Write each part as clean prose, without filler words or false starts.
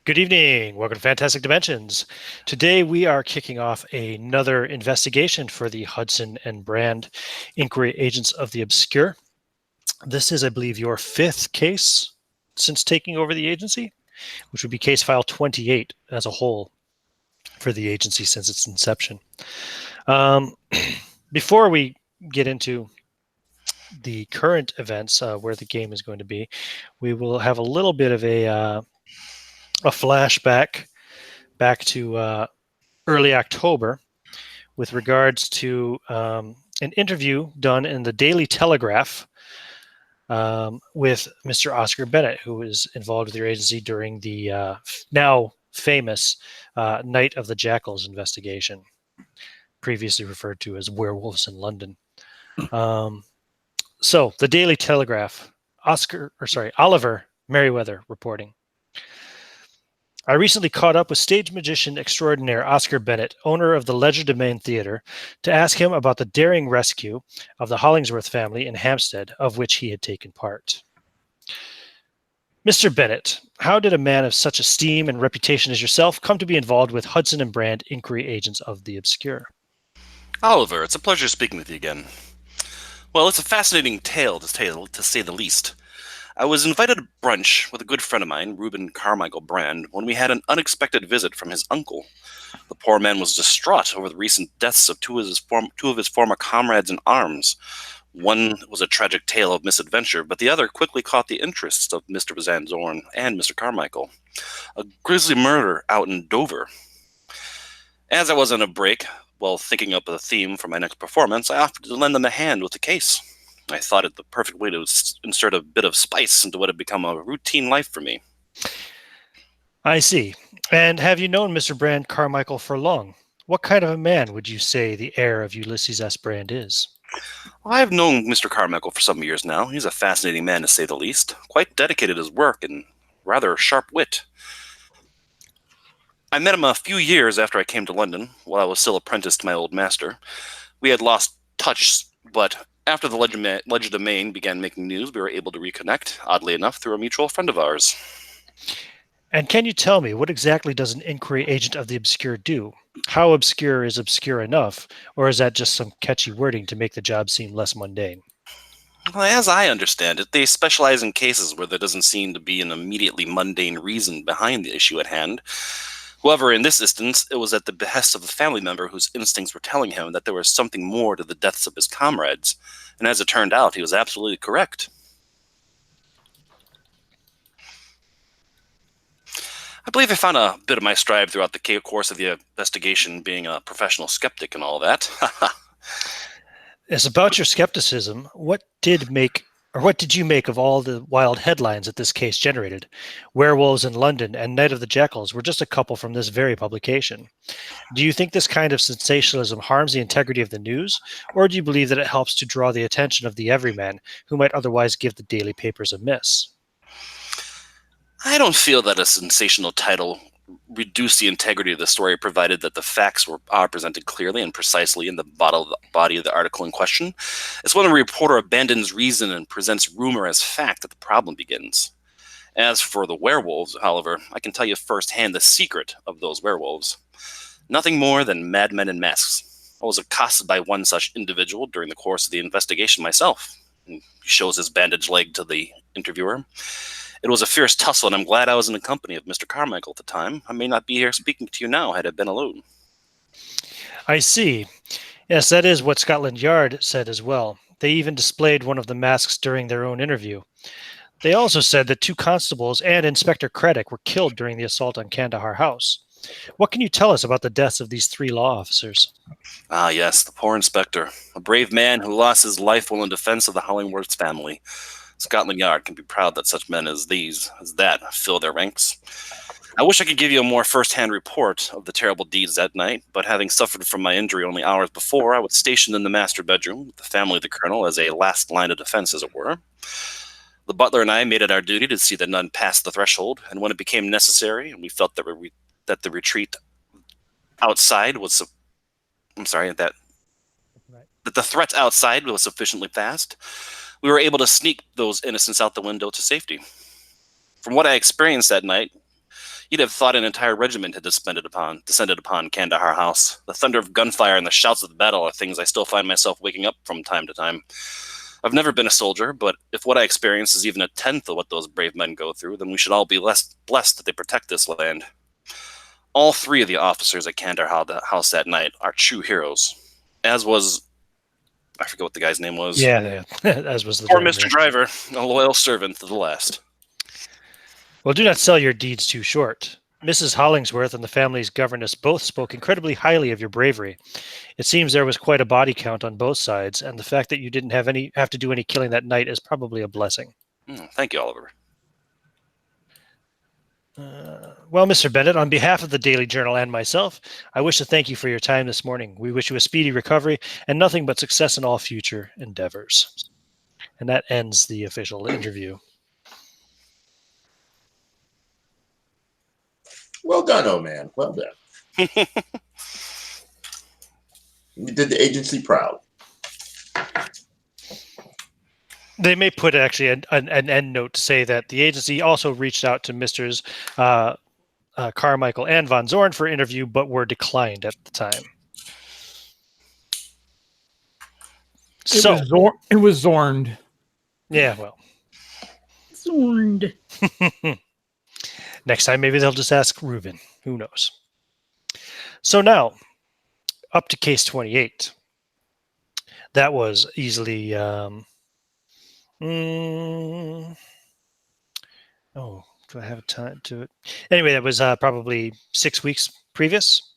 Good evening. Welcome to Fantastic Dimensions. Today we are kicking off another investigation for the Hudson and Brand Inquiry Agents of the Obscure. This is, I believe, your fifth case since taking over the agency, which would be case file 28 as a whole for the agency since its inception. Before we get into the current events where the game is going to be, we will have a little bit of a flashback back to early October with regards to an interview done in the Daily Telegraph with Mr. Oscar Bennett, who was involved with your agency during the now famous Night of the Jackals investigation, previously referred to as Werewolves in London. So the Daily Telegraph, Oliver Merriweather reporting. I recently caught up with stage magician extraordinaire Oscar Bennett, owner of the Legerdemain Theatre, to ask him about the daring rescue of the Hollingsworth family in Hampstead, of which he had taken part. Mr. Bennett, how did a man of such esteem and reputation as yourself come to be involved with Hudson and Brand Inquiry Agents of the Obscure? Oliver, it's a pleasure speaking with you again. Well, it's a fascinating tale, to say the least. I was invited to brunch with a good friend of mine, Reuben Carmichael Brand, when we had an unexpected visit from his uncle. The poor man was distraught over the recent deaths of two of his former comrades in arms. One was a tragic tale of misadventure, but the other quickly caught the interests of Mr. Van Zorn and Mr. Carmichael. A grisly murder out in Dover. As I was on a break, while thinking up a theme for my next performance, I offered to lend them a hand with the case. I thought it the perfect way to insert a bit of spice into what had become a routine life for me. I see. And have you known Mr. Brand Carmichael for long? What kind of a man would you say the heir of Ulysses S. Brand is? Well, I have known Mr. Carmichael for some years now. He's a fascinating man, to say the least. Quite dedicated to his work and rather sharp wit. I met him a few years after I came to London, while I was still apprenticed to my old master. We had lost touch, but after the Legerdemain began making news, we were able to reconnect, oddly enough, through a mutual friend of ours. And can you tell me, what exactly does an inquiry agent of the obscure do? How obscure is obscure enough, or is that just some catchy wording to make the job seem less mundane? Well, as I understand it, they specialize in cases where there doesn't seem to be an immediately mundane reason behind the issue at hand. However, in this instance, it was at the behest of a family member whose instincts were telling him that there was something more to the deaths of his comrades, and as it turned out, he was absolutely correct. I believe I found a bit of my stride throughout the course of the investigation, being a professional skeptic and all that. It's about your skepticism. What did you make of all the wild headlines that this case generated? Werewolves in London and Night of the Jackals were just a couple from this very publication. Do you think this kind of sensationalism harms the integrity of the news, or do you believe that it helps to draw the attention of the everyman who might otherwise give the daily papers a miss? I don't feel that a sensational title reduced the integrity of the story, provided that the facts are presented clearly and precisely in the body of the article in question. It's when a reporter abandons reason and presents rumor as fact that the problem begins. As for the werewolves, however, I can tell you firsthand the secret of those werewolves. Nothing more than madmen in masks. I was accosted by one such individual during the course of the investigation myself. He shows his bandaged leg to the interviewer. It was a fierce tussle, and I'm glad I was in the company of Mr. Carmichael at the time. I may not be here speaking to you now had I been alone. I see. Yes, that is what Scotland Yard said as well. They even displayed one of the masks during their own interview. They also said that two constables and Inspector Craddock were killed during the assault on Kandahar House. What can you tell us about the deaths of these three law officers? Ah, yes, the poor inspector. A brave man who lost his life while in defense of the Hollingworth family. Scotland Yard can be proud that such men as that, fill their ranks. I wish I could give you a more first-hand report of the terrible deeds that night, but having suffered from my injury only hours before, I was stationed in the master bedroom with the family of the colonel as a last line of defense, as it were. The butler and I made it our duty to see that none passed the threshold, and when it became necessary, and we felt that the retreat outside was that the threat outside was sufficiently fast, we were able to sneak those innocents out the window to safety. From what I experienced that night, You'd have thought an entire regiment had descended upon Kandahar House. The thunder of gunfire and the shouts of the battle are things I still find myself waking up from time to time. I've never been a soldier, but if what I experience is even a tenth of what those brave men go through, then we should all be less blessed that they protect this land. All 3 of the officers at Kandahar House that night are true heroes, as was, I forget what the guy's name was. Yeah. As was the Poor driver. Mr. Driver, a loyal servant to the last. Well, do not sell your deeds too short. Mrs. Hollingsworth and the family's governess both spoke incredibly highly of your bravery. It seems there was quite a body count on both sides, and the fact that you didn't have to do any killing that night is probably a blessing. Thank you, Oliver. Well, Mr. Bennett, on behalf of the Daily Journal and myself, I wish to thank you for your time this morning. We wish you a speedy recovery and nothing but success in all future endeavors. And that ends the official interview. Well done, old man. Well done. You did the agency proud. They may put actually an end note to say that the agency also reached out to Misters Carmichael and Von Zorn for interview, but were declined at the time. It was Zorned. Yeah, well. Zorned. Next time, maybe they'll just ask Reuben. Who knows? So now, up to case 28. That was easily... do I have time to it? Anyway, that was probably 6 weeks previous.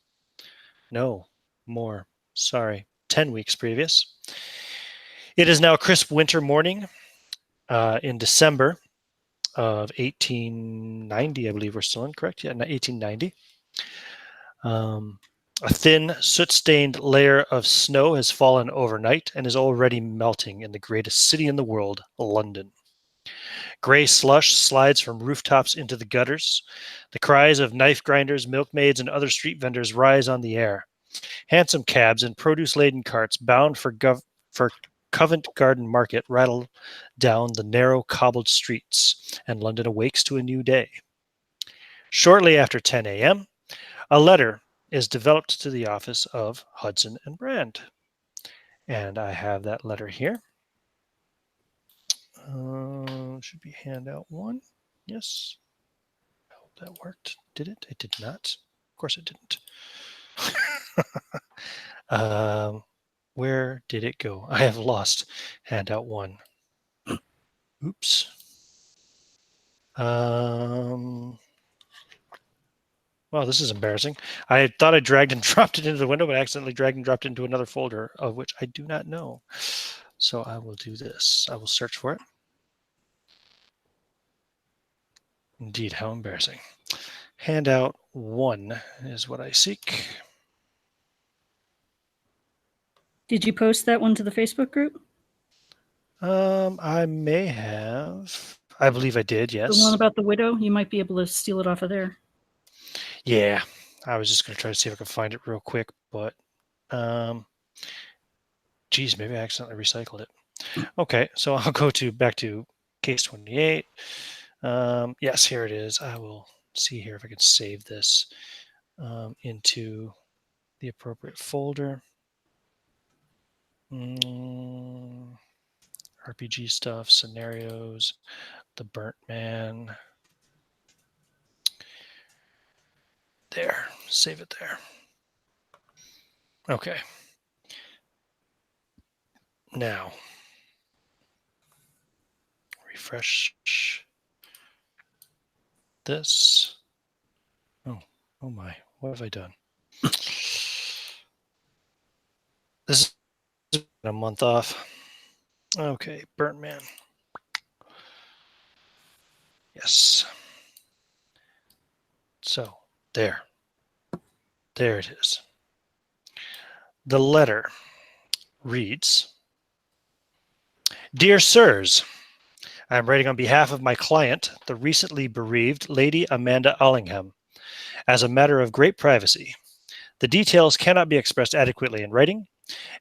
No, more. Sorry, 10 weeks previous. It is now a crisp winter morning in December of 1890, I believe we're still in, correct? Yeah, 1890. A thin, soot-stained layer of snow has fallen overnight and is already melting in the greatest city in the world, London. Gray slush slides from rooftops into the gutters. The cries of knife grinders, milkmaids, and other street vendors rise on the air. Hansom cabs and produce-laden carts bound for Covent Garden Market rattle down the narrow cobbled streets, and London awakes to a new day. Shortly after 10 a.m., a letter is developed to the office of Hudson and Brand. And I have that letter here. Should be handout 1. Yes. I hope that worked. Did it? It did not. Of course it didn't. Where did it go? I have lost handout 1. Oops. Well, this is embarrassing. I thought I dragged and dropped it into the window, but I accidentally dragged and dropped it into another folder, of which I do not know. So I will do this. I will search for it. Indeed, how embarrassing. Handout 1 is what I seek. Did you post that one to the Facebook group? I may have. I believe I did, yes. The one about the widow? You might be able to steal it off of there. Yeah, I was just going to try to see if I could find it real quick, but geez, maybe I accidentally recycled it. Okay, so I'll go back to case 28. Yes, here it is. I will see here if I can save this into the appropriate folder. RPG stuff, scenarios, the burnt man. There, save it there. Okay. Now, refresh this. Oh my, what have I done? This is a month off. Okay, burnt man. Yes. So, there it is. The letter reads, Dear Sirs, I am writing on behalf of my client, the recently bereaved Lady Amanda Ellingham, as a matter of great privacy. The details cannot be expressed adequately in writing,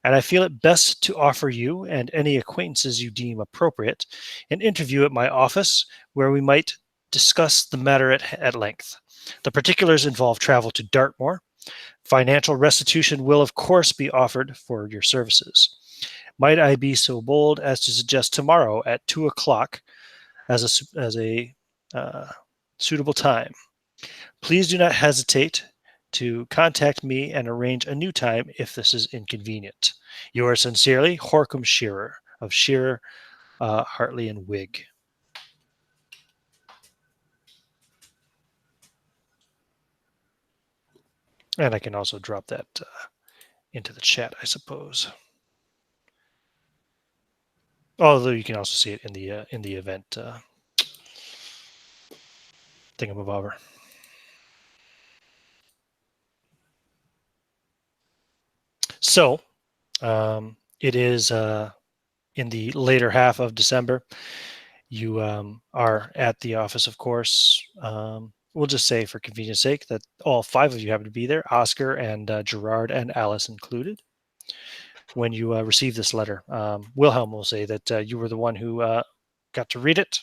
and I feel it best to offer you and any acquaintances you deem appropriate an interview at my office where we might discuss the matter at length. The particulars involve travel to Dartmoor. Financial restitution will, of course, be offered for your services. Might I be so bold as to suggest tomorrow at 2 o'clock as a suitable time? Please do not hesitate to contact me and arrange a new time if this is inconvenient. Yours sincerely, Horkham Shearer of Shearer, Hartley and Wig. And I can also drop that into the chat, I suppose. Although you can also see it in the event thingamabobber. So it is in the later half of December. You are at the office, of course. We'll just say, for convenience sake, that all 5 of you happen to be there, Oscar and Gerard and Alice included. When you receive this letter, Wilhelm will say that you were the one who got to read it,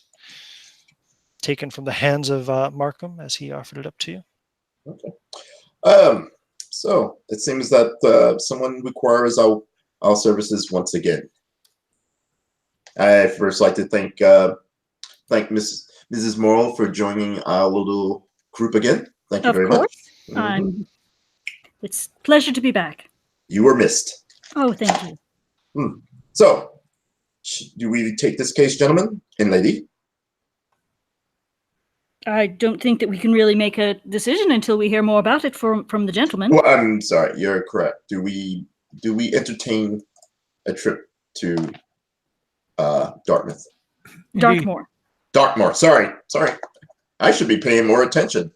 taken from the hands of Markham as he offered it up to you. Okay. So it seems that someone requires our services once again. I first like to thank Mrs. Morrill for joining our little group again. Thank you very much. It's a pleasure to be back. You were missed. Oh, thank you. So, do we take this case, gentlemen and lady? I don't think that we can really make a decision until we hear more about it from the gentleman. Well, I'm sorry. You're correct. Do we entertain a trip to Dartmouth? Dartmoor. Dartmoor. Sorry. I should be paying more attention.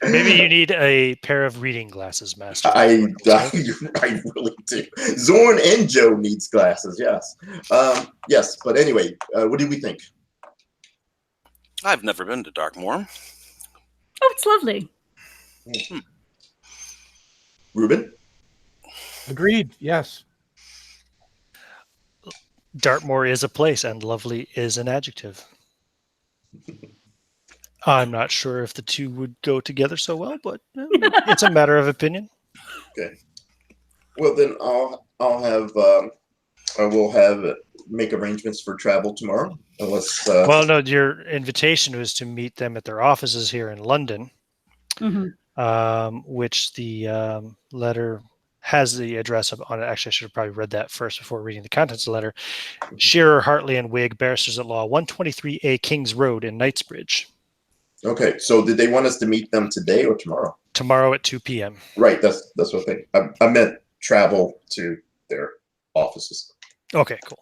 Maybe you need a pair of reading glasses, Master. I really do. Zorn and Joe needs glasses. Yes. Yes. But anyway, what do we think? I've never been to Dartmoor. Oh, it's lovely. Ruben? Agreed. Yes. Dartmoor is a place, and lovely is an adjective. I'm not sure if the two would go together so well, but it's a matter of opinion. Okay. Well, then we'll make arrangements for travel tomorrow. Unless. Well, no, your invitation was to meet them at their offices here in London, which the letter has the address on it. Actually, I should have probably read that first before reading the contents of the letter. Shearer, Hartley and Wig, Barristers at Law, 123A Kings Road in Knightsbridge. Okay, so did they want us to meet them today or tomorrow? Tomorrow at 2 p.m. Right, that's what I think. I meant travel to their offices. Okay, cool.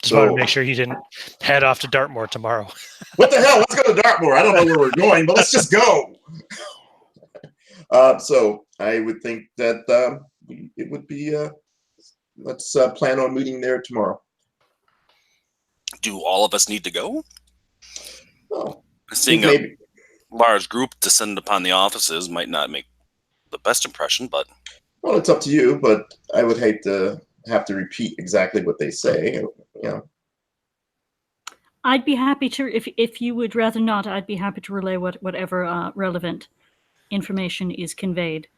Just wanted to make sure you didn't head off to Dartmoor tomorrow. What the hell? Let's go to Dartmoor. I don't know where we're going, but let's just go. So I would think that it would be. Let's plan on meeting there tomorrow. Do all of us need to go? Oh, Seeing a large group descend upon the offices might not make the best impression, but... Well, it's up to you, but I would hate to have to repeat exactly what they say. You know. I'd be happy to, if you would rather not, I'd be happy to relay whatever relevant information is conveyed.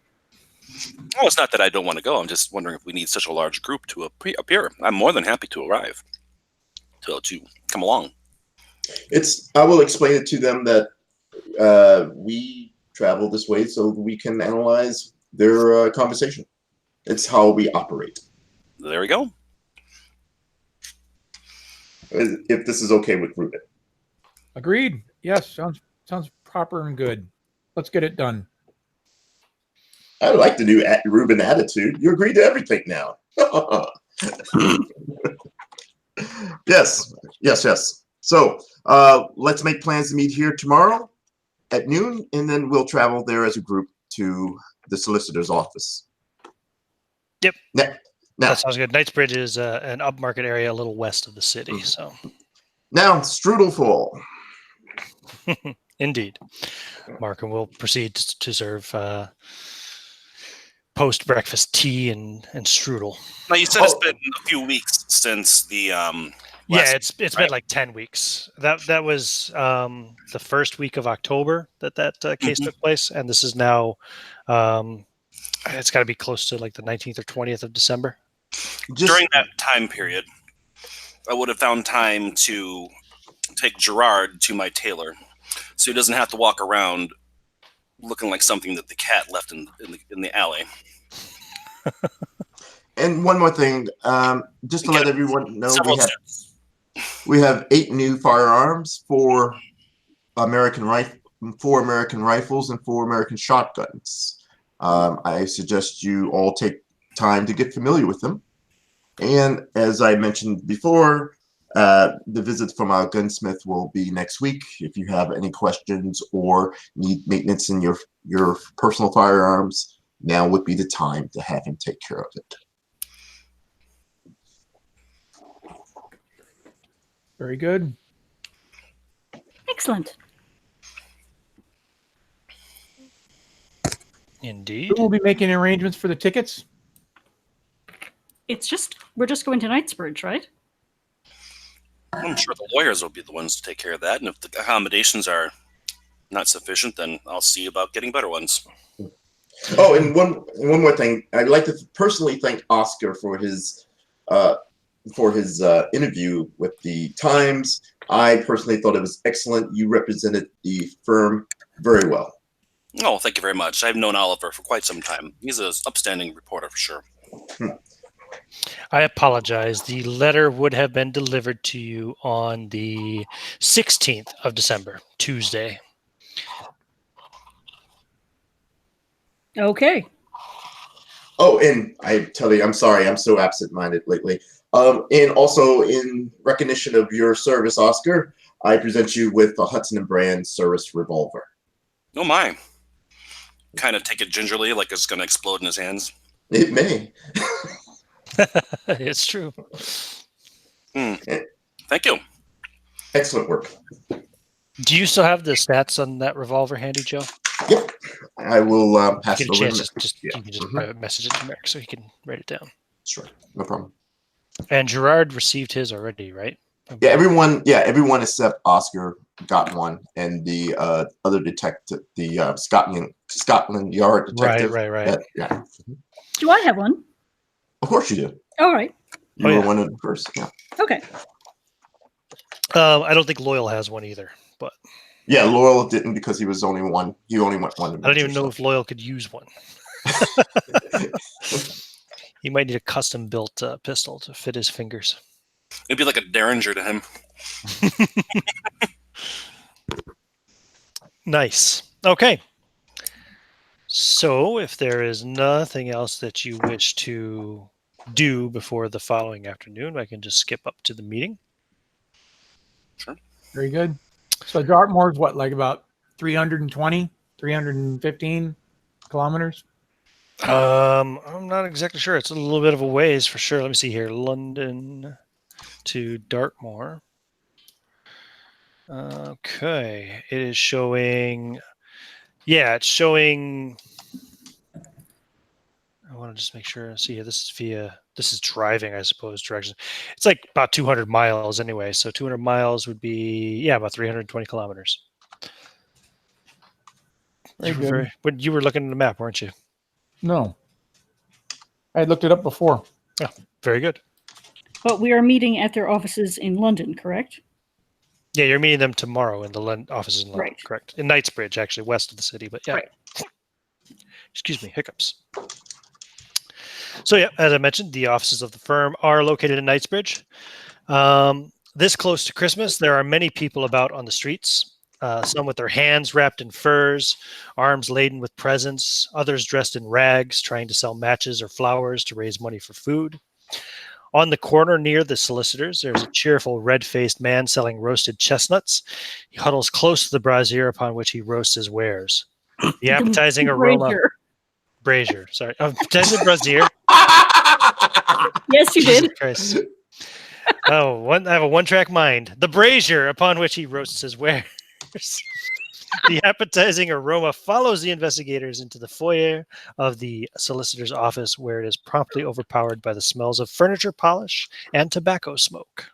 Oh, it's not that I don't want to go. I'm just wondering if we need such a large group to appear. I'm more than happy to arrive, to come along. I will explain it to them that we travel this way so we can analyze their conversation. It's how we operate. There we go. If this is okay with Ruben. Agreed. Yes, sounds proper and good. Let's get it done. I like the new Ruben attitude. You agree to everything now. Yes. So let's make plans to meet here tomorrow at noon, and then we'll travel there as a group to the solicitor's office. Yep. Now, that sounds good. Knightsbridge is an upmarket area a little west of the city. So now, Strudelful. Indeed. Markham will proceed to serve post-breakfast tea and strudel. Now, you said it's been a few weeks since the Yeah, last it's right? been like 10 weeks. That was the first week of October that case took place, and this is now it's got to be close to like the 19th or 20th of December. During that time period, I would have found time to take Gerard to my tailor, so he doesn't have to walk around looking like something that the cat left in the alley. And one more thing, just to let everyone know, we have 8 new firearms, 4 American rifles, and 4 American shotguns. I suggest you all take time to get familiar with them. And as I mentioned before, the visit from our gunsmith will be next week. If you have any questions or need maintenance in your personal firearms, now would be the time to have him take care of it. Very good. Excellent. Indeed. Who will be making arrangements for the tickets? We're just going to Knightsbridge, right? I'm sure the lawyers will be the ones to take care of that, and if the accommodations are not sufficient, then I'll see about getting better ones. Oh, and one more thing, I'd like to personally thank Oscar for his interview with the Times. I personally thought it was excellent. You represented the firm very well. Oh, thank you very much. I've known Oliver for quite some time. He's an upstanding reporter for sure. I apologize. The letter would have been delivered to you on the 16th of December, Tuesday. Okay. Oh, and I tell you, I'm sorry, I'm so absent-minded lately. And also, in recognition of your service, Oscar, I present you with the Hudson Brand service revolver. Oh my. Kind of take it gingerly, like it's going to explode in his hands. It may. It's true. Thank you. Excellent work. Do you still have the stats on that revolver handy, Joe? Yep. I will pass Get it a over. chance, you can just private message it to Merrick so he can write it down. Sure, no problem. And Gerard received his already, right? Yeah, everyone except Oscar got one, and the other detective, the Scotland Yard detective. Right. Yeah. Do I have one? Of course you do. All right. You were one of the first. Yeah. Okay. I don't think Loyal has one either, but yeah, Loyal didn't because he was only one. He only went one. I don't even know if Loyal could use one. He might need a custom-built pistol to fit his fingers. It'd be like a Derringer to him. Nice. Okay. So, if there is nothing else that you wish to do before the following afternoon, I can just skip up to the meeting. Sure. Very good. So Dartmoor's what, like about 320, 315 kilometers? I'm not exactly sure. It's a little bit of a ways for sure. Let me see here. London to Dartmoor. Okay. It is showing. Yeah, it's showing. I want to just make sure. See here. This is driving, I suppose, direction. It's like about 200 miles anyway. So 200 miles would be, about 320 kilometers. But you were looking at the map, weren't you? No. I had looked it up before. Yeah, very good. But we are meeting at their offices in London, correct? Yeah, you're meeting them tomorrow in the offices in London, Right. Correct. In Knightsbridge, actually, west of the city, but yeah. Right. Excuse me, hiccups. So yeah, as I mentioned, the offices of the firm are located in Knightsbridge. This close to Christmas, there are many people about on the streets. Some with their hands wrapped in furs, arms laden with presents, others dressed in rags, trying to sell matches or flowers to raise money for food. On the corner near the solicitors, there's a cheerful red-faced man selling roasted chestnuts. He huddles close to the brazier upon which he roasts his wares. The appetizing aroma... Brazier, sorry. Appetizing brazier. Yes, you Jesus did. Christ. I have a one-track mind. The brazier upon which he roasts his wares. The appetizing aroma follows the investigators into the foyer of the solicitor's office, where it is promptly overpowered by the smells of furniture polish and tobacco smoke.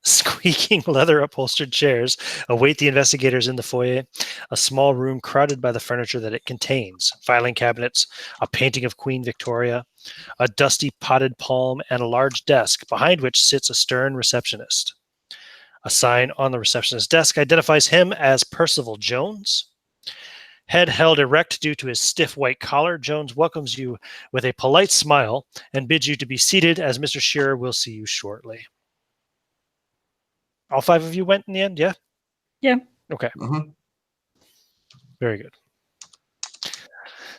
Squeaking leather upholstered chairs await the investigators in the foyer, a small room crowded by the furniture that it contains: filing cabinets, a painting of Queen Victoria, a dusty potted palm, and a large desk behind which sits a stern receptionist. A sign on the receptionist's desk identifies him as Percival Jones. Head held erect due to his stiff white collar, Jones welcomes you with a polite smile and bids you to be seated, as Mr. Shearer will see you shortly. All 5 of you went in the end, yeah? Yeah. Okay. Mhm. Very good.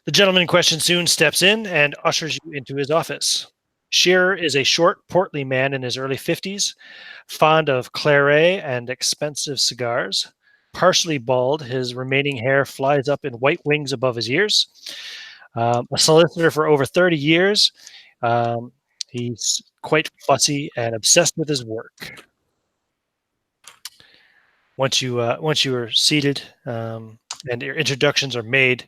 The gentleman in question soon steps in and ushers you into his office. Shearer is a short, portly man in his early 50s, fond of claret and expensive cigars. Partially bald, his remaining hair flies up in white wings above his ears. A solicitor for over 30 years, he's quite fussy and obsessed with his work. Once you are seated and your introductions are made,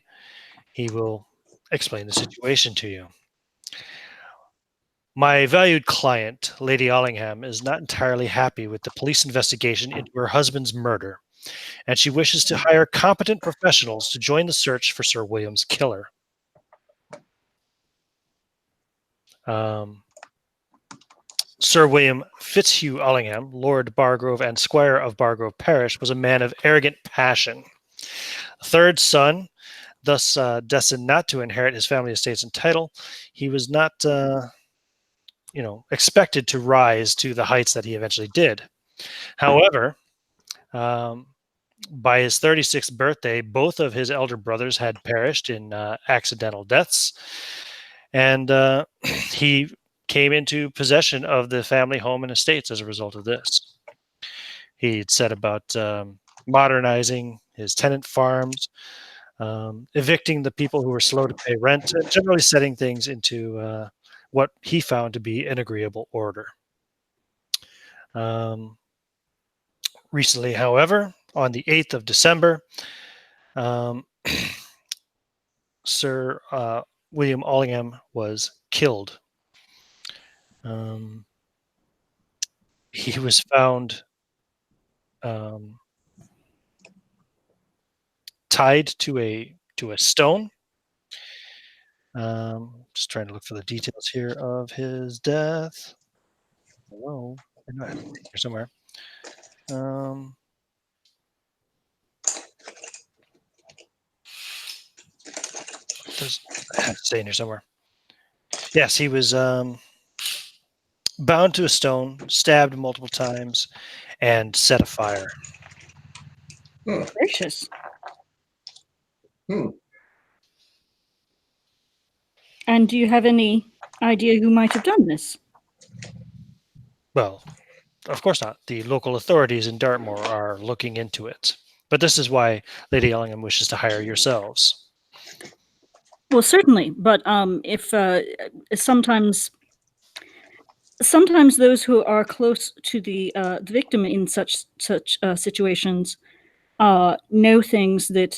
he will explain the situation to you. My valued client, Lady Ellingham, is not entirely happy with the police investigation into her husband's murder, and she wishes to hire competent professionals to join the search for Sir William's killer. Sir William Fitzhugh Ellingham, Lord Bargrove and Squire of Bargrove Parish, was a man of arrogant passion. A third son, thus destined not to inherit his family estates and title, he was not, expected to rise to the heights that he eventually did. However, by his 36th birthday, both of his elder brothers had perished in accidental deaths, and he came into possession of the family home and estates as a result of this. He'd set about modernizing his tenant farms, evicting the people who were slow to pay rent, and generally setting things into what he found to be an agreeable order. Recently, however, on the 8th of December, Sir William Ellingham was killed. He was found tied to a stone. Just trying to look for the details here of his death. Hello, I know I have it here somewhere. I have to say in here somewhere. Yes, he was bound to a stone, stabbed multiple times, and set afire. Gracious. Hmm. And do you have any idea who might have done this? Well, of course not. The local authorities in Dartmoor are looking into it. But this is why Lady Ellingham wishes to hire yourselves. Well, certainly, but if sometimes those who are close to the victim in such situations know things that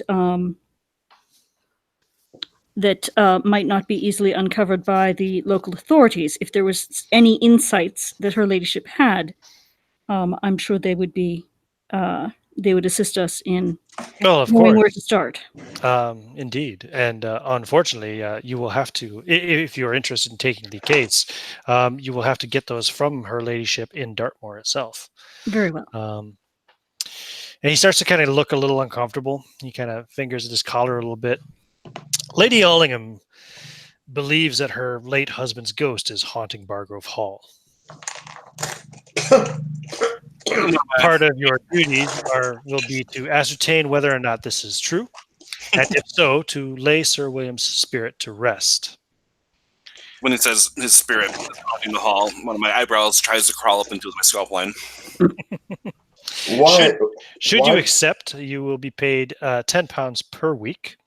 might not be easily uncovered by the local authorities. If there was any insights that her ladyship had, I'm sure they would be they would assist us in knowing where to start. Indeed, and unfortunately, you will have to, if you're interested in taking the case, you will have to get those from her ladyship in Dartmoor itself. Very well. And he starts to kind of look a little uncomfortable. He kind of fingers at his collar a little bit. Lady Ellingham believes that her late husband's ghost is haunting Bargrove Hall. Part of your duties will be to ascertain whether or not this is true, and if so, to lay Sir William's spirit to rest. When it says his spirit is haunting the hall, one of my eyebrows tries to crawl up into my scalp line. Should you accept, you will be paid £10 per week.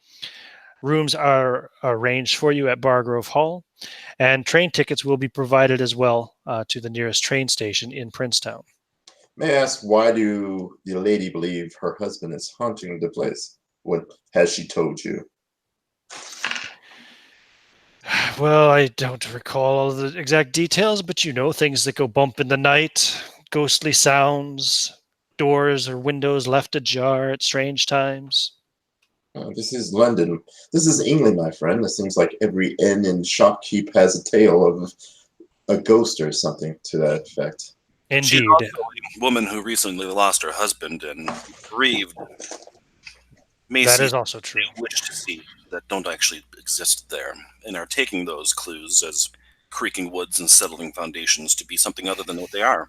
Rooms are arranged for you at Bargrove Hall, and train tickets will be provided as well to the nearest train station in Princetown. May I ask, why do the lady believe her husband is haunting the place? What has she told you? Well, I don't recall all the exact details, but you know, things that go bump in the night, ghostly sounds, doors or windows left ajar at strange times. This is London. This is England, my friend. It seems like every inn and shopkeep has a tale of a ghost or something to that effect. She's Indeed. also a woman who recently lost her husband and bereaved. May That see is also true. they wish to see that don't actually exist there, and are taking those clues as creaking woods and settling foundations to be something other than what they are.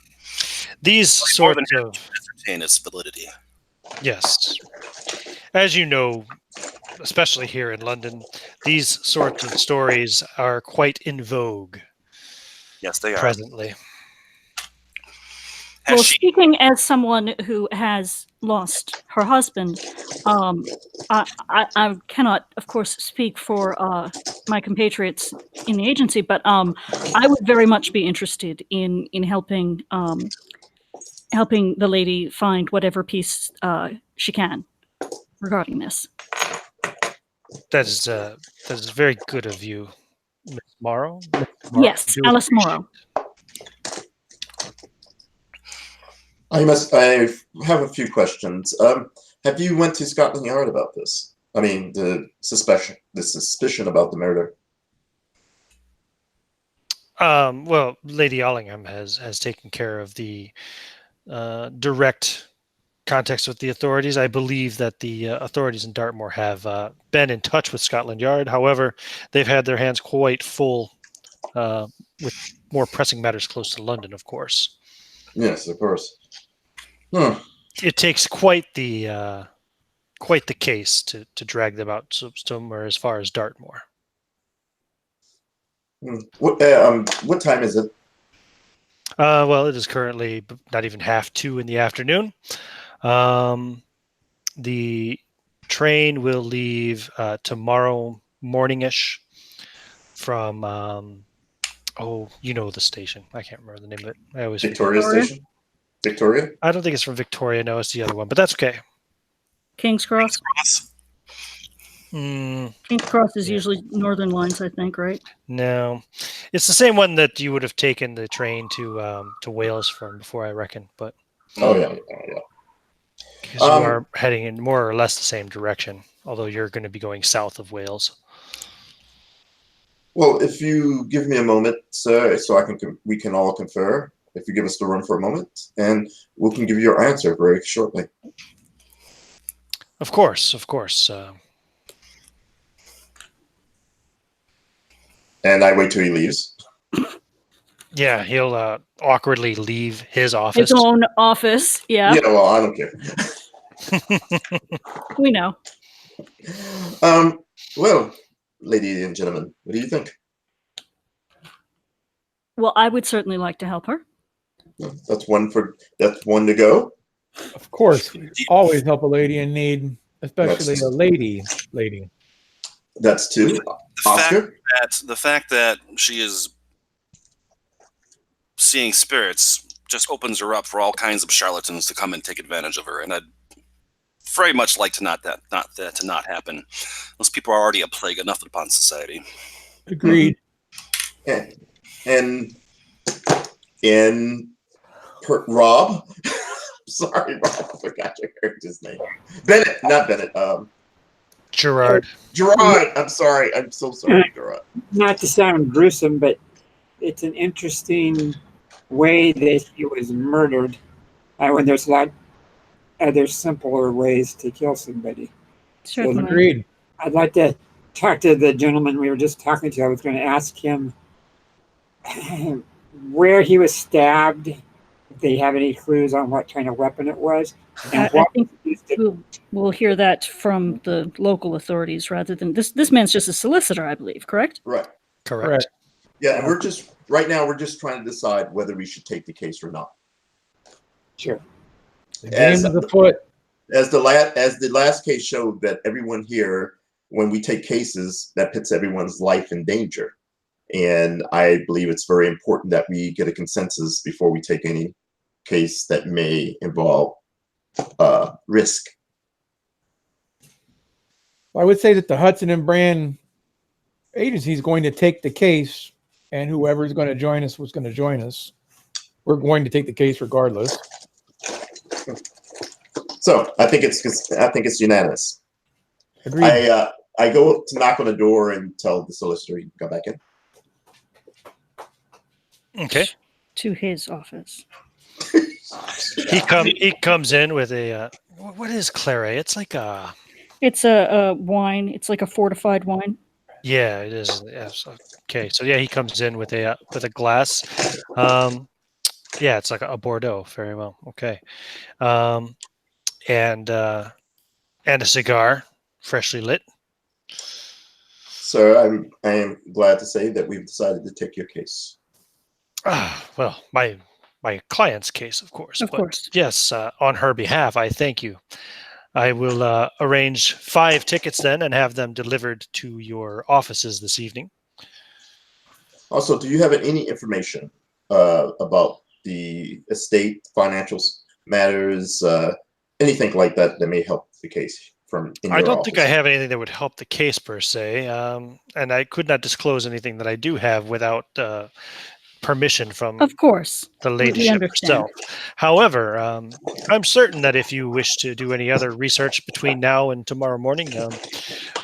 These More sorts than of, ascertain its validity. yes, as you know, especially here in London, these sorts of stories are quite in vogue Yes, they are. presently. Has Well, she? speaking as someone who has lost her husband, I cannot, of course, speak for my compatriots in the agency, but I would very much be interested in helping helping the lady find whatever piece she can regarding this. That is very good of you, Miss Morrow. Yes, do Alice appreciate Morrow. I have a few questions. Have you went to Scotland Yard about this? I mean, the suspicion about the murder. Well, Lady Ellingham has taken care of the direct context with the authorities. I believe that the authorities in Dartmoor have been in touch with Scotland Yard. However, they've had their hands quite full with more pressing matters close to London, of course. Yes, of course. It takes quite the case to drag them out somewhere as far as Dartmoor. What time is it? Well, it is currently not even 2:30 in the afternoon. The train will leave tomorrow morning-ish from, you know the station. I can't remember the name of it. I always Victoria Victoria? Station? Victoria? I don't think it's from Victoria. No, it's the other one, but that's okay. King's Cross. Mm, King's Cross is Yeah. usually Northern Lines, I think, right? no, it's the same one that you would have taken the train to Wales from before, I reckon. But Oh yeah. because you are heading in more or less the same direction, although you're going to be going south of Wales. Well, if you give me a moment, sir, so we can all confer. If you give us the room for a moment, and we can give you your answer very shortly. Of course, of course. And I wait till he leaves. Yeah, he'll awkwardly leave his office. His own office. Yeah, Yeah, well, I don't care. we know. Well, ladies and gentlemen, what do you think? Well, I would certainly like to help her. That's one to go. Of course, we always help a lady in need, especially a lady. That's two. Oscar? The fact that she is seeing spirits just opens her up for all kinds of charlatans to come and take advantage of her, and I'd very much like to not happen. Those people are already a plague enough upon society. Agreed. And Rob. Sorry, Rob, I forgot your character's name. Bennett, not Bennett. Gerard. Gerard. I'm sorry. I'm so sorry, Gerard. Not to sound gruesome, but it's an interesting way that he was murdered. When there's a lot other simpler ways to kill somebody. Certainly. Agreed. I'd like to talk to the gentleman we were just talking to. I was going to ask him where he was stabbed, if they have any clues on what kind of weapon it was. And I think we'll hear that from the local authorities rather than this man's just a solicitor, I believe, correct? Right. Correct. Yeah, and we're just trying to decide whether we should take the case or not. Sure. The game is afoot. As the last case showed, that everyone here, when we take cases, that puts everyone's life in danger. And I believe it's very important that we get a consensus before we take any case that may involve risk. I would say that the Hudson and Brand agency is going to take the case, and whoever is going to join us was going to join us. We're going to take the case regardless. So I think it's unanimous. Agreed. I go to knock on the door and tell the solicitor you can come back in. Okay. To his office. He comes in with a what is claret? It's like a It's a wine. It's like a fortified wine. yeah, it is. Yes. Okay, so yeah, he comes in with a glass. Yeah, it's like a Bordeaux. Very well. Okay, and a cigar, freshly lit. Sir, I am glad to say that we've decided to take your case. Well, my client's case, of course. Of but course. Yes, on her behalf, I thank you. I will arrange 5 tickets then and have them delivered to your offices this evening. Also, do you have any information about the estate, financial matters, anything like that that may help the case from in your I don't office? think I have anything that would help the case per se, and I could not disclose anything that I do have without permission from Of course. the We ladyship understand. herself. However, I'm certain that if you wish to do any other research between now and tomorrow morning,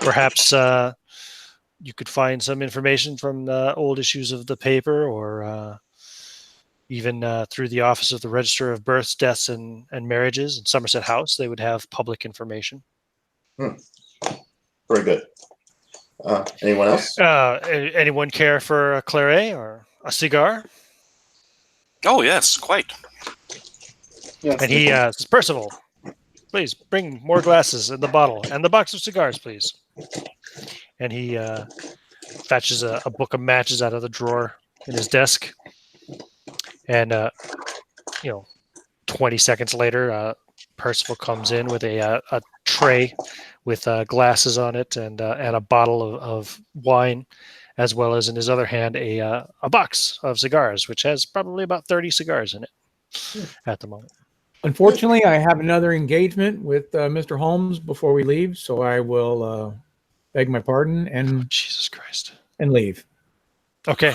perhaps you could find some information from the old issues of the paper, or even through the office of the Register of Births, Deaths, and Marriages in Somerset House. They would have public information. Very good. Anyone else? Anyone care for a claret or a cigar? Oh, yes, quite. Yes. And he says, Percival, please bring more glasses and the bottle and the box of cigars, please. And he fetches a book of matches out of the drawer in his desk. And, 20 seconds later, Percival comes in with a tray with glasses on it and a bottle of wine, as well as in his other hand a box of cigars, which has probably about 30 cigars in it at the moment. Unfortunately, I have another engagement with Mr. Holmes before we leave, so I will beg my pardon and Jesus Christ. and leave. Okay.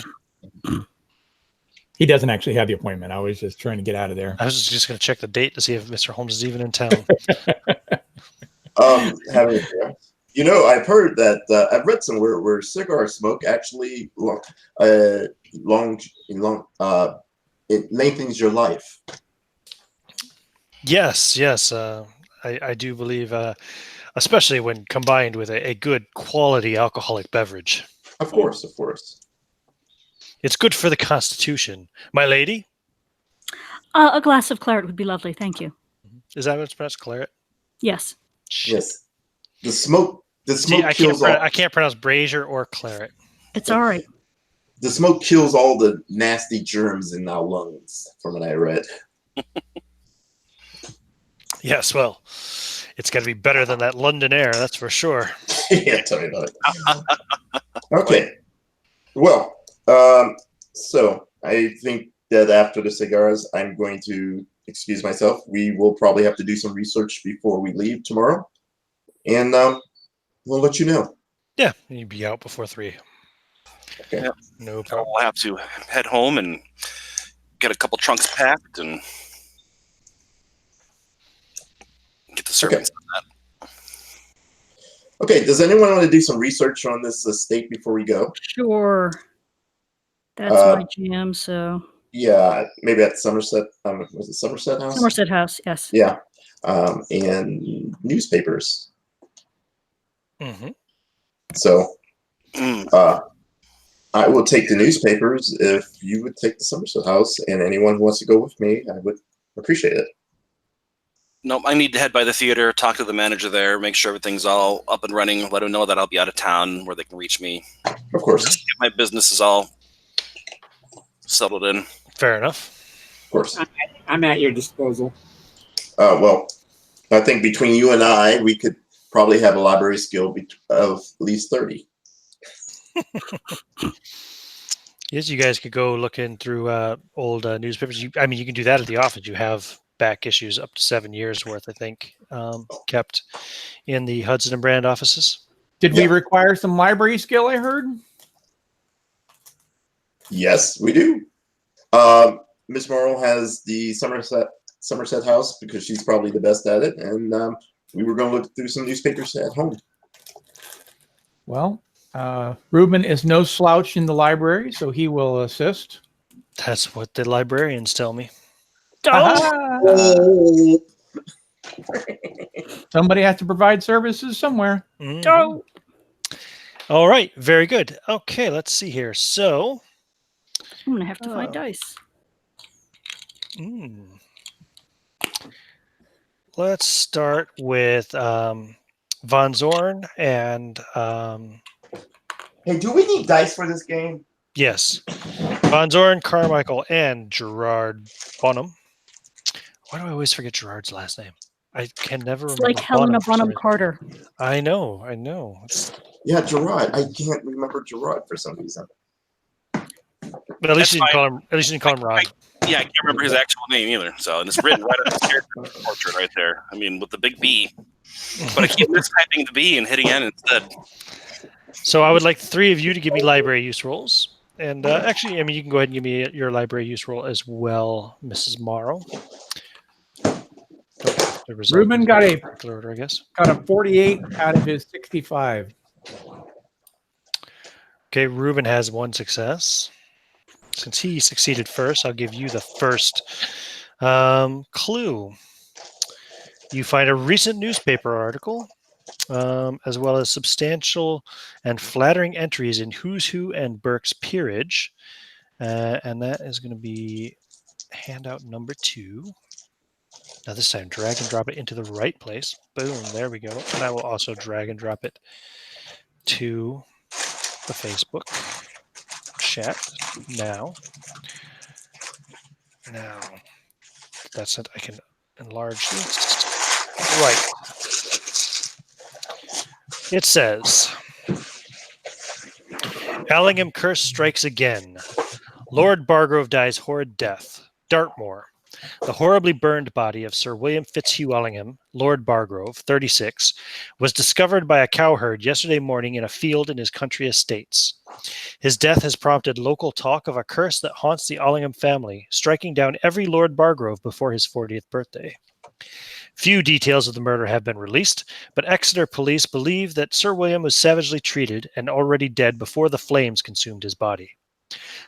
He doesn't actually have the appointment. I was just trying to get out of there. I was just going to check the date to see if Mr. Holmes is even in town. I've heard that I've read somewhere where cigar smoke actually it lengthens your life. Yes. I do believe, especially when combined with a good quality alcoholic beverage. Of course. It's good for the constitution. My lady? A glass of claret would be lovely. Thank you. Is that what it's pronounced? Claret? Yes. Yes. The smoke See, kills all. I can't pronounce brazier or claret. It's all right. The smoke kills all the nasty germs in our lungs, from what I read. Yes, well, it's got to be better than that London air, that's for sure. Yeah, tell me about it. Okay. Well, so I think that after the cigars, I'm going to excuse myself. We will probably have to do some research before we leave tomorrow, and we'll let you know. Yeah, you'd be out before 3. Okay. Yep. No problem. We'll have to head home and get a couple trunks packed and get the servants on that. Okay. Does anyone want to do some research on this estate before we go? Sure. That's my jam, so. Yeah, maybe at Somerset. Was it Somerset House? Somerset House, yes. Yeah, and newspapers. Mm-hmm. So, I will take the newspapers if you would take the Somerset House, and anyone who wants to go with me, I would appreciate it. Nope, I need to head by the theater, talk to the manager there, make sure everything's all up and running, let them know that I'll be out of town where they can reach me. Of course. Get my business is all settled in. Fair enough. Of course. I'm at your disposal. Well, I think between you and I, we could probably have a library skill of at least 30. Yes, you guys could go looking through old newspapers. You can do that at the office. You have back issues up to 7 years worth, I think, kept in the Hudson Brand offices. Did we Yeah. require some library skill, I heard? Yes, we do. Miss Morrow has the Somerset House because she's probably the best at it, and we were going to look through some newspapers at home. Well, Ruben is no slouch in the library, so he will assist. That's what the librarians tell me. Oh. Somebody has to provide services somewhere. Mhm. All right, very good. Okay, let's see here. So, I'm gonna have to find dice. let's start with Von Zorn and Hey, do we need dice for this game? yes, Von Zorn, Carmichael, and Gerard Bonham. Why do I always forget Gerard's last name? I can never It's remember. like Helena Bonham for some Bonham reason. Carter. I know. Yeah, Gerard. I can't remember Gerard for some reason. But at least you didn't call him Ron. Yeah, I can't remember his actual name either. So, and it's written right on his character portrait right there. I mean, with the big B. But I keep mistyping the B and hitting N instead. So I would like 3 of you to give me library use rolls. And actually, you can go ahead and give me your library use roll as well, Mrs. Morrow. Ruben got a order, I guess. Got a 48 out of his 65. Okay, Ruben has 1 success. Since he succeeded first, I'll give you the first clue. You find a recent newspaper article, as well as substantial and flattering entries in Who's Who and Burke's Peerage. And that is going to be handout number 2. Now this time, drag and drop it into the right place. Boom, there we go. And I will also drag and drop it to the Facebook chat now. Now, that's it. I can enlarge this. Right. It says, Ellingham curse strikes again. Lord Bargrove dies horrid death. Dartmoor. The horribly burned body of Sir William Fitzhugh Ellingham, Lord Bargrove, 36, was discovered by a cowherd yesterday morning in a field in his country estates. His death has prompted local talk of a curse that haunts the Ellingham family, striking down every Lord Bargrove before his 40th birthday. Few details of the murder have been released, but Exeter police believe that Sir William was savagely treated and already dead before the flames consumed his body.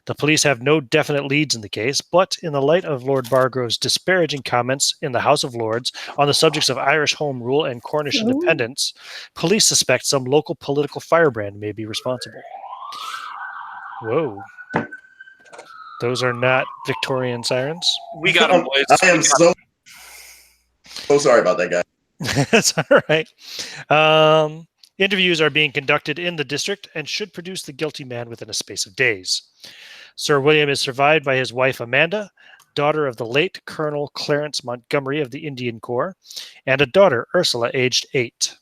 The police have no definite leads in the case, but in the light of Lord Bargrove's disparaging comments in the House of Lords on the subjects of Irish Home Rule and Cornish independence, police suspect some local political firebrand may be responsible. Whoa. Those are not Victorian sirens. We got him, boys. I am so sorry about that, guy. That's all right. Interviews are being conducted in the district and should produce the guilty man within a space of days. Sir William is survived by his wife Amanda, daughter of the late Colonel Clarence Montgomery of the Indian Corps, and a daughter, Ursula, aged 8.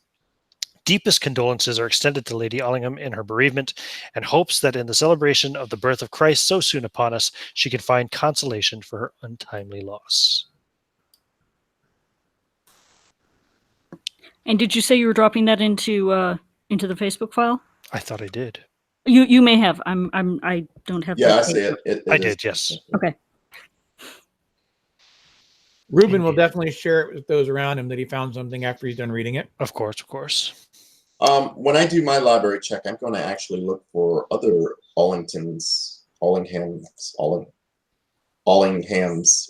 Deepest condolences are extended to Lady Ellingham in her bereavement and hopes that in the celebration of the birth of Christ so soon upon us, she can find consolation for her untimely loss. And did you say you were dropping that into the Facebook file? I thought I did. You may have. I don't have. Yeah, I see it. I did, yes. Okay. Ruben will definitely share it with those around him that he found something after he's done reading it. Of course. When I do my library check, I'm going to actually look for other Allinghams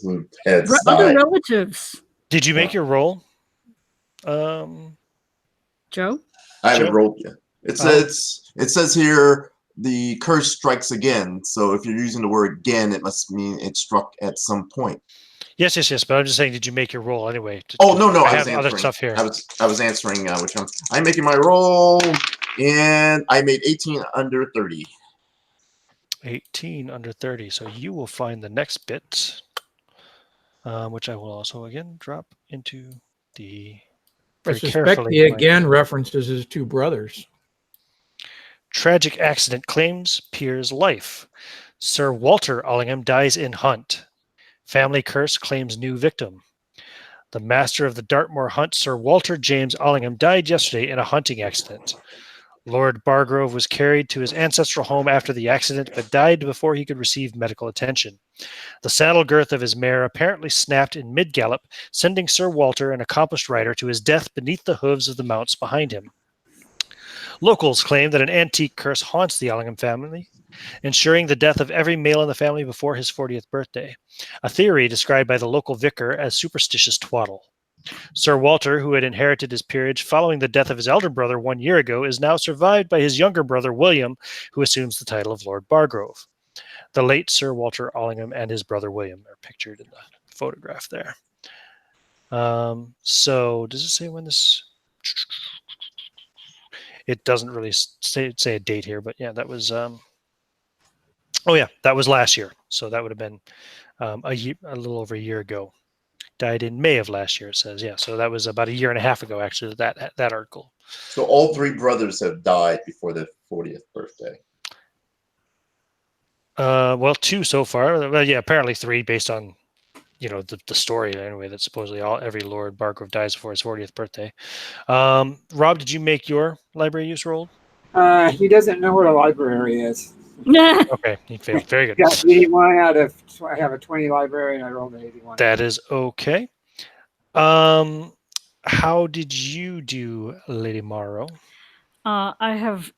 who had Other died. relatives. Did you make your roll? Joe? I haven't rolled yet. It says here the curse strikes again. So if you're using the word again, it must mean it struck at some point. Yes. But I'm just saying, did you make your roll anyway? Oh no, I I have was answering. other stuff here. I was answering which one. I'm making my roll, and I made 18 under 30. 18 under 30. So you will find the next bit, which I will also again drop into the. I suspect he again references his 2 brothers. Tragic accident claims peer's life. Sir Walter Ellingham dies in hunt. Family curse claims new victim. The master of the Dartmoor hunt, Sir Walter James Ellingham, died yesterday in a hunting accident. Lord Bargrove was carried to his ancestral home after the accident, but died before he could receive medical attention. The saddle girth of his mare apparently snapped in mid-gallop, sending Sir Walter, an accomplished rider, to his death beneath the hooves of the mounts behind him. Locals claim that an antique curse haunts the Ellingham family, ensuring the death of every male in the family before his 40th birthday, a theory described by the local vicar as superstitious twaddle. Sir Walter, who had inherited his peerage following the death of his elder brother 1 year ago, is now survived by his younger brother William, who assumes the title of Lord Bargrove. The late Sir Walter Ellingham and his brother William are pictured in the photograph there. So does it say when this... It doesn't really say a date here, but yeah, that was... oh yeah, that was last year. So that would have been a little over a year ago. Died in May of last year, it says. Yeah, so that was about a year and a half ago, actually, that article. So all three brothers have died before their 40th birthday. Well, 2 so far. Well, yeah, apparently 3 based on, the story anyway, that supposedly every Lord Bargrove dies before his 40th birthday. Rob, did you make your library use roll? He doesn't know what a library is. Okay, he failed. Very good. Got 81 out of, I have a 20 library and I rolled an 81. That is okay. How did you do, Lady Morrow? I have,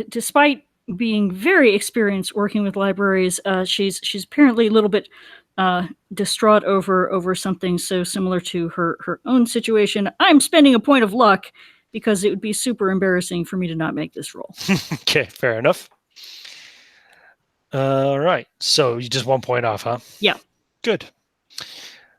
despite being very experienced working with libraries, she's apparently a little bit distraught over something so similar to her own situation. I'm spending a point of luck because it would be super embarrassing for me to not make this roll. Okay, fair enough. All right. So you just 1 point off, huh? Yeah. Good.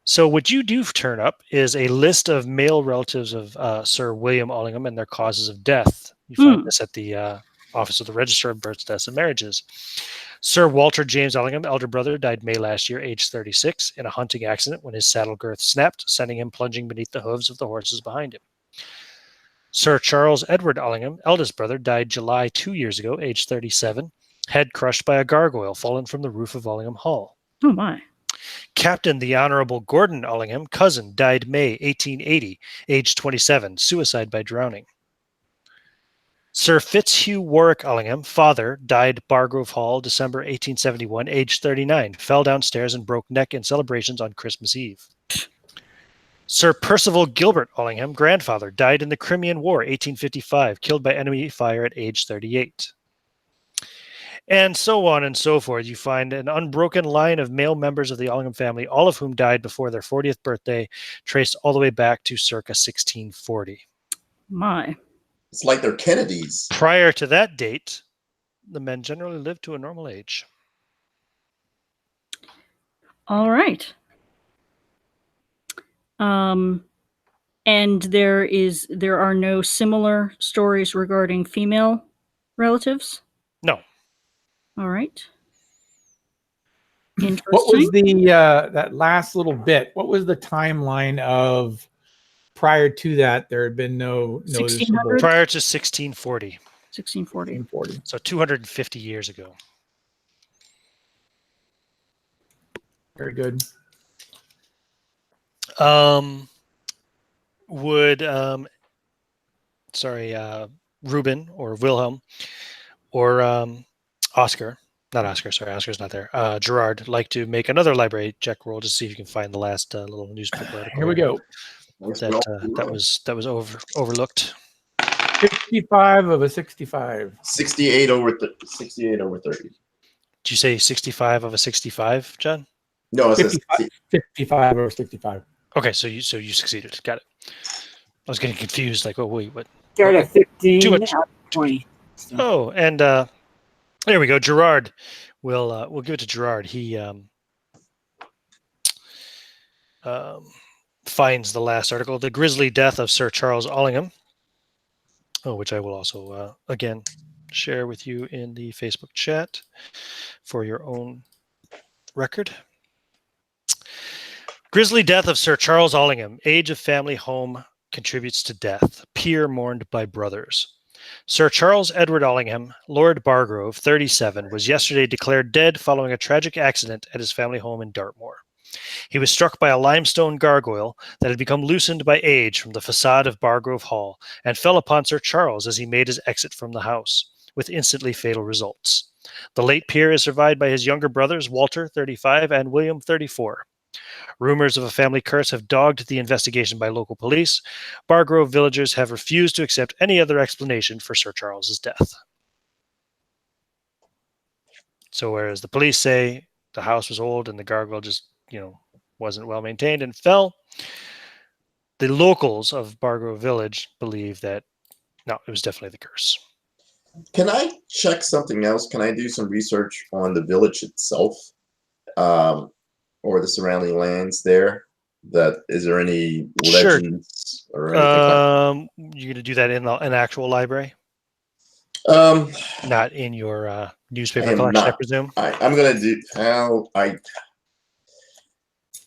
So what you do turn up is a list of male relatives of Sir William Ellingham and their causes of death. You find this at the Office of the Registrar of Births, Deaths, and Marriages. Sir Walter James Ellingham, elder brother, died May last year, aged 36, in a hunting accident when his saddle girth snapped, sending him plunging beneath the hooves of the horses behind him. Sir Charles Edward Ellingham, eldest brother, died July 2 years ago, aged 37, head crushed by a gargoyle fallen from the roof of Ellingham Hall. Oh, my. Captain the Honorable Gordon Ellingham, cousin, died May 1880, aged 27, suicide by drowning. Sir Fitzhugh Warwick Ellingham, father, died Bargrove Hall, December 1871, aged 39, fell downstairs and broke neck in celebrations on Christmas Eve. Sir Percival Gilbert Ellingham, grandfather, died in the Crimean War, 1855, killed by enemy fire at age 38. And so on and so forth. You find an unbroken line of male members of the Ellingham family, all of whom died before their 40th birthday, traced all the way back to circa 1640. My. It's like they're Kennedys. Prior to that date, the men generally lived to a normal age. All right. And there are no similar stories regarding female relatives? No. All right. Interesting. What was the that last little bit? What was the timeline of prior to that? There had been no 1600? Prior to 1640. 1640. So 250 years ago. Very good. Ruben or Wilhelm or Oscar, not Oscar, sorry, Oscar's not there. Gerard, like to make another library check roll to see if you can find the last little newspaper article. Here we go. That was overlooked. 55 of a 65. 68 over 30. Did you say 65 of a 65, John? No, it says 55 over 65. Okay, so you succeeded. Got it. I was getting confused. Like, oh wait, what? Got a 15 Too much. out of 20. So. Oh, and there we go. Gerard, we'll give it to Gerard. He finds the last article, "The Grisly Death of Sir Charles Ellingham," which I will also again share with you in the Facebook chat for your own record. Grisly death of Sir Charles Ellingham. Age of family home contributes to death. Peer mourned by brothers. Sir Charles Edward Ellingham, Lord Bargrove, 37, was yesterday declared dead following a tragic accident at his family home in Dartmoor. He was struck by a limestone gargoyle that had become loosened by age from the facade of Bargrove Hall and fell upon Sir Charles as he made his exit from the house, with instantly fatal results. The late peer is survived by his younger brothers, Walter, 35, and William, 34. Rumors of a family curse have dogged the investigation by local police. Bargrove villagers have refused to accept any other explanation for Sir Charles's death. So whereas the police say the house was old and the gargoyle just, wasn't well maintained and fell, the locals of Bargrove Village believe that, no, it was definitely the curse. Can I check something else? Can I do some research on the village itself, or the surrounding lands there? Is there any legends or anything? You're going to do that in an actual library? Not in your newspaper collection, I presume? I'm going to do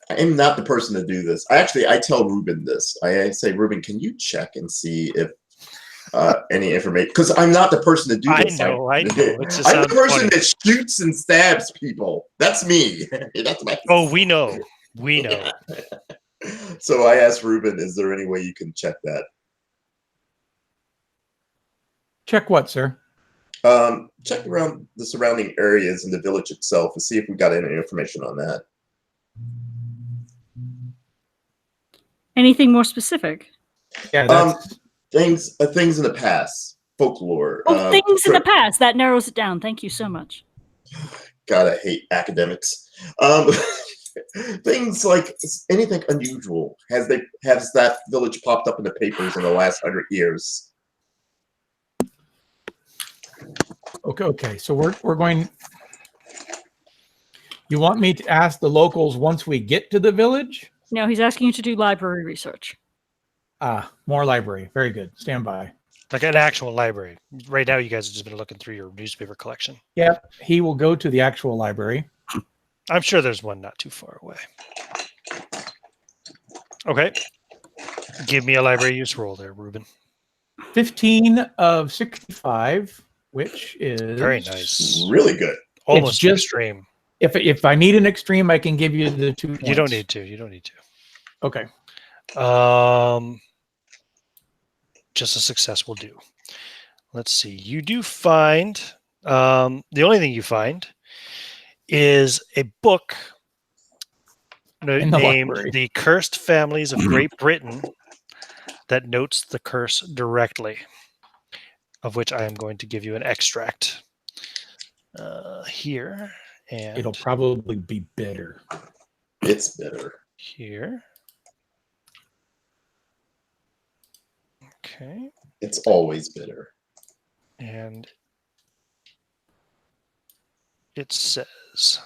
I am not the person to do this. I tell Ruben this. I say, Ruben, can you check and see if any information? Because I'm not the person to do this. I know. I'm the person that shoots and stabs people. That's me. That's my. Oh, we know. We know. Yeah. So I asked Ruben, is there any way you can check that? Check what, sir? Check around the surrounding areas in the village itself and see if we got any information on that. Anything more specific? Yeah, things in the past, folklore. Things in the past. That narrows it down. Thank you so much. God, I hate academics. Things like anything unusual. Has that village popped up in the papers in the last 100 years? Okay. So we're going. You want me to ask the locals once we get to the village? No, he's asking you to do library research. More library. Very good. Stand by. Like an actual library. Right now, you guys have just been looking through your newspaper collection. Yeah, he will go to the actual library. I'm sure there's one not too far away. Okay. Give me a library use roll there, Ruben. 15 of 65, which is very nice. Really good. Almost just extreme. If I need an extreme, I can give you the 2 points. You don't need to. Okay. Just a success will do. Let's see. You do find the only thing you find is a book named The Cursed Families of Great Britain that notes the curse directly, of which I am going to give you an extract here. And it'll probably be bitter. It's bitter. Here. Okay. It's always bitter. And it says,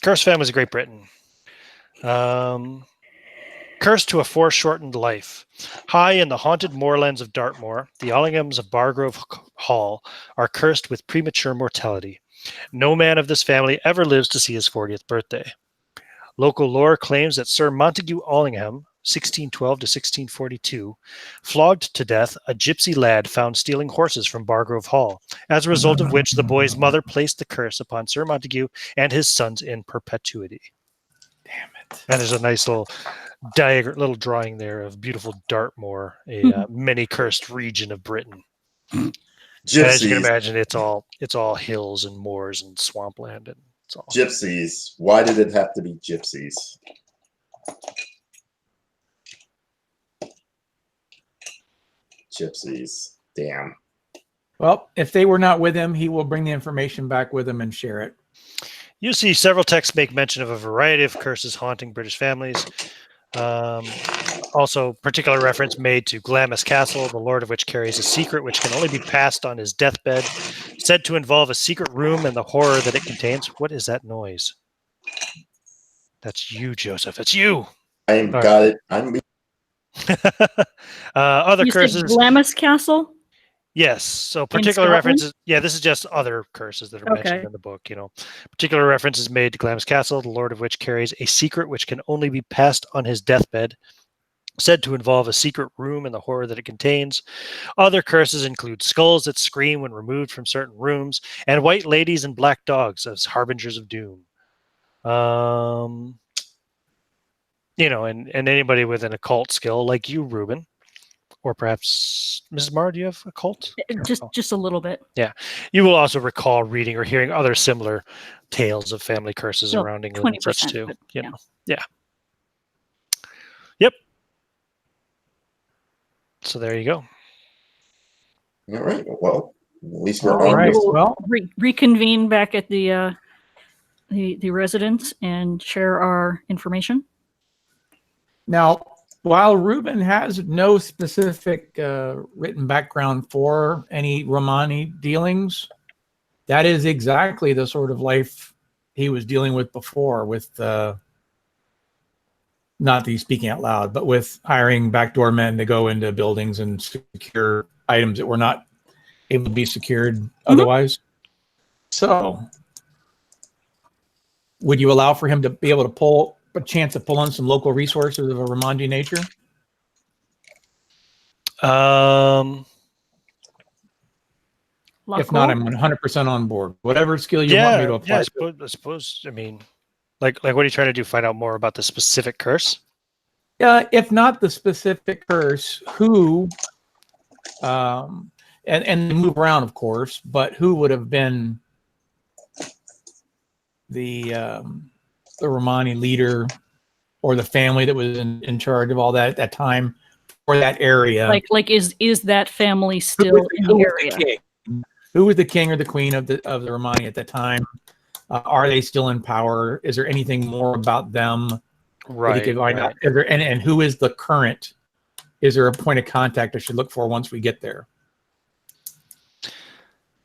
Cursed Families of Great Britain. Cursed to a foreshortened life. High in the haunted moorlands of Dartmoor, the Ellinghams of Bargrove Hall are cursed with premature mortality. No man of this family ever lives to see his 40th birthday. Local lore claims that Sir Montague Ellingham, 1612 to 1642, flogged to death a gypsy lad found stealing horses from Bargrove Hall, as a result of which the boy's mother placed the curse upon Sir Montague and his sons in perpetuity. Damn it. And there's a nice little drawing there of beautiful Dartmoor, a many cursed region of Britain. As you can imagine, it's all hills and moors and swampland, and it's all gypsies. Why did it have to be gypsies? Gypsies. Damn. Well, if they were not with him, he will bring the information back with him and share it. You see several texts make mention of a variety of curses haunting British families. Also, particular reference made to Glamis Castle, the lord of which carries a secret which can only be passed on his deathbed, said to involve a secret room and the horror that it contains. What is that noise? That's you, Joseph. It's you. Got it. I'm other you curses. Said Glamis Castle? Yes. So particular references. Yeah, this is just other curses that are mentioned in the book. Particular references made to Glamis Castle, the lord of which carries a secret which can only be passed on his deathbed, said to involve a secret room and the horror that it contains. Other curses include skulls that scream when removed from certain rooms, and white ladies and black dogs as harbingers of doom. And anybody with an occult skill like you, Ruben, or perhaps Mrs. Marr, do you have a cult? Just a little bit. Yeah. You will also recall reading or hearing other similar tales of family curses Well, around England and such 20%, too. but, You yeah. know. Yeah. Yep. So there you go. All right. Well, at least we're All on. right. We'll Well, reconvene back at the residence and share our information. now, while Ruben has no specific written background for any Romani dealings, that is exactly the sort of life he was dealing with before, with not that he's speaking out loud, but with hiring backdoor men to go into buildings and secure items that were not able to be secured otherwise. So, would you allow for him to be able to pull a chance of pulling some local resources of a Ramondi nature? If not, I'm 100% on board. Whatever skill you want me to apply. Yeah, I suppose. I mean, like, what are you trying to do? Find out more about the specific curse? If not the specific curse, who, and move around, of course, but who would have been the Romani leader or the family that was in charge of all that at that time for that area? Like is that family still in the area? Who was the king or the queen of the Romani at that time? Are they still in power? Is there anything more about them? Right. Out? And who is the current? Is there a point of contact I should look for once we get there?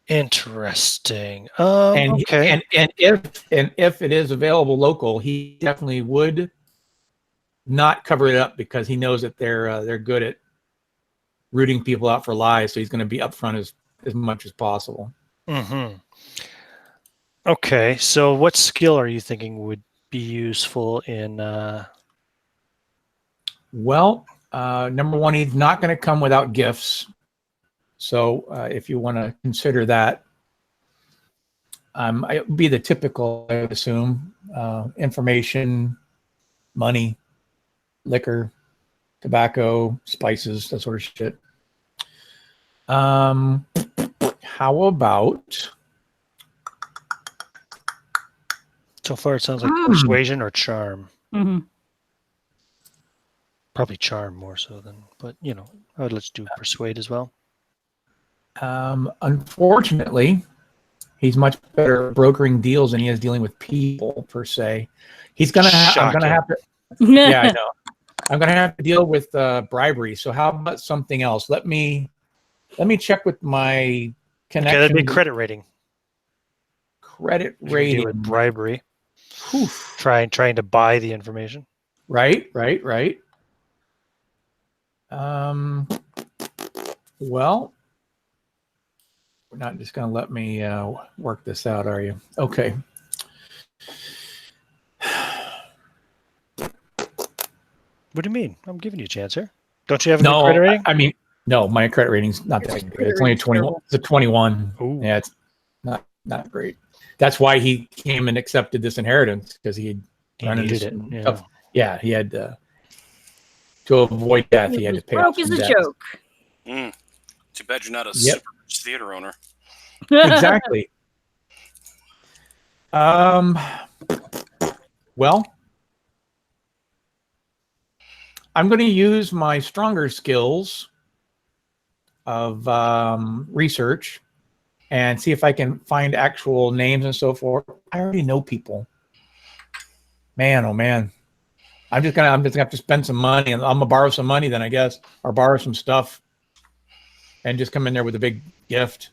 Interesting. Okay. And if it is available local, he definitely would not cover it up because he knows that they're good at rooting people out for lies. So he's going to be upfront as much as possible. Mm-hmm. Okay, so what skill are you thinking would be useful in? Well, number one, he's not going to come without gifts. So if you want to consider that, it would be the typical, I would assume, information, money, liquor, tobacco, spices, that sort of shit. How about? So far, it sounds like persuasion or charm. Mm-hmm. Probably charm more so than, but let's do persuade as well. Unfortunately, he's much better at brokering deals than he is dealing with people per se. I'm gonna have to. Yeah, I know. I'm gonna have to deal with bribery. So how about something else? Let me check with my connection. Okay, that'd be credit rating. Credit rating. With bribery. Oof. Trying to buy the information. Right. Well, we're not just going to let me work this out, are you? Okay. What do you mean? I'm giving you a chance here. Don't you have a good credit rating? I mean, no, my credit rating's not that good. It's only a 21. It's a 21. Ooh. Yeah, it's not great. That's why he came and accepted this inheritance, because he needed it. Yeah, he had to avoid death. He had to pay off broke some is a debt. joke. Too bad you're not a super rich theater owner. Exactly. Well, I'm going to use my stronger skills of research and see if I can find actual names and so forth. I already know people. Man, oh man. I'm just gonna have to spend some money, and I'm gonna borrow some money then, I guess, or borrow some stuff, and just come in there with a big gift,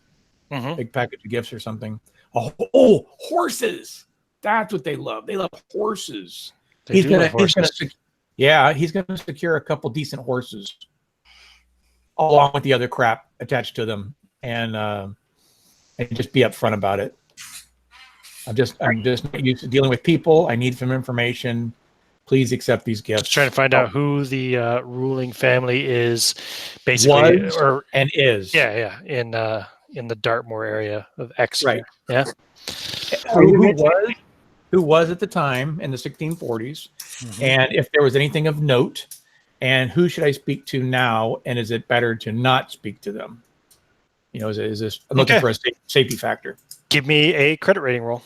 big package of gifts or something. Oh, horses! That's what they love. They love horses. He's gonna secure a couple decent horses, along with the other crap attached to them, and just be upfront about it. I'm just not used to dealing with people. I need some information. Please accept these gifts. Just trying to find out who the ruling family is, basically, Was or and is. yeah, in the Dartmoor area of Exeter. Right. Yeah. Who was at the time in the 1640s, Mhm. and if there was anything of note, and who should I speak to now, and is it better to not speak to them? Is this I'm looking for a safety factor? Give me a credit rating roll,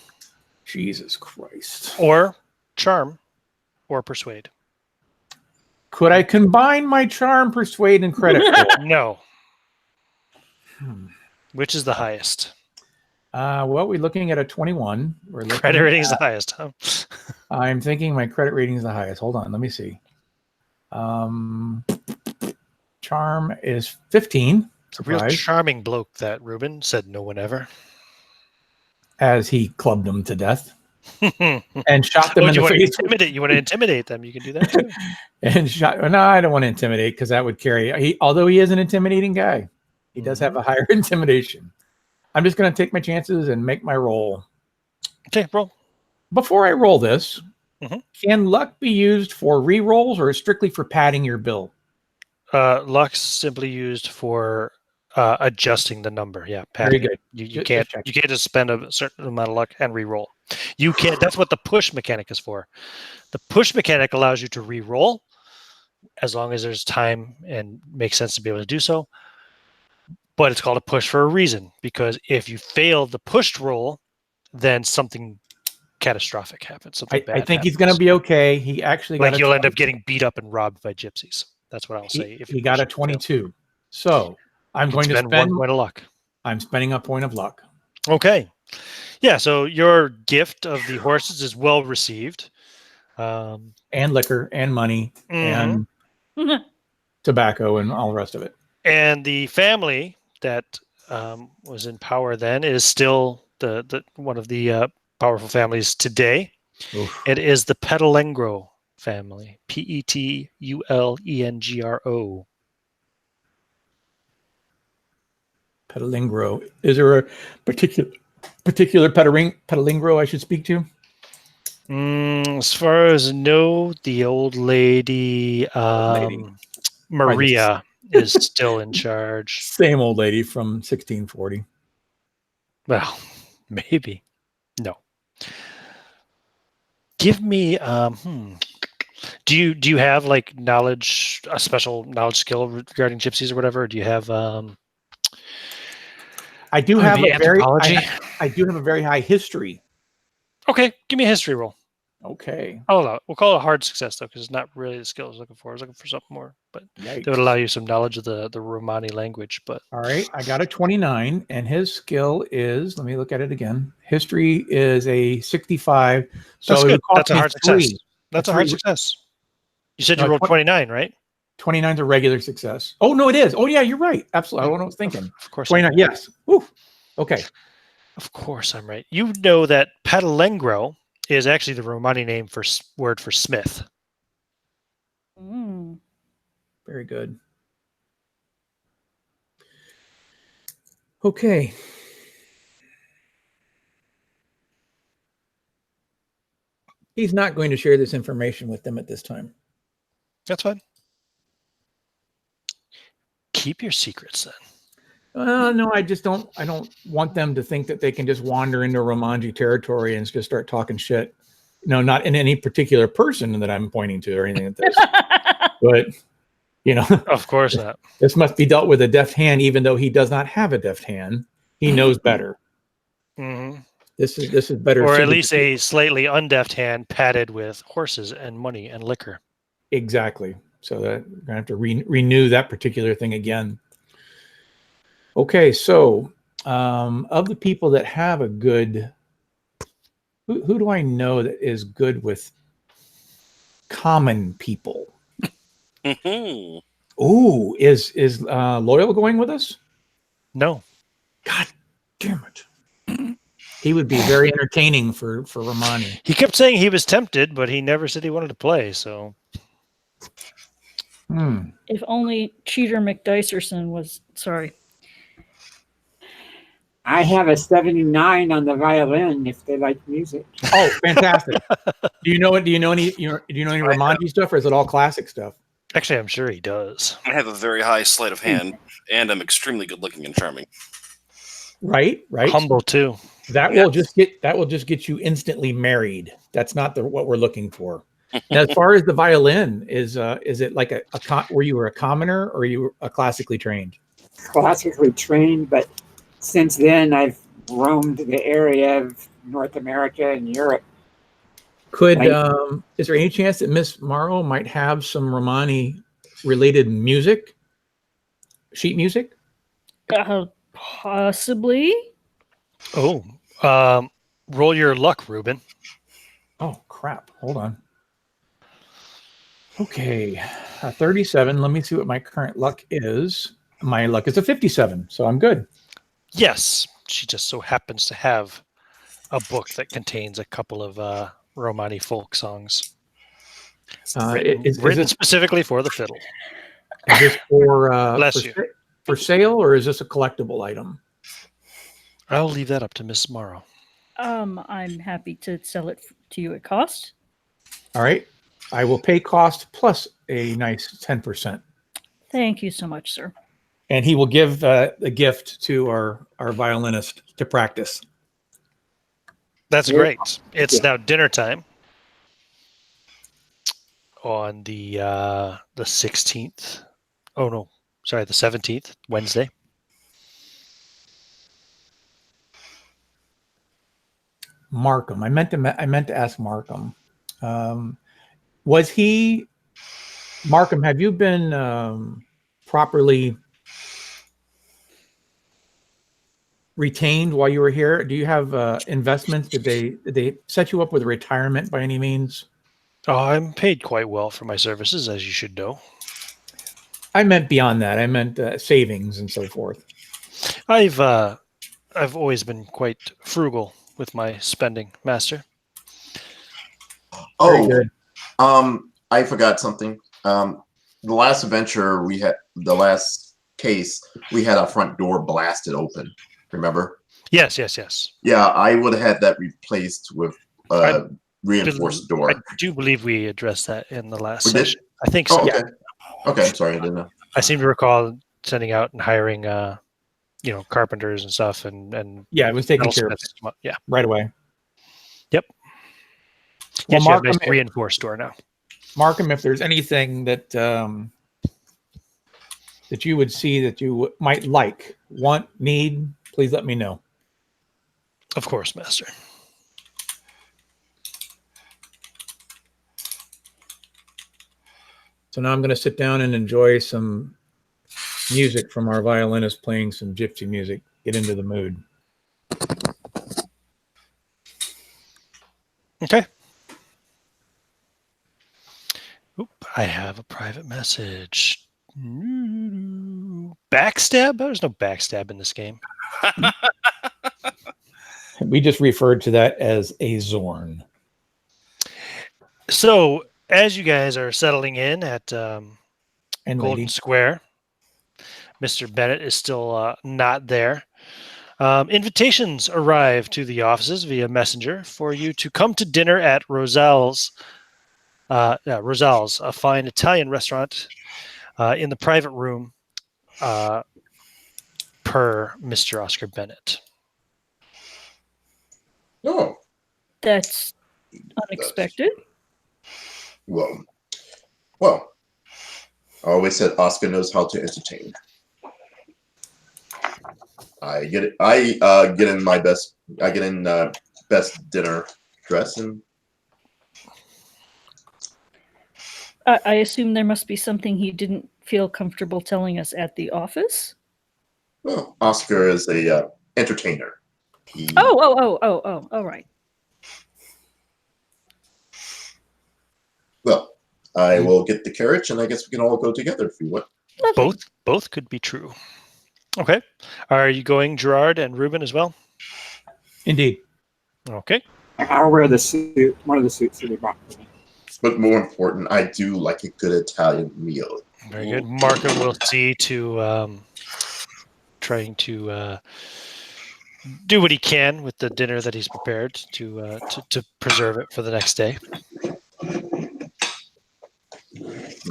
Jesus Christ. or charm, or persuade. Could I combine my charm, persuade, and credit roll? No. Which is the highest? Well, we're looking at a 21. Credit rating is the highest, huh? I'm thinking my credit rating is the highest. Hold on, let me see. Charm is 15. It's a real charming bloke, that Reuben, said no one ever. As he clubbed them to death and shot them in the face. You want to intimidate them? You can do that too. And shot. No, I don't want to intimidate because that would carry. Although he is an intimidating guy, he does have a higher intimidation. I'm just going to take my chances and make my roll. Okay, roll. Before I roll this, can luck be used for re-rolls or strictly for padding your bill? Luck's simply used for adjusting the number. Yeah, padding. Very good. You can't just spend a certain amount of luck and re-roll. You can't. That's what the push mechanic is for. The push mechanic allows you to re-roll as long as there's time and makes sense to be able to do so. But it's called a push for a reason, because if you fail the pushed roll, then something catastrophic happens. Something bad I think he's going to be okay. He actually got you'll end up getting beat up and robbed by gypsies. That's what I'll say. If he got a 22. So I'm going to spend 1 point of luck. I'm spending a point of luck. Okay. Yeah, so your gift of the horses is well received. And liquor and money and tobacco and all the rest of it. And the family that was in power then is still the one of the powerful families today. Oof. It is the Petulengro family. Petulengro. Petulengro. Is there a particular Petulengro I should speak to? As far as I know, the old lady, Maria is still in charge. Same old lady from 1640. Well, maybe. No. Give me Do you have like knowledge, a special knowledge skill regarding gypsies or whatever? Or do you have I do have anthropology? I do have a very high history. Okay, give me a history roll. Okay. We'll call it a hard success though, because it's not really the skill I was looking for. I was looking for something more, but that would allow you some knowledge of the Romani language. But all right, I got a 29, and his skill is, let me look at it again. History is a 65. So that's good. That's a hard success. That's a hard success. You said you rolled 29, right? 29 is a regular success. Oh no, it is. Oh yeah, you're right. Absolutely. I don't know what I was thinking. Of course. 29. Yes. Woo. Okay. Of course, I'm right. You know that Petulengro is actually the Romani name for word for smith. Very good. Okay. He's not going to share this information with them at this time. That's fine. Keep your secrets then. No, I don't want them to think that they can just wander into Romanji territory and just start talking shit. No, not in any particular person that I'm pointing to or anything like this. But, of course not. This must be dealt with a deft hand, even though he does not have a deft hand. He knows better. Mm-hmm. This is better. Or at least a slightly undeft hand padded with horses and money and liquor. Exactly. So that we're gonna have to renew that particular thing again. Okay, so of the people that have a good, who do I know that is good with common people? Ooh, is Loyal going with us? No. God damn it. He would be very entertaining for Romani. He kept saying he was tempted, but he never said he wanted to play, so. If only Cheater McDicerson was, sorry. I have a 79 on the violin if they like music. Oh, fantastic! Do you know any Romani stuff, or is it all classic stuff? Actually, I'm sure he does. I have a very high sleight of hand, and I'm extremely good looking and charming. Right. Humble too. That will just get you instantly married. That's not what we're looking for. Now, as far as the violin, is it like were you a commoner or you were classically trained? Classically trained, but since then I've roamed the area of North America and Europe. Is there any chance that Miss Morrow might have some Romani related music, sheet music? Possibly. Oh, roll your luck, Ruben. Oh crap! Hold on. Okay, 37. Let me see what my current luck is. My luck is a 57, so I'm good. Yes, she just so happens to have a book that contains a couple of Romani folk songs written specifically for the fiddle. Is this for Bless you. For sale, or is this a collectible item? I'll leave that up to Miss Morrow. I'm happy to sell it to you at cost. All right. I will pay cost plus a nice 10%. Thank you so much, sir. And he will give the gift to our violinist to practice. That's great. It's now dinner time on the 16th. Oh no, sorry, the 17th, Wednesday. Markham. I meant to ask Markham. Was he Markham? Have you been properly retained while you were here? Do you have investments? Did they set you up with retirement by any means? Oh, I'm paid quite well for my services, as you should know. I meant beyond that. I meant savings and so forth. I've always been quite frugal with my spending, Master. Oh, good. I forgot something. The last adventure we had, the last case, we had our front door blasted open. Remember? Yes. Yeah, I would have had that replaced with a reinforced door. I do believe we addressed that in the last We did? session. I think so. Oh, okay. Okay, I'm sorry, I didn't know. I seem to recall sending out and hiring, carpenters and stuff, and Yeah, it was taken care of. Yeah, right away. Yep. Well, Yes, you have a Markham, nice reinforced door now. Markham, if there's anything that that you would see that you might like, want, need, please let me know. Of course, Master. So now I'm going to sit down and enjoy some music from our violinist playing some gypsy music. Get into the mood. Okay. Oop, I have a private message. Backstab? There's no backstab in this game. We just referred to that as a Zorn. So, as you guys are settling in at Golden Square, Mr. Bennett is still not there. Invitations arrive to the offices via messenger for you to come to dinner at Rosal's, a fine Italian restaurant in the private room per Mr. Oscar Bennett. Oh. That's unexpected. Well, I always said Oscar knows how to entertain. I get it. I get in my best. I get in best dinner dress, and I assume there must be something he didn't feel comfortable telling us at the office. well, Oscar is a entertainer. Oh, right. Well, I will get the carriage, and I guess we can all go together if you want. Lovely. Both could be true. Okay. Are you going, Gerard and Ruben, as well? Indeed. Okay. I'll wear the suit, one of the suits that he bought for me. But more important, I do like a good Italian meal. Very good. Marco will see to trying to do what he can with the dinner that he's prepared to preserve it for the next day.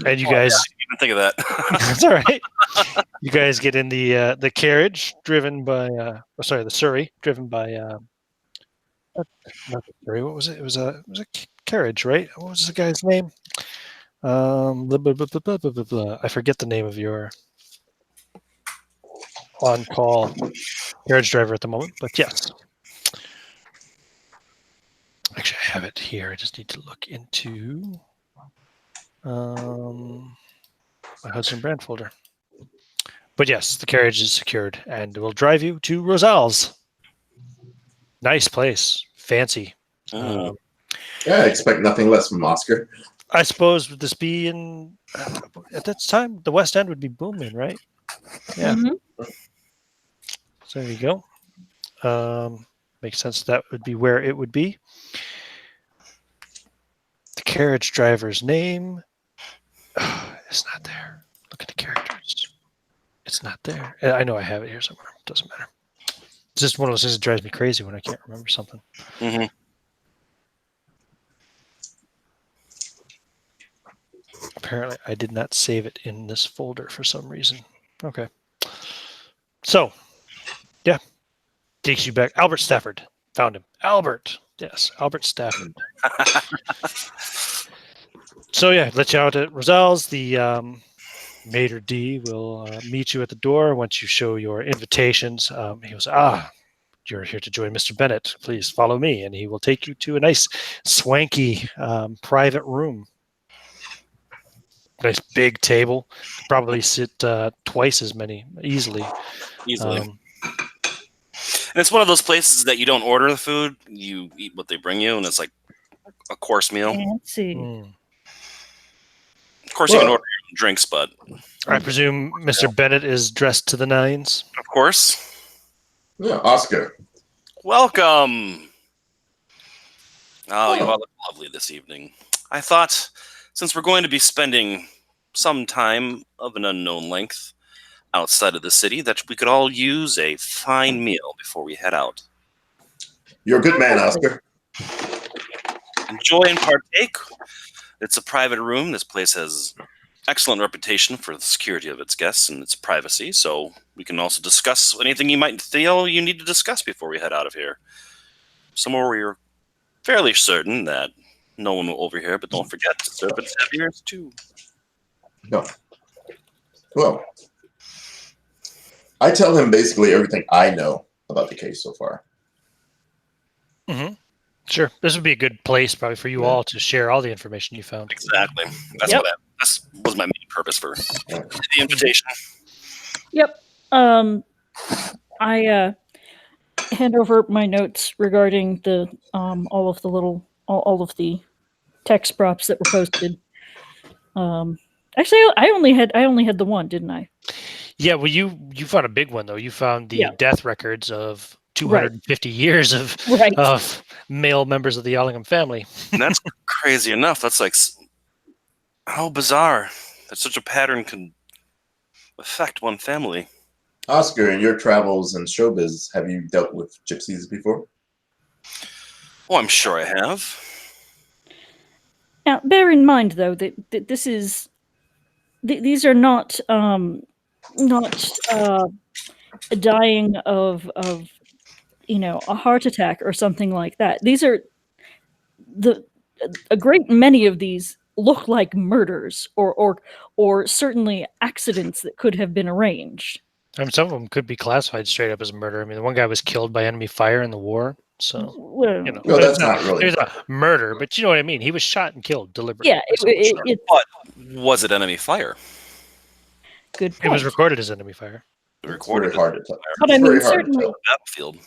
And you guys, Even think of that. that's all right. You guys get in the carriage driven by, the Surrey driven by, not the Surrey. What was it? It was a carriage, right? What was the guy's name? Blah, blah, blah, blah, blah, blah, blah, blah. I forget the name of your on-call carriage driver at the moment, but yes. Actually, I have it here. I just need to look into my Hudson Brand folder. But yes, the carriage is secured and will drive you to Rosal's. Nice place, fancy. Yeah, I expect nothing less from Oscar. I suppose would this be in at that time the West End would be booming, right? Yeah. Mhm. So there you go. Makes sense. That would be where it would be. The carriage driver's name. It's not there. Look at the characters. It's not there. I know I have it here somewhere. Doesn't matter. It's just one of those things that drives me crazy when I can't remember something. Mm-hmm. Apparently, I did not save it in this folder for some reason. Okay. So, yeah. Takes you back. Albert Stafford. Found him. Albert. Yes, Albert Stafford. So, yeah, let you out at Rosal's. The Mater D will meet you at the door once you show your invitations. He goes, you're here to join Mr. Bennett. Please follow me. And he will take you to a nice, swanky private room. Nice big table. Probably sit twice as many easily. Easily. And it's one of those places that you don't order the food. You eat what they bring you, and it's like a course meal. Fancy. Of course, you can order your own drinks, but... I presume Mr. Bennett is dressed to the nines? Of course. Yeah, Oscar. Welcome! Oh, you all look lovely this evening. I thought, since we're going to be spending some time of an unknown length outside of the city, that we could all use a fine meal before we head out. You're a good man, Oscar. Enjoy and partake. It's a private room. This place has excellent reputation for the security of its guests and its privacy, so we can also discuss anything you might feel you need to discuss before we head out of here. Somewhere where you're fairly certain that no one will overhear, but don't forget, servants have ears too. No. Well, I tell him basically everything I know about the case so far. Mm-hmm. Sure. This would be a good place probably for you all to share all the information you found. Exactly. That's Yep. that was my main purpose for the invitation. Yep. I hand over my notes regarding the all of the text props that were posted. Actually, I only had the one, didn't I? Yeah, well, you found a big one though. You found the Yeah. death records of 250 years of male members of the Ellingham family. And that's crazy enough. That's like, how bizarre that such a pattern can affect one family. Oscar, in your travels and showbiz, have you dealt with gypsies before? Oh, I'm sure I have. Now, bear in mind though that this is these are not dying of a heart attack or something like that. These are a great many of these look like murders or certainly accidents that could have been arranged. I mean, some of them could be classified straight up as murder. I mean, the one guy was killed by enemy fire in the war, so Well, Well, that's not really. It was a murder, but you know what I mean. He was shot and killed deliberately. yeah, But was it enemy fire? good point. It was recorded as enemy fire. It's very hard to tell. But I It's mean, very hard to tell. Battlefield.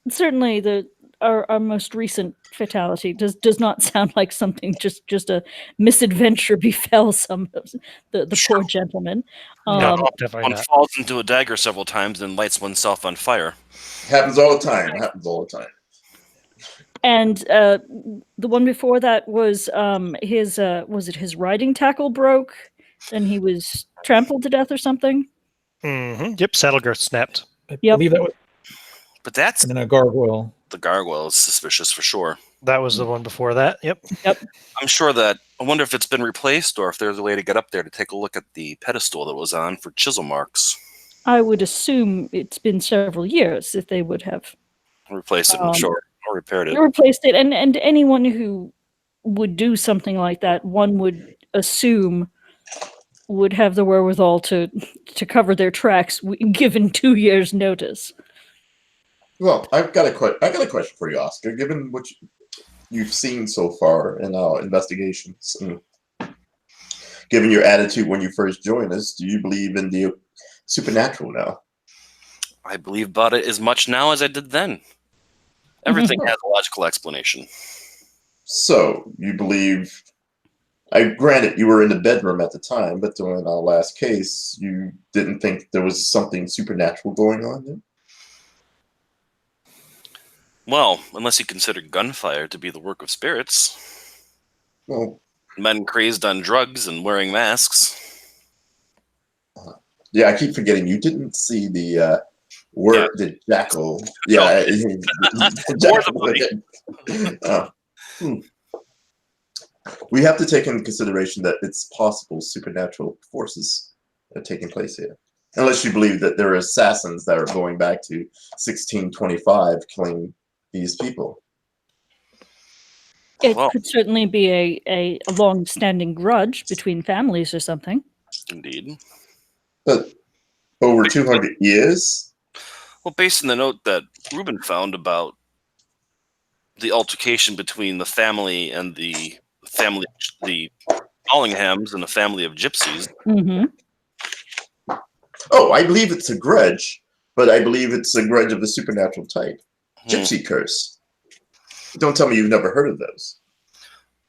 certainly our most recent fatality does not sound like something just a misadventure befell some of the poor gentleman. No, definitely One not. falls into a dagger several times and lights oneself on fire. Happens all the time. Happens all the time. And the one before that was his riding tackle broke and he was trampled to death or something. Mm-hmm. Yep, saddle girth snapped. I Yep. believe that was But that's And then a gargoyle. the gargoyle is suspicious for sure. That was the one before that. Yep. I'm sure that I wonder if it's been replaced or if there's a way to get up there to take a look at the pedestal that it was on for chisel marks. I would assume it's been several years if they would have Replaced it, I'm sure, or repaired it. replaced it. And anyone who would do something like that, one would assume would have the wherewithal to cover their tracks given 2 years' notice. Well, I've got a question for you, Oscar. Given what you've seen so far in our investigations, and given your attitude when you first joined us, do you believe in the supernatural now? I believe about it as much now as I did then. Everything has a logical explanation. So you believe? Granted, you were in the bedroom at the time, but during our last case, you didn't think there was something supernatural going on there? Well, unless you consider gunfire to be the work of spirits. Well, Men crazed on drugs and wearing masks. yeah, I keep forgetting you didn't see the the jackal. Yeah, the jackal. We have to take into consideration that it's possible supernatural forces are taking place here. Unless you believe that there are assassins that are going back to 1625 killing these people. It could certainly be a long-standing grudge between families or something. Indeed. But over 200 years? Well, based on the note that Reuben found about the altercation between the family and the Ellinghams and the family of gypsies. Mm-hmm. Oh, I believe it's a grudge, but I believe it's a grudge of the supernatural type. Gypsy curse. Don't tell me you've never heard of those.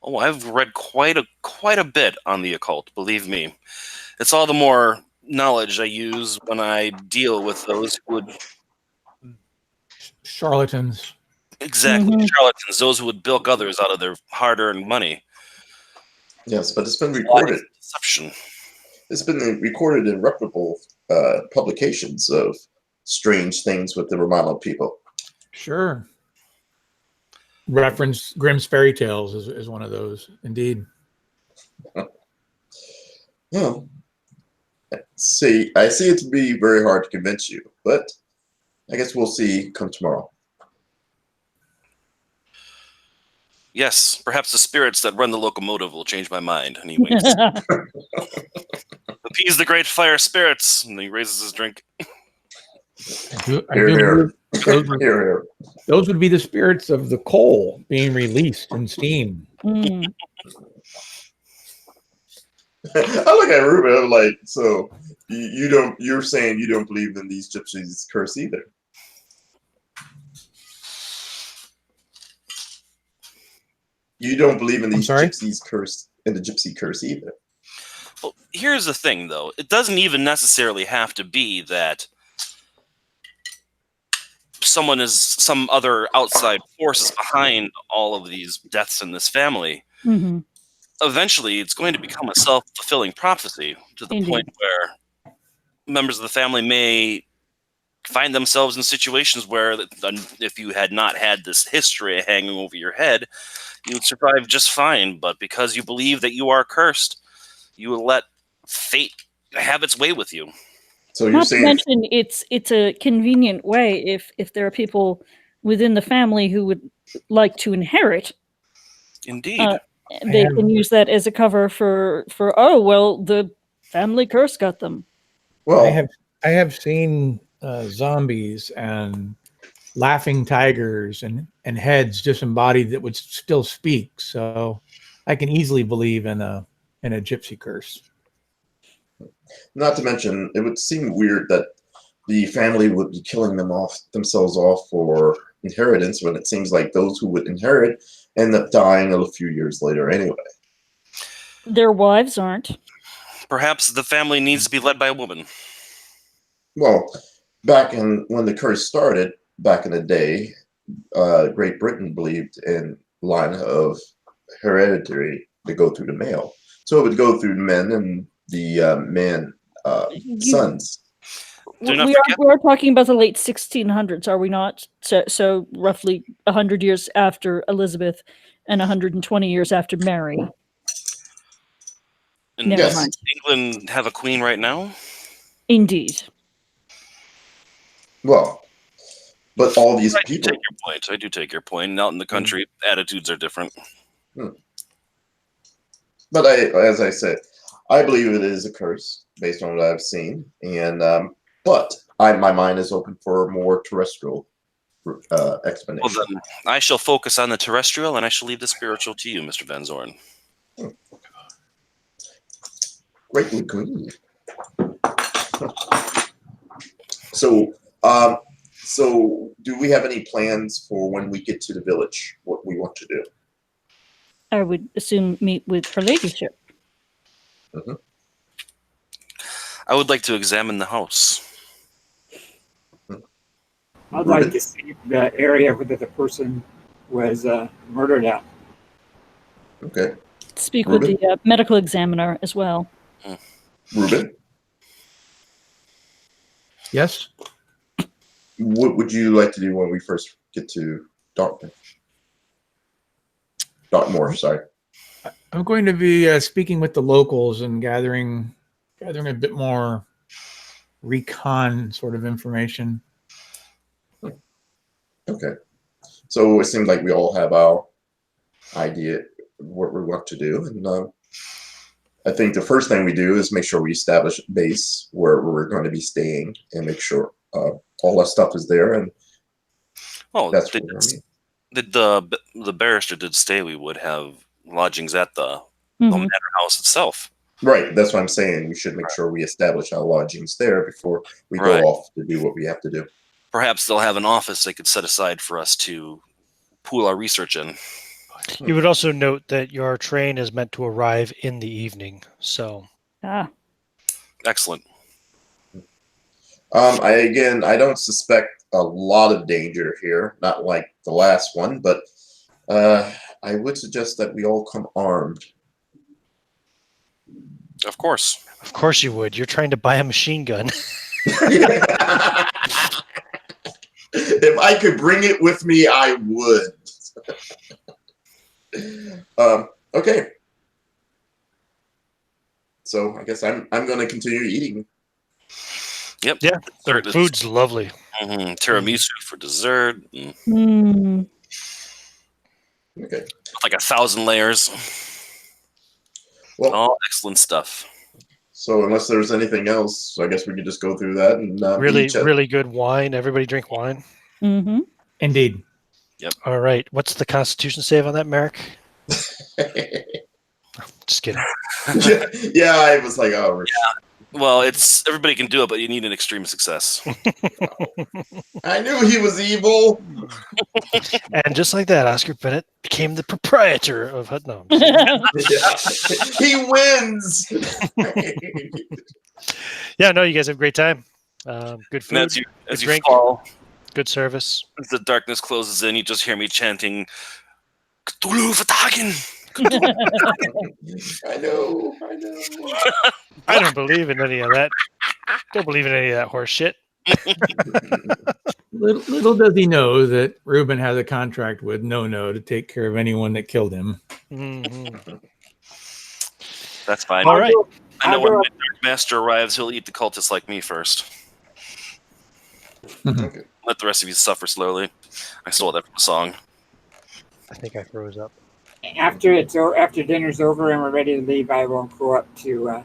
Oh, I've read quite a bit on the occult, believe me. It's all the more knowledge I use when I deal with those who would... Charlatans. Exactly, charlatans, those who would bilk others out of their hard-earned money. Yes, but it's been recorded. Deception. It's been recorded in reputable publications of strange things with the Romano people. Sure. Reference Grimm's fairy tales is one of those, indeed. Well, I see it to be very hard to convince you, but I guess we'll see come tomorrow. Yes, perhaps the spirits that run the locomotive will change my mind. And he winks. Appease the great fire spirits. And he raises his drink. Here. Those would be the spirits of the coal being released in steam. Mm. I look at Ruben, I'm like, so you're saying you don't believe in these gypsies' curse either. You don't believe in these gypsies' curse, in the gypsy curse either. Well, here's the thing, though. It doesn't even necessarily have to be that some other outside forces behind all of these deaths in this family. Mm-hmm. Eventually, it's going to become a self-fulfilling prophecy to the point where members of the family may find themselves in situations where if you had not had this history hanging over your head, you would survive just fine. But because you believe that you are cursed, you will let fate have its way with you. So Not to mention, it's a convenient way if there are people within the family who would like to inherit. Indeed. They can use that as a cover for oh well, the family curse got them. Well, I have seen zombies and laughing tigers and heads disembodied that would still speak. So I can easily believe in a gypsy curse. Not to mention, it would seem weird that the family would be killing themselves off for inheritance when it seems like those who would inherit end up dying a few years later anyway. Their wives aren't. Perhaps the family needs to be led by a woman. Well, when the curse started, back in the day, Great Britain believed in line of hereditary to go through the male. So it would go through men and the sons. we are talking about the late 1600s, are we not? So roughly 100 years after Elizabeth and 120 years after Mary. And Never Yes. mind. England have a queen right now? Indeed. Well, but all these people. I do take your point. Out in the country, attitudes are different. But as I said, I believe it is a curse based on what I've seen, and but my mind is open for more terrestrial explanation. Well, then I shall focus on the terrestrial, and I shall leave the spiritual to you, Mr. Van Zorn. Greatly agreed. So, so do we have any plans for when we get to the village? What we want to do? I would assume meet with her ladyship. I would like to examine the house. I'd like to see the area where the person was murdered at. Okay. Speak Ruben? with the medical examiner as well. Ruben, Yes. what would you like to do when we first get to Dartmoor, sorry. I'm going to be speaking with the locals and gathering a bit more recon sort of information. Okay. So it seems like we all have our idea what we want to do, and I think the first thing we do is make sure we establish a base where we're going to be staying and make sure all that stuff is there, and that's what we're mean. The barrister did say we would have lodgings at the manor house itself. Right, that's what I'm saying. We should make sure we establish our lodgings there before we go off to do what we have to do. Perhaps they'll have an office they could set aside for us to pool our research in. You would also note that your train is meant to arrive in the evening, so. Excellent. I don't suspect a lot of danger here, not like the last one, but I would suggest that we all come armed. Of course. Of course you would. You're trying to buy a machine gun. If I could bring it with me, I would. Okay. So I guess I'm going to continue eating. Yep. Yeah, the food's lovely. Tiramisu for dessert. Okay. Like 1,000 layers. Well, all excellent stuff. So unless there's anything else, I guess we could just go through that and really good wine. Everybody drink wine. Indeed. Yep. All right. What's the Constitution save on that, Merrick? Just kidding. Yeah, I was like, oh. Yeah. Well, everybody can do it, but you need an extreme success. I knew he was evil. And just like that, Oscar Bennett became the proprietor of Hudson. He wins. Yeah, no, you guys have a great time. Good food. And as you drink, fall, good service. As the darkness closes in, you just hear me chanting, Cthulhu Vatagen! I know. I don't believe in any of that. Don't believe in any of that horse shit. Little does he know that Reuben has a contract with No to take care of anyone that killed him. That's fine. All right. I know when my Dark Master arrives, he'll eat the cultists like me first. Okay. Let the rest of you suffer slowly. I stole that from a song. I think I froze up. After dinner's over and we're ready to leave, I will go up to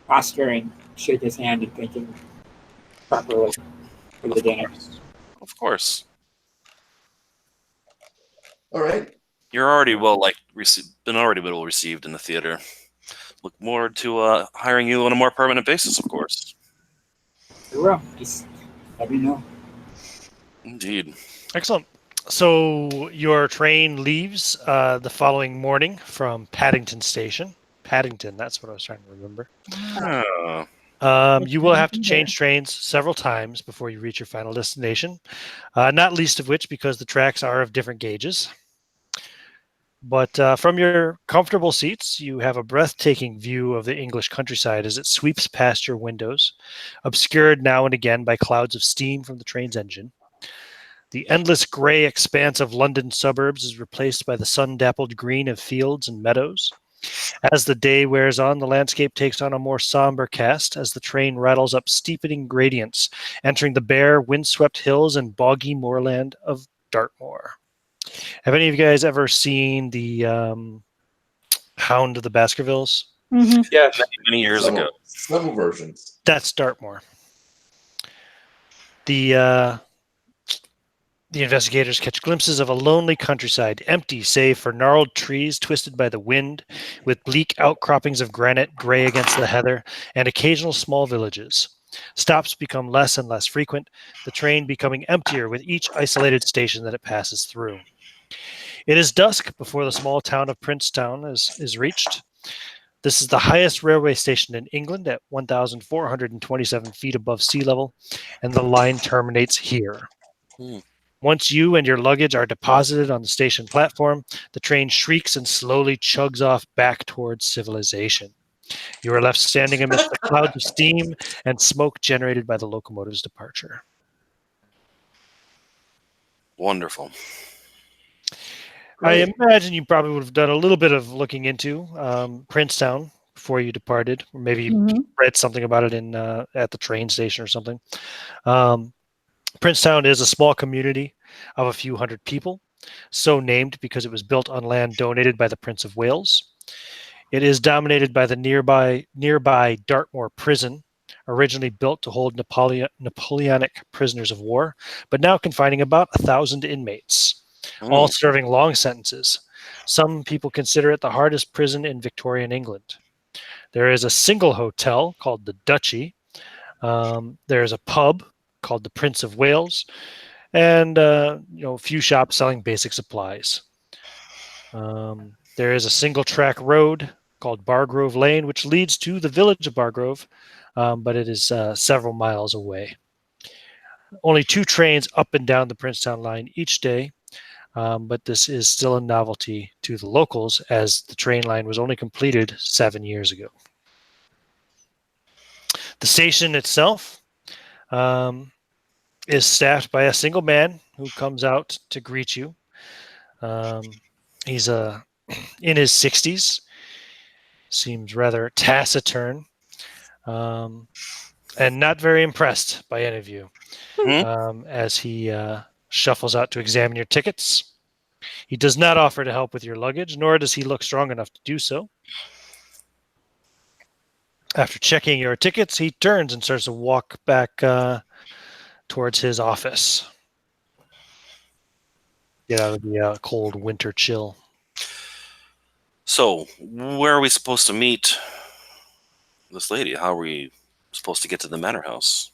Oscar and shake his hand and thank him properly for the dinner. Of course. All right. You're already been well received in the theater. Look forward to hiring you on a more permanent basis, of course. We will. Just let me know. Indeed. Excellent. So your train leaves the following morning from Paddington Station. Paddington, that's what I was trying to remember. You will have to change trains several times before you reach your final destination, not least of which because the tracks are of different gauges. But from your comfortable seats, you have a breathtaking view of the English countryside as it sweeps past your windows, obscured now and again by clouds of steam from the train's engine. The endless gray expanse of London suburbs is replaced by the sun-dappled green of fields and meadows. As the day wears on, the landscape takes on a more somber cast as the train rattles up steepening gradients, entering the bare, windswept hills and boggy moorland of Dartmoor. Have any of you guys ever seen the Hound of the Baskervilles? Mm-hmm. Yes. Many years ago. Several versions. That's Dartmoor. The investigators catch glimpses of a lonely countryside, empty save for gnarled trees twisted by the wind, with bleak outcroppings of granite gray against the heather, and occasional small villages. Stops become less and less frequent, the train becoming emptier with each isolated station that it passes through. It is dusk before the small town of Princetown is reached. This is the highest railway station in England at 1,427 feet above sea level, and the line terminates here. Once you and your luggage are deposited on the station platform, the train shrieks and slowly chugs off back towards civilization. You are left standing amidst the clouds of steam and smoke generated by the locomotive's departure. Wonderful. I imagine you probably would have done a little bit of looking into Princetown before you departed, or maybe you read something about it in at the train station or something. Princetown is a small community of a few hundred people, so named because it was built on land donated by the Prince of Wales. It is dominated by the nearby Dartmoor prison, originally built to hold Napoleonic prisoners of war, but now confining about 1,000 inmates, all serving long sentences. Some people consider it the hardest prison in Victorian England. There is a single hotel called the Duchy. There is a pub called the Prince of Wales, and a few shops selling basic supplies. There is a single-track road called Bargrove Lane, which leads to the village of Bargrove, but it is several miles away. Only 2 trains up and down the Princetown line each day, but this is still a novelty to the locals as the train line was only completed 7 years ago. The station itself is staffed by a single man who comes out to greet you. He's in his 60s, seems rather taciturn, and not very impressed by any of you as he shuffles out to examine your tickets. He does not offer to help with your luggage, nor does he look strong enough to do so. After checking your tickets, he turns and starts to walk back towards his office. Get out of the cold winter chill. So, where are we supposed to meet this lady? How are we supposed to get to the manor house?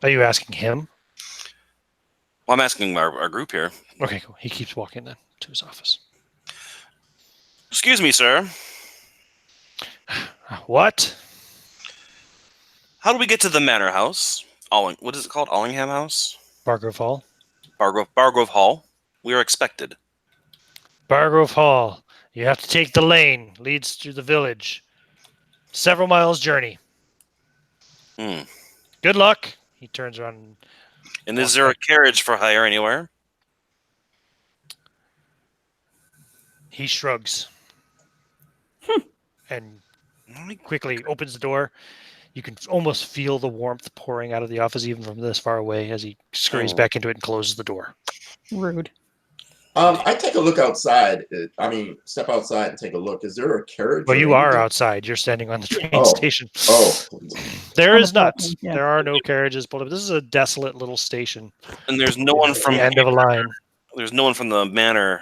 Are you asking him? Well, I'm asking our group here. Okay, cool. He keeps walking then to his office. Excuse me, sir. What? How do we get to the manor house? What is it called? Ellingham House? Bargrove Hall. Bargrove Hall. We are expected. Bargrove Hall. You have to take the lane. Leads through the village. Several miles journey. Good luck. He turns around. And is there a carriage for hire anywhere? He shrugs. And quickly opens the door. You can almost feel the warmth pouring out of the office even from this far away as he scurries back into it and closes the door. Rude. I take a look outside. Step outside and take a look. Is there a carriage? Well, you are outside. You're standing on the train station. Oh. There is not. Yeah. There are no carriages pulled up. This is a desolate little station. And there's no one from the end of a line. There's no one from the manor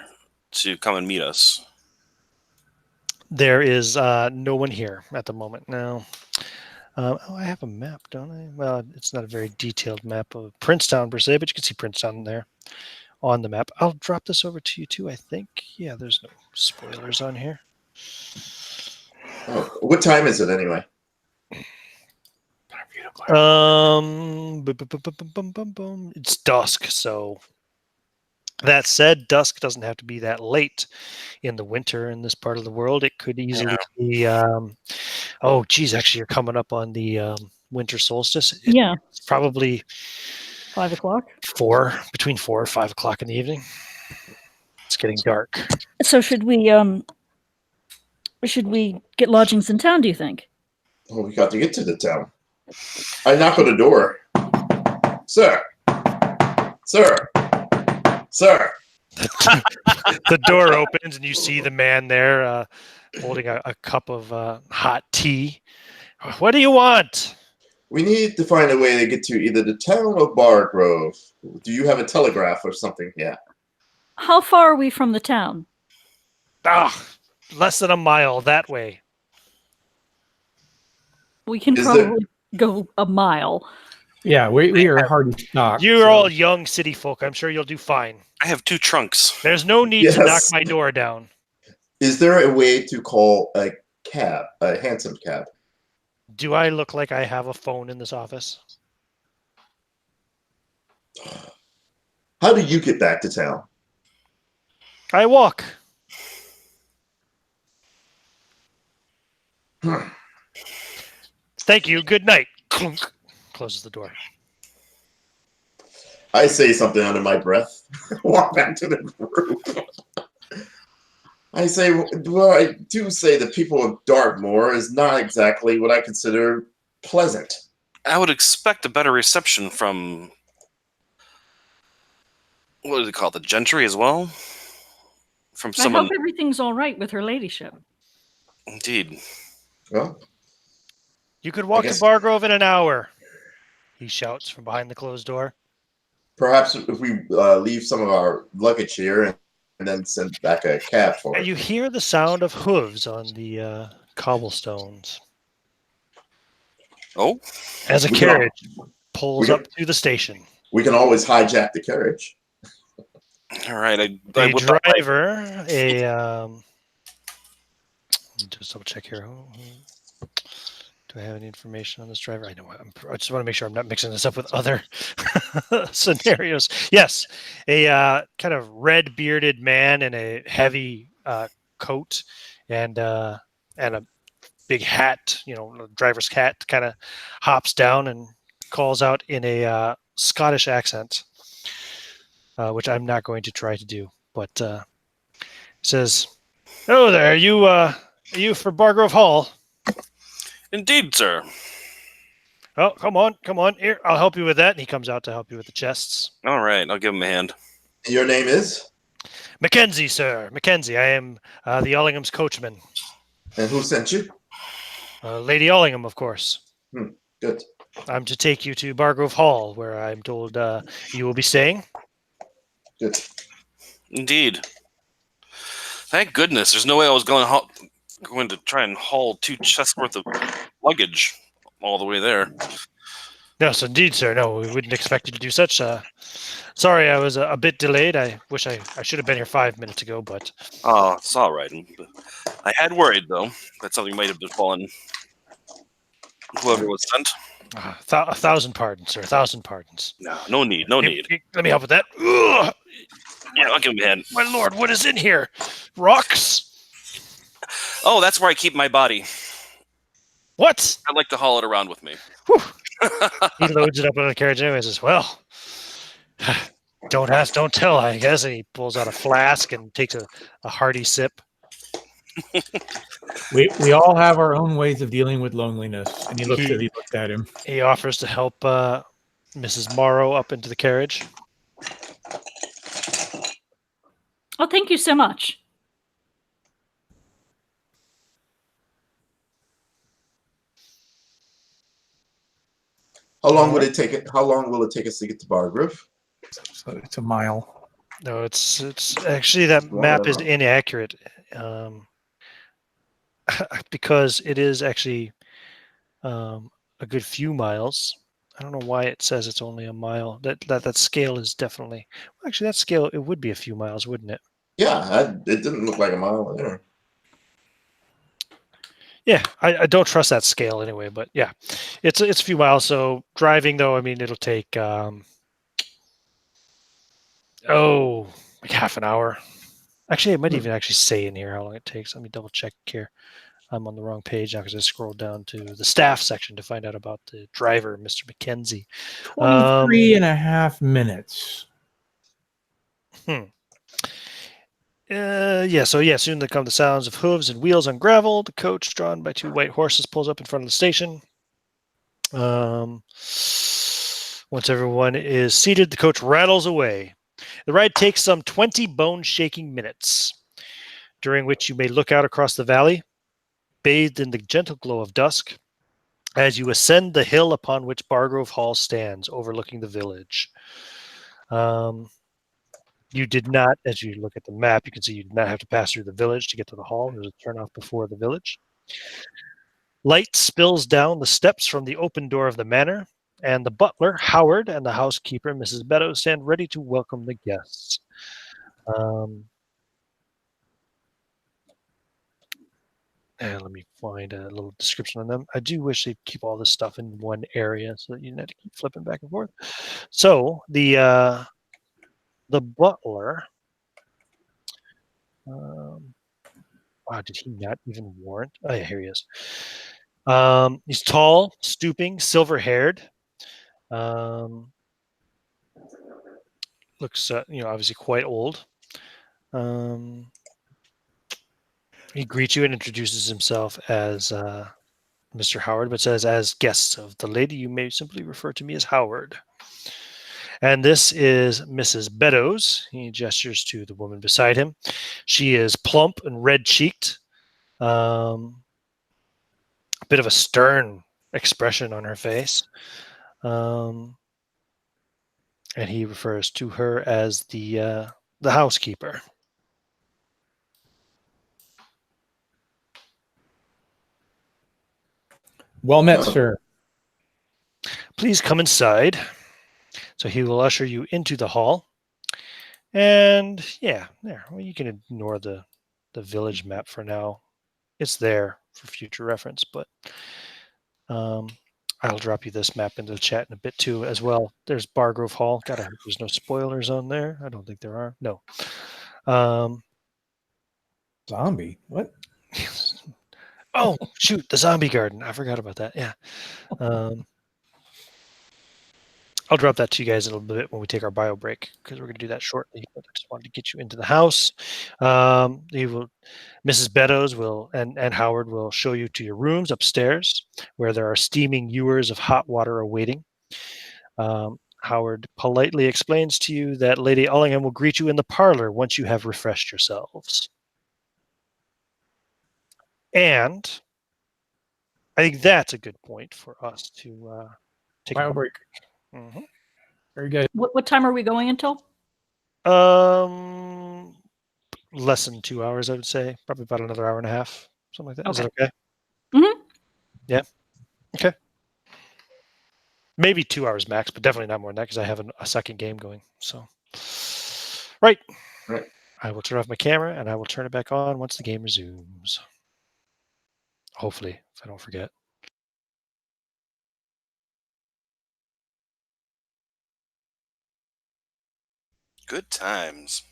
to come and meet us. There is no one here at the moment. No. I have a map, don't I? Well, it's not a very detailed map of Princetown per se, but you can see Princetown there on the map. I'll drop this over to you too, I think. Yeah, there's no spoilers on here. Oh, what time is it anyway? It's dusk, so That said, dusk doesn't have to be that late in the winter in this part of the world. It could easily be. Oh, geez, actually, you're coming up on the winter solstice. Yeah, It's probably 5 o'clock. between 4 or 5 o'clock in the evening. It's getting dark. So should we get lodgings in town, do you think? Oh, we got to get to the town. I knock on the door. Sir. Sir. Sir. The door opens and you see the man there holding a cup of hot tea. What do you want? We need to find a way to get to either the town or Bargrove. Do you have a telegraph or something? Yeah. How far are we from the town? Less than a mile that way. We can probably go a mile. Yeah, we are hardy stock. You're all young city folk. I'm sure you'll do fine. I have 2 trunks. There's no need to knock my door down. Is there a way to call a cab, a hansom cab? Do I look like I have a phone in this office? How do you get back to town? I walk. Thank you. Good night. Clunk. Closes the door. I say something under my breath. Walk back to the group. I say, well, I do say the people of Dartmoor is not exactly what I consider pleasant. I would expect a better reception from, what do they call it, the gentry as well? From I someone. hope everything's all right with her ladyship. Indeed. Well, You could walk to Bargrove in an hour, he shouts from behind the closed door. perhaps if we leave some of our luggage here and then send back a cab for And it. you hear the sound of hooves on the cobblestones Oh, as a We can carriage pulls we up to the station. We can always hijack the carriage. all right. I A whip out my- driver, just double check here. Do I have any information on this driver? I know. I just want to make sure I'm not mixing this up with other scenarios. Yes, a kind of red bearded man in a heavy coat and a big hat, a driver's hat, kind of hops down and calls out in a Scottish accent, which I'm not going to try to do, but says, "Oh there, are you for Bargrove Hall?" Indeed, sir. Oh, come on. Here, I'll help you with that. And he comes out to help you with the chests. All right, I'll give him a hand. Your name is? Mackenzie, sir. Mackenzie. I am the Ellingham's coachman. And who sent you? Lady Ellingham, of course. Good. I'm to take you to Bargrove Hall, where I'm told you will be staying. Good. Indeed. Thank goodness. There's no way I was going to try and haul 2 chests worth of luggage all the way there. Yes, indeed, sir. No, we wouldn't expect you to do such. Sorry, I was a bit delayed. I wish I should have been here 5 minutes ago, but... Oh, it's all right. I had worried, though, that something might have befallen whoever was sent. 1,000 pardons, sir. 1,000 pardons. No need. Let me help with that. Ugh! Yeah, I'll give him a hand. My lord, what is in here? Rocks? Oh, that's where I keep my body. What? I like to haul it around with me. He loads it up on the carriage anyway and says, well, don't ask, don't tell, I guess. And he pulls out a flask and takes a hearty sip. We all have our own ways of dealing with loneliness. And he looked at him. He offers to help Mrs. Morrow up into the carriage. Oh, thank you so much. How long will it take us to get to Bargrove? So it's a mile. No, it's actually that map is inaccurate because it is actually a good few miles. I don't know why it says it's only a mile. That scale is definitely actually that scale. It would be a few miles, wouldn't it? Yeah, it didn't look like a mile there. Yeah, I don't trust that scale anyway, but yeah, it's a few miles. So driving though, I mean, it'll take like half an hour. Actually, it might even actually say in here how long it takes. Let me double check here. I'm on the wrong page now because I scrolled down to the staff section to find out about the driver, Mr. McKenzie. 23 and a half minutes. Soon there come the sounds of hooves and wheels on gravel. The coach, drawn by 2 white horses, pulls up in front of the station. Once everyone is seated, the coach rattles away. The ride takes some 20 bone-shaking minutes, during which you may look out across the valley, bathed in the gentle glow of dusk, as you ascend the hill upon which Bargrove Hall stands, overlooking the village. You did not, as you look at the map, you can see you did not have to pass through the village to get to the hall. There's a turnoff before the village. Light spills down the steps from the open door of the manor, and the butler, Howard, and the housekeeper, Mrs. Beddoes, stand ready to welcome the guests. And let me find a little description on them. I do wish they'd keep all this stuff in one area so that you didn't have to keep flipping back and forth. So the butler, did he not even warrant? Oh yeah, here he is. He's tall, stooping, silver-haired. Looks, obviously quite old. He greets you and introduces himself as Mr. Howard, but says, as guests of the lady, you may simply refer to me as Howard. And this is Mrs. Beddoes. He gestures to the woman beside him. She is plump and red-cheeked. A bit of a stern expression on her face. And he refers to her as the housekeeper. Well met, sir. Please come inside. So he will usher you into the hall. And yeah, there. Well, you can ignore the village map for now. It's there for future reference, but I'll drop you this map into the chat in a bit too as well. There's Bargrove Hall. Gotta hope there's no spoilers on there. I don't think there are. No. Zombie? What? Oh, shoot, the zombie garden. I forgot about that. Yeah. I'll drop that to you guys in a little bit when we take our bio break because we're going to do that shortly. But I just wanted to get you into the house. Mrs. Beddoes and Howard will show you to your rooms upstairs where there are steaming ewers of hot water awaiting. Howard politely explains to you that Lady Ellingham will greet you in the parlor once you have refreshed yourselves. And I think that's a good point for us to take Bio a break. Mm-hmm. Very good. What time are we going until? Less than 2 hours, I would say. Probably about another hour and a half, something like that. Is that okay? Mm-hmm. Yeah. Okay. Maybe 2 hours max, but definitely not more than that because I have a second game going. So, right. I will turn off my camera and I will turn it back on once the game resumes. Hopefully, if I don't forget. Good times.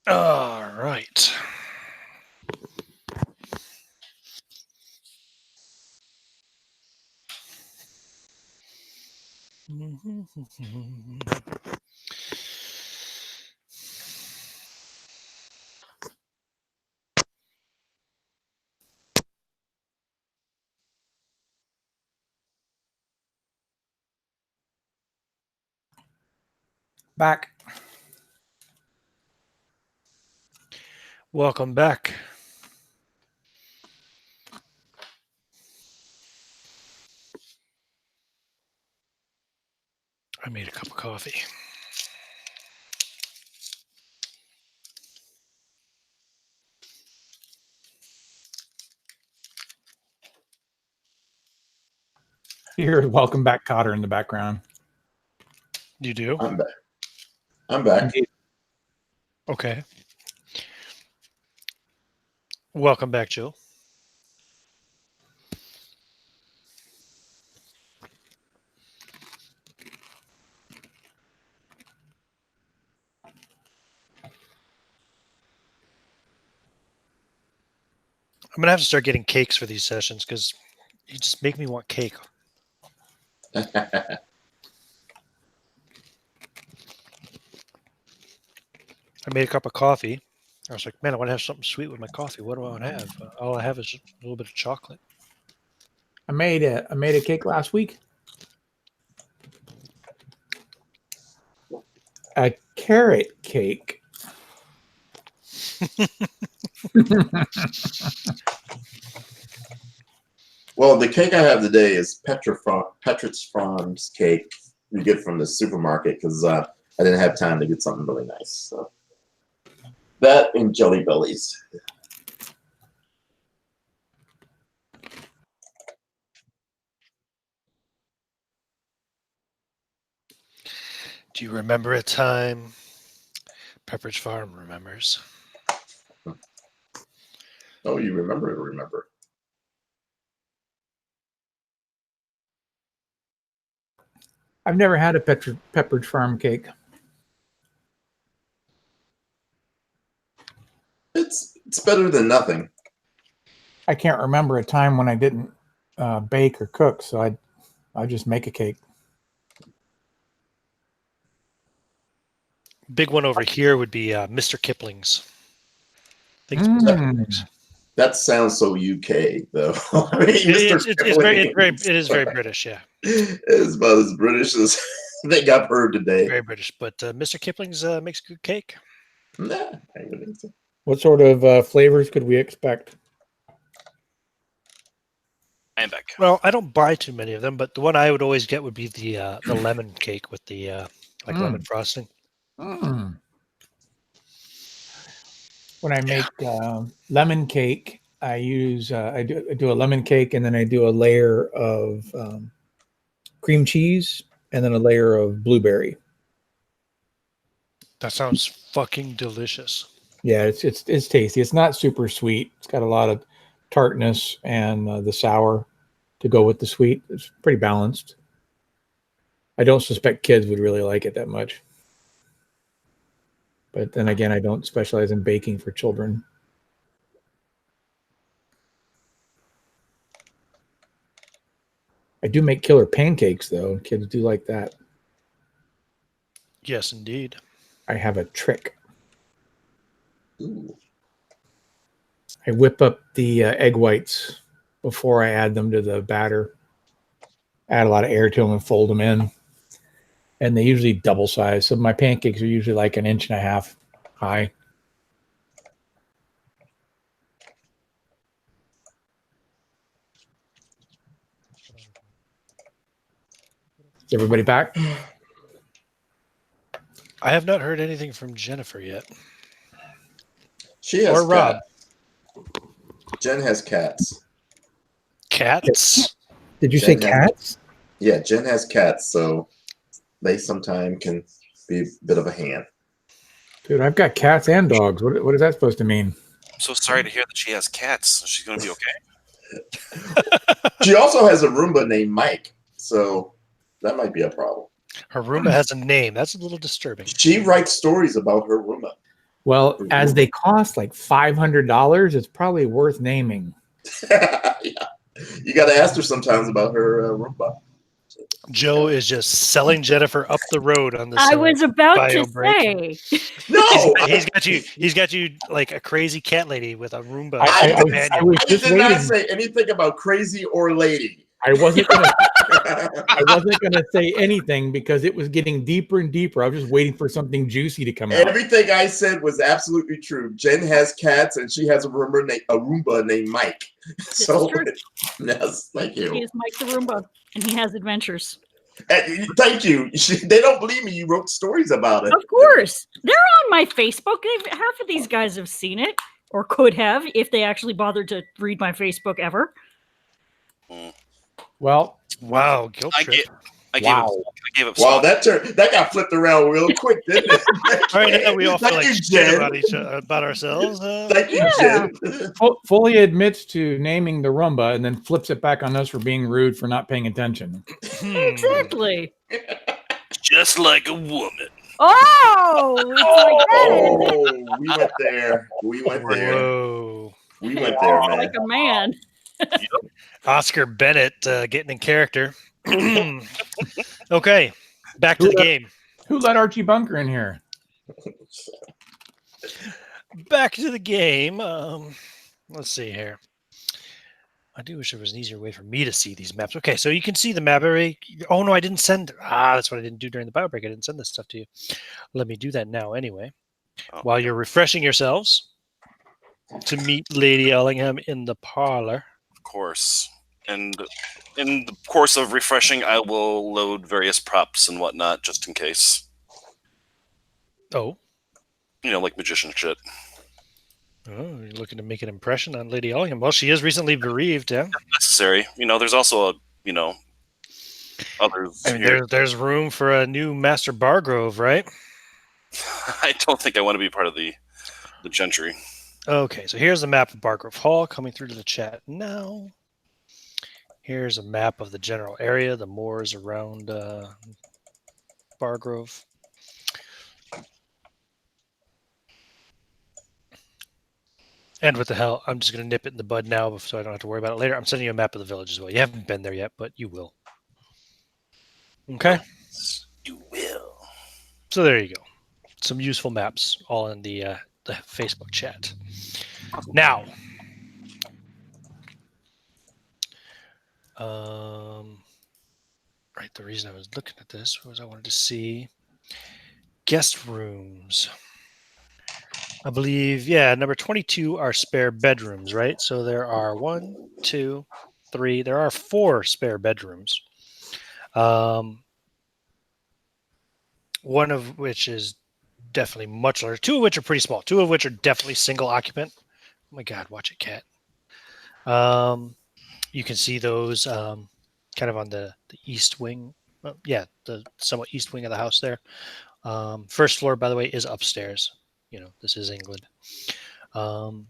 All right. Back. Welcome back. I made a cup of coffee. You hear welcome back Cotter in the background. You do? I'm back. I'm back. Indeed. Okay. Welcome back, Jill. I'm going to have to start getting cakes for these sessions because you just make me want cake. I made a cup of coffee. I was like, man, I want to have something sweet with my coffee. What do I want to have? All I have is a little bit of chocolate. I made a cake last week. A carrot cake. Well, the cake I have today is Petrich Farms cake you get from the supermarket because I didn't have time to get something really nice. So that and Jelly Bellies. Do you remember a time Pepperidge Farm remembers? Oh, you remember. I've never had a Pepperidge Farm cake. It's better than nothing. I can't remember a time when I didn't bake or cook, so I just make a cake. Big one over here would be Mr. Kipling's. I think it's That sounds so UK, though. I mean, it is very British, yeah. It's about as British as I think I've heard today. Very British, but Mr. Kipling's makes good cake. Nah, I wouldn't think so. What sort of flavors could we expect? I am back. Well, I don't buy too many of them, but the one I would always get would be the lemon cake with the lemon frosting. Mm. When I make lemon cake, I use I do a lemon cake, and then I do a layer of cream cheese, and then a layer of blueberry. That sounds fucking delicious. Yeah, it's tasty. It's not super sweet. It's got a lot of tartness and the sour to go with the sweet. It's pretty balanced. I don't suspect kids would really like it that much. But then again, I don't specialize in baking for children. I do make killer pancakes, though. Kids do like that. Yes, indeed. I have a trick. Ooh. I whip up the egg whites before I add them to the batter. Add a lot of air to them and fold them in. And they usually double size. So my pancakes are usually like 1.5 inches high. Is everybody back? I have not heard anything from Jennifer yet. She has Or Rob. cats. Jen has cats. Cats? Did you Jen say has- cats? Yeah, Jen has cats, so they sometimes can be a bit of a hand. Dude, I've got cats and dogs. What is that supposed to mean? I'm so sorry to hear that she has cats. She's going to be okay. She also has a Roomba named Mike, so that might be a problem. Her Roomba has a name. That's a little disturbing. She writes stories about her Roomba. Well, as they cost like $500, it's probably worth naming. Yeah. You got to ask her sometimes about her Roomba. Joe is just selling Jennifer up the road on this. I was about bio to break. say. No, He's got you like a crazy cat lady with a Roomba. I was I just did not waiting. say anything about crazy or lady. I wasn't gonna say anything because it was getting deeper and deeper. I was just waiting for something juicy to come out. Everything I said was absolutely true. Jen has cats, and she has a Roomba named Mike. So, true. yes, thank He you. is Mike the Roomba, and he has adventures. Thank you. They don't believe me. You wrote stories about it. Of course. They're on my Facebook. Half of these guys have seen it, or could have, if they actually bothered to read my Facebook ever. Well, Wow, guilt trip. I gave up. Wow, that got flipped around real quick, didn't it? All right, now we all feel Thank like you, shit Jen. about ourselves. Thank you, Yeah. Jen. fully admits to naming the Roomba and then flips it back on us for being rude for not paying attention. Exactly. Just like a woman. Oh, it's like that. We went there. We went there. Whoa. We went there, man. Like a man. Oscar Bennett getting in character. Okay, back to the game. Who let Archie Bunker in here? Back to the game. Let's see here. I do wish there was an easier way for me to see these maps. Okay, so you can see the map. Oh, no, I didn't send. That's what I didn't do during the bio break. I didn't send this stuff to you. Let me do that now anyway. While you're refreshing yourselves to meet Lady Ellingham in the parlor. Of course. And in the course of refreshing, I will load various props and whatnot just in case. Oh. Like magician shit. Oh, you're looking to make an impression on Lady Ellingham. Well, she is recently bereaved, yeah? Necessary. There's also others. I mean, there's room for a new Master Bargrove, right? I don't think I want to be part of the gentry. Okay, so here's the map of Bargrove Hall coming through to the chat now. Here's a map of the general area, the moors around Bargrove. And what the hell, I'm just going to nip it in the bud now so I don't have to worry about it later. I'm sending you a map of the village as well. You haven't been there yet, but you will. Okay? You will. So there you go. Some useful maps all in the Facebook chat. Now, right, the reason I was looking at this was I wanted to see guest rooms. I believe, number 22 are spare bedrooms, right? So there are 1, 2, 3. There are 4 spare bedrooms. One of which is definitely much larger. 2 of which are pretty small. 2 of which are definitely single occupant. Oh my God, watch it, cat. You can see those kind of on the east wing. The somewhat east wing of the house there. First floor, by the way, is upstairs. This is England. And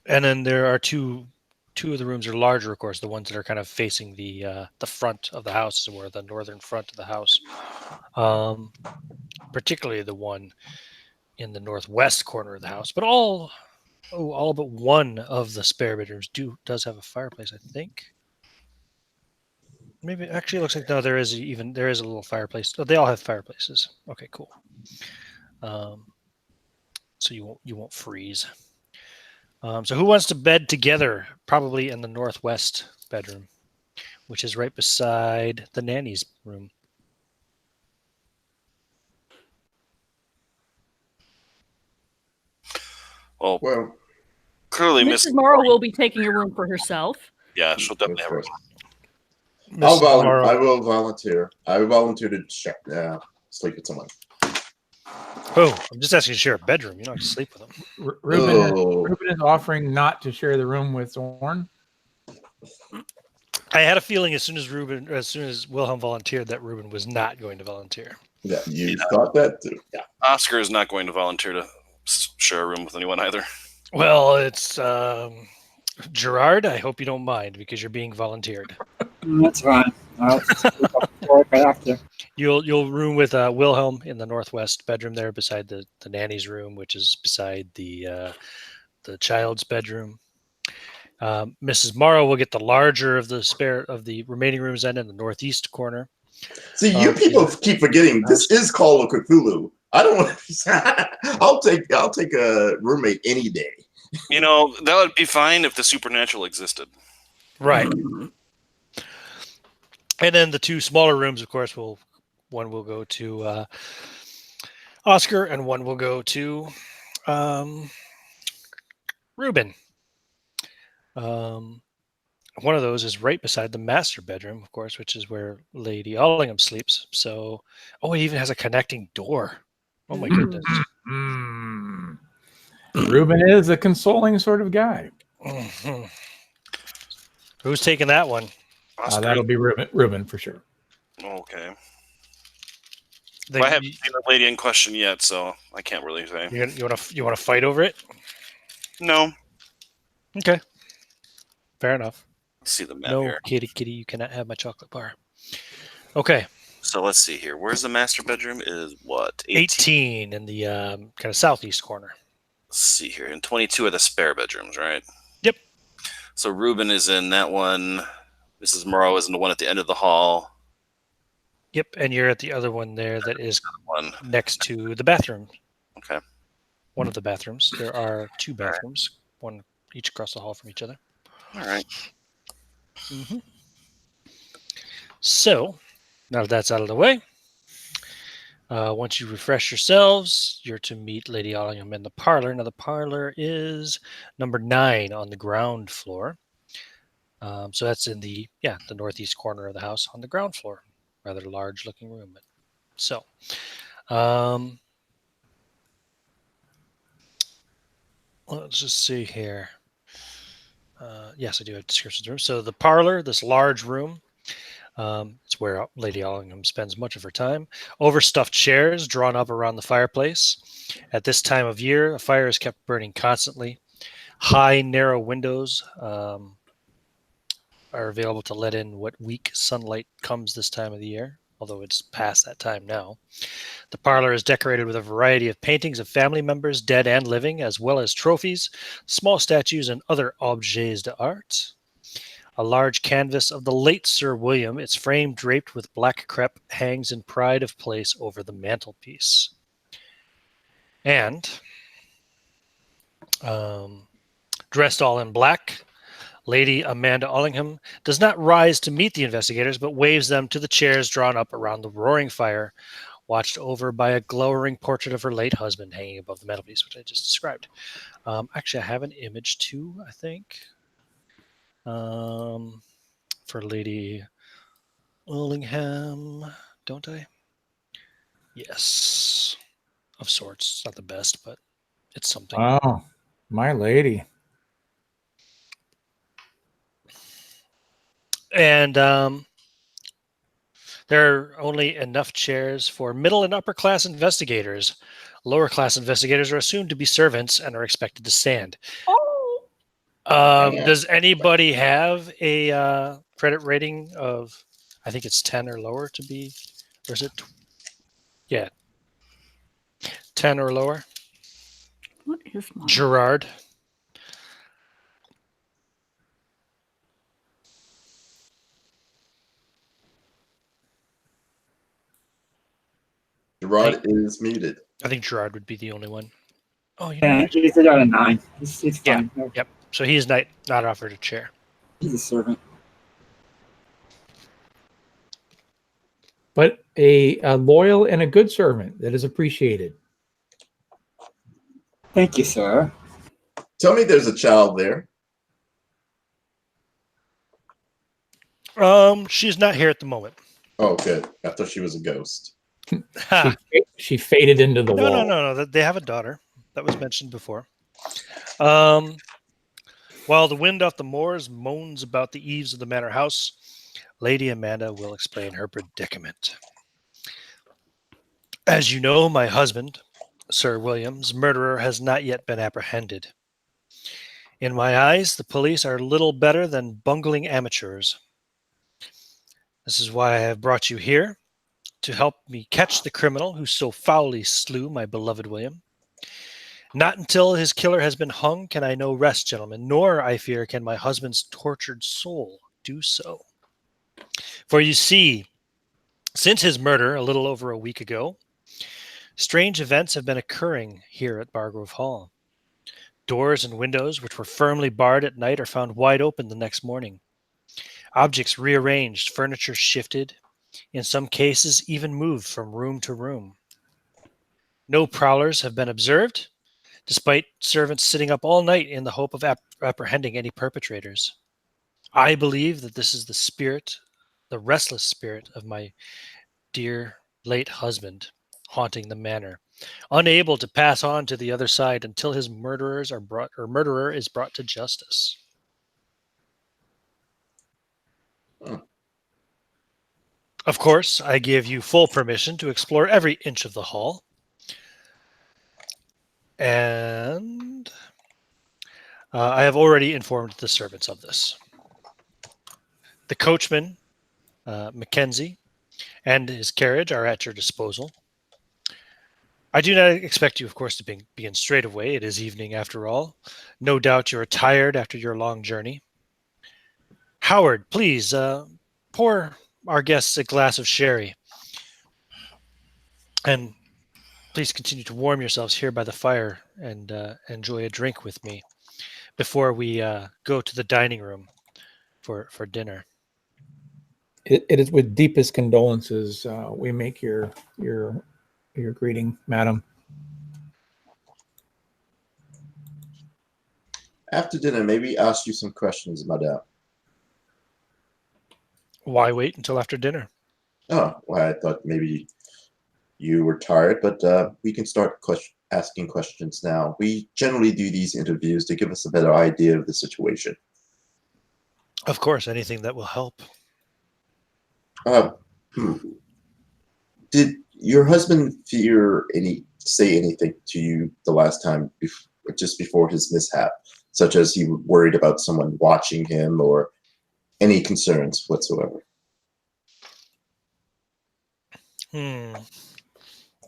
then there are two of the rooms are larger, of course, the ones that are kind of facing the front of the house, or the northern front of the house. Particularly the one in the northwest corner of the house. But all but one of the spare bedrooms does have a fireplace, I think. Maybe actually it looks like no, there is a little fireplace. Oh, they all have fireplaces. Okay, cool. So you won't freeze. So who wants to bed together? Probably in the northwest bedroom, which is right beside the nanny's room. Well, clearly Mrs. Morrow will be taking a room for herself. Yeah, she'll definitely have her. I will volunteer. I will volunteer to sleep with someone. Oh, I'm just asking to share a bedroom. You don't have to sleep with them. Ruben is offering not to share the room with Zorn. I had a feeling as soon as Wilhelm volunteered that Ruben was not going to volunteer. Yeah, you thought that too. Yeah. Oscar is not going to volunteer to share a room with anyone either. Well, it's Gerard. I hope you don't mind because you're being volunteered. That's fine. I'll work right after. You'll room with Wilhelm in the northwest bedroom there, beside the nanny's room, which is beside the child's bedroom. Mrs. Morrow will get the larger of the remaining rooms then in the northeast corner. See, you people keep forgetting this is Call of Cthulhu. I don't want to. I'll take a roommate any day. You know, that would be fine if the supernatural existed. Right. And then the two smaller rooms, of course, one will go to Oscar, and one will go to Reuben. One of those is right beside the master bedroom, of course, which is where Lady Ellingham sleeps. So, it even has a connecting door. Oh my goodness. Reuben is a consoling sort of guy. Mm-hmm. Who's taking that one? That'll be Reuben for sure. Okay. Well, I haven't seen the lady in question yet, so I can't really say. You want to fight over it? No. Okay. Fair enough. Let's see the map no, here. kitty, you cannot have my chocolate bar. Okay. So let's see here. Where's the master bedroom? Is what? 18 in the kind of southeast corner. Let's see here. And 22 are the spare bedrooms, right? Yep. So Reuben is in that one. Mrs. Morrow is in the one at the end of the hall. Yep, and you're at the other one there that is next to the bathroom. Okay. One of the bathrooms. There are two bathrooms, one each across the hall from each other. All right. Mm-hmm. So, now that that's out of the way, once you refresh yourselves, you're to meet Lady Ellingham in the parlor. Now, the parlor is number 9 on the ground floor. So that's in the northeast corner of the house on the ground floor. Rather large-looking room. So, let's just see here. Yes, I do have descriptions of the room. So the parlor, this large room, it's where Lady Ellingham spends much of her time. Overstuffed chairs drawn up around the fireplace. At this time of year, a fire is kept burning constantly. High, narrow windows are available to let in what weak sunlight comes this time of the year, although it's past that time now. The parlor is decorated with a variety of paintings of family members, dead and living, as well as trophies, small statues, and other objets d'art. A large canvas of the late Sir William, its frame draped with black crepe, hangs in pride of place over the mantelpiece. And dressed all in black, Lady Amanda Ellingham does not rise to meet the investigators, but waves them to the chairs drawn up around the roaring fire, watched over by a glowering portrait of her late husband hanging above the mantelpiece, which I just described. Actually, I have an image too, I think, for Lady Ellingham, don't I? Yes, of sorts. It's not the best, but it's something. Oh, my lady. And there are only enough chairs for middle and upper class investigators. Lower class investigators are assumed to be servants and are expected to stand. Does anybody have a credit rating of, I think it's 10 or lower to be, or is it? Yeah. 10 or lower. What is mine? Gerard. Gerard is muted. I think Gerard would be the only one. Oh, you Yeah, know. he's got a 9. He's fine. No, Yep. So he's not offered a chair. he's a servant. But a loyal and a good servant that is appreciated. Thank you, sir. Tell me there's a child there. She's not here at the moment. Oh, good. I thought she was a ghost. She faded into the wall. No. They have a daughter. That was mentioned before. While the wind off the moors moans about the eaves of the manor house, Lady Amanda will explain her predicament. As you know, my husband, Sir William's murderer, has not yet been apprehended. In my eyes, the police are little better than bungling amateurs. This is why I have brought you here, to help me catch the criminal who so foully slew my beloved William. Not until his killer has been hung can I know rest, gentlemen, nor, I fear, can my husband's tortured soul do so. For you see, since his murder a little over a week ago, strange events have been occurring here at Bargrove Hall. Doors and windows, which were firmly barred at night, are found wide open the next morning. Objects rearranged, furniture shifted, in some cases even moved from room to room. No prowlers have been observed, despite servants sitting up all night in the hope of apprehending any perpetrators. I believe that this is the spirit, the restless spirit of my dear late husband, haunting the manor, unable to pass on to the other side until his murderer is brought to justice. Of course, I give you full permission to explore every inch of the hall. And I have already informed the servants of this. The coachman, Mackenzie, and his carriage are at your disposal. I do not expect you, of course, to begin straight away. It is evening after all. No doubt you are tired after your long journey. Howard, please pour our guests a glass of sherry. And please continue to warm yourselves here by the fire and enjoy a drink with me before we go to the dining room for dinner. It is with deepest condolences we make your greeting, madam. After dinner, maybe ask you some questions, madame. Why wait until after dinner? Oh, well, I thought maybe you were tired, but we can start asking questions now. We generally do these interviews to give us a better idea of the situation. Of course, anything that will help. Did your husband say anything to you the last time, just before his mishap, such as he worried about someone watching him or any concerns whatsoever?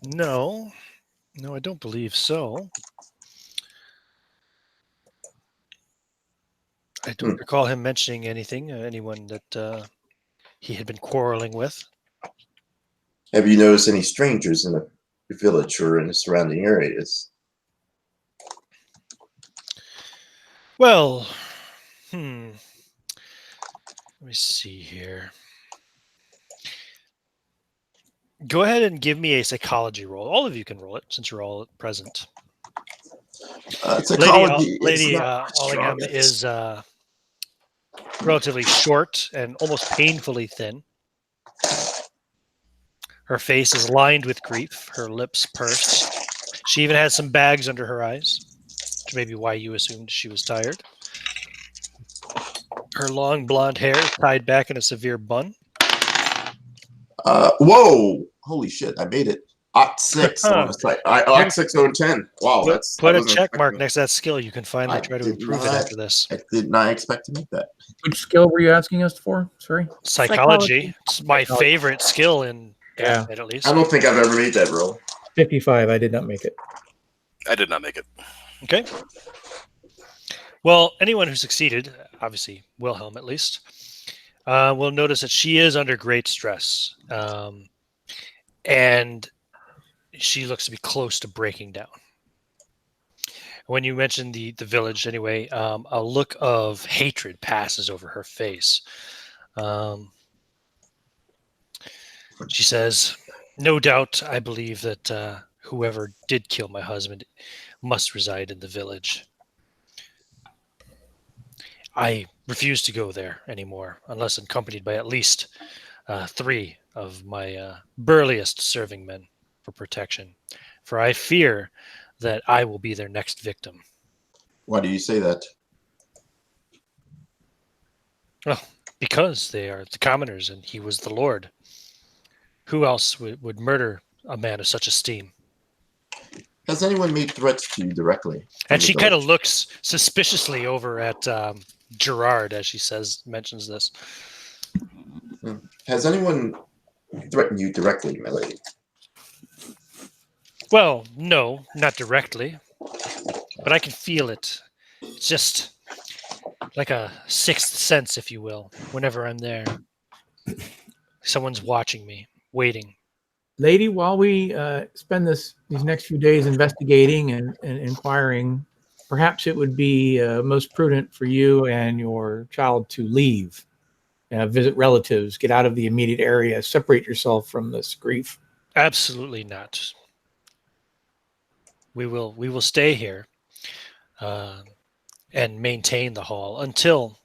No, I don't believe so. I don't recall him mentioning anything, anyone that he had been quarreling with. Have you noticed any strangers in the village or in the surrounding areas? Well, let me see here. Go ahead and give me a psychology roll. All of you can roll it since you're all present. Psychology Lady Ellingham is relatively short and almost painfully thin. Her face is lined with grief, her lips pursed. She even has some bags under her eyes, which may be why you assumed she was tired. Her long blonde hair is tied back in a severe bun. Whoa! Holy shit! I made it. Oct 6 on the site. Oct 6 on 10. Wow, put a check mark next to that skill. You can finally try to improve it after this. I did not expect to make that. Which skill were you asking us for? Sorry. Psychology. It's my favorite skill in at least. I don't think I've ever made that roll. 55. I did not make it. I did not make it. Okay. Well, anyone who succeeded, obviously Wilhelm at least, will notice that she is under great stress. And she looks to be close to breaking down. When you mentioned the village, anyway, a look of hatred passes over her face. She says, "No doubt, I believe that whoever did kill my husband must reside in the village. I refuse to go there anymore, unless accompanied by at least 3 of my burliest serving men for protection, for I fear that I will be their next victim." Why do you say that? Well, because they are the commoners and he was the lord. Who else would murder a man of such esteem? Has anyone made threats to you directly? And she kind of looks suspiciously over at Gerard as she mentions this. Has anyone threaten you directly, my lady? Well, no, not directly, but I can feel it. It's just like a sixth sense, if you will, whenever I'm there. Someone's watching me, waiting. Lady, while we spend these next few days investigating and inquiring, perhaps it would be most prudent for you and your child to leave, visit relatives, get out of the immediate area, separate yourself from this grief. Absolutely not. We will stay here and maintain the hall until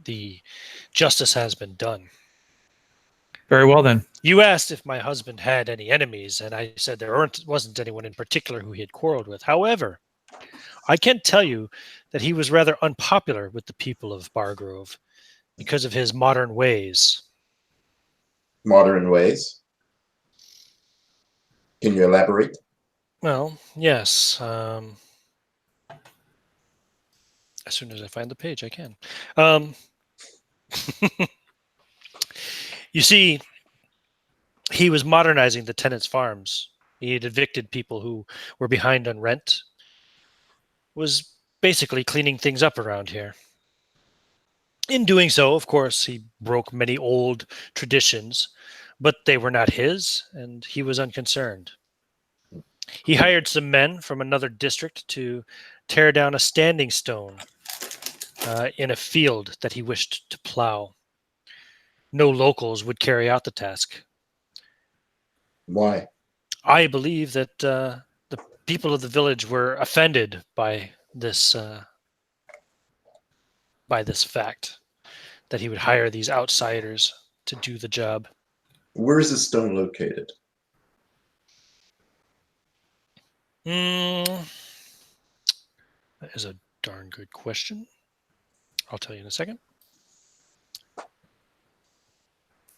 the justice has been done. Very well, then. You asked if my husband had any enemies, and I said there wasn't anyone in particular who he had quarreled with. However, I can tell you that he was rather unpopular with the people of Bargrove because of his modern ways. Modern ways? Can you elaborate? Well, yes. As soon as I find the page, I can. You see, he was modernizing the tenants' farms. He had evicted people who were behind on rent, was basically cleaning things up around here. In doing so, of course, he broke many old traditions, but they were not his, and he was unconcerned. He hired some men from another district to tear down a standing stone in a field that he wished to plow. No locals would carry out the task. Why? I believe that the people of the village were offended by this fact that he would hire these outsiders to do the job. Where is the stone located? That is a darn good question. I'll tell you in a second.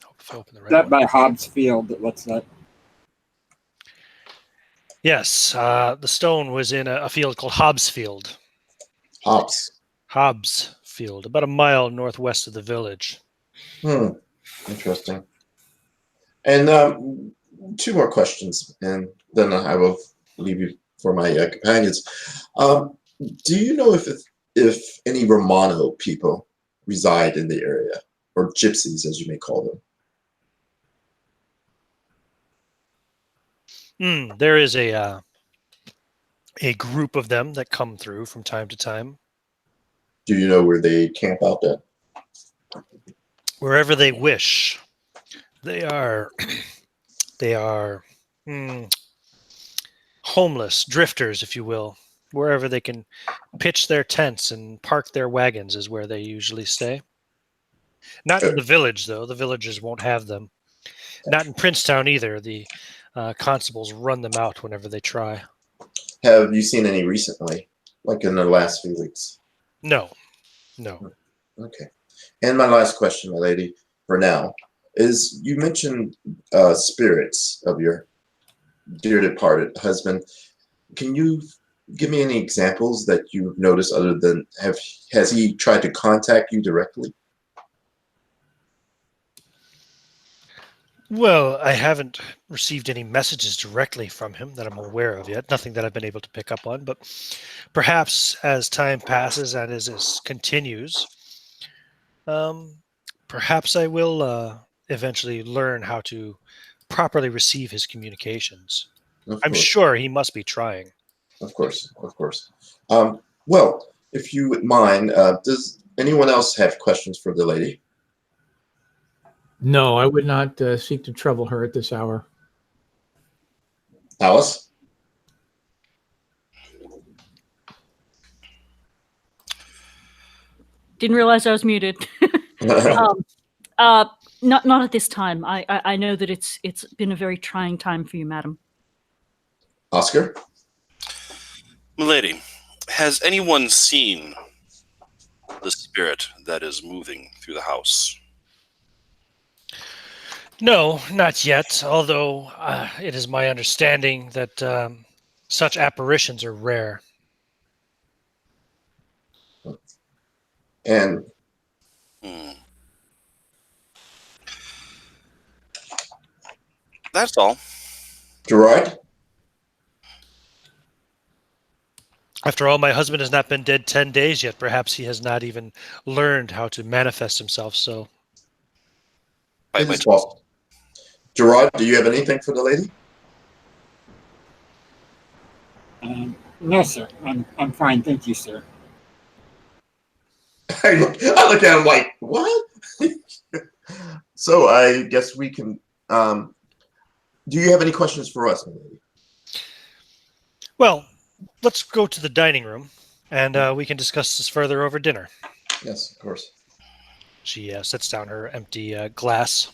Hope if I open the right That one. by Hobbs Field, it looks like. Yes, the stone was in a field called Hobbs Field. Hops. Hobbs Field, about a mile northwest of the village. Interesting. And two more questions, and then I will leave you for my companions. Do you know if any Romano people reside in the area, or gypsies, as you may call them? There is a group of them that come through from time to time. Do you know where they camp out at? Wherever they wish. They are homeless, drifters, if you will. Wherever they can pitch their tents and park their wagons is where they usually stay. Not in the village, though. The villagers won't have them. Not in Princetown either. The constables run them out whenever they try. Have you seen any recently, like in the last few weeks? No. Okay. And my last question, my lady, for now, is you mentioned spirits of your dear departed husband. Can you give me any examples that you've noticed other than has he tried to contact you directly? Well, I haven't received any messages directly from him that I'm aware of yet. Nothing that I've been able to pick up on, but perhaps as time passes and as this continues, perhaps I will eventually learn how to properly receive his communications. I'm sure he must be trying. Of course. Well, if you would mind, does anyone else have questions for the lady? No, I would not seek to trouble her at this hour. Alice? Didn't realize I was muted. Not at this time. I know that it's been a very trying time for you, madam. Oscar? Milady, has anyone seen the spirit that is moving through the house? No, not yet, although it is my understanding that such apparitions are rare. And That's all. Gerard? After all, my husband has not been dead 10 days yet. Perhaps he has not even learned how to manifest himself, so... It is possible. Gerard, do you have anything for the lady? No, sir. I'm fine. Thank you, sir. I look at him like, what? So I guess we can. Do you have any questions for us, my lady? Well, let's go to the dining room, and we can discuss this further over dinner. Yes, of course. She sets down her empty glass.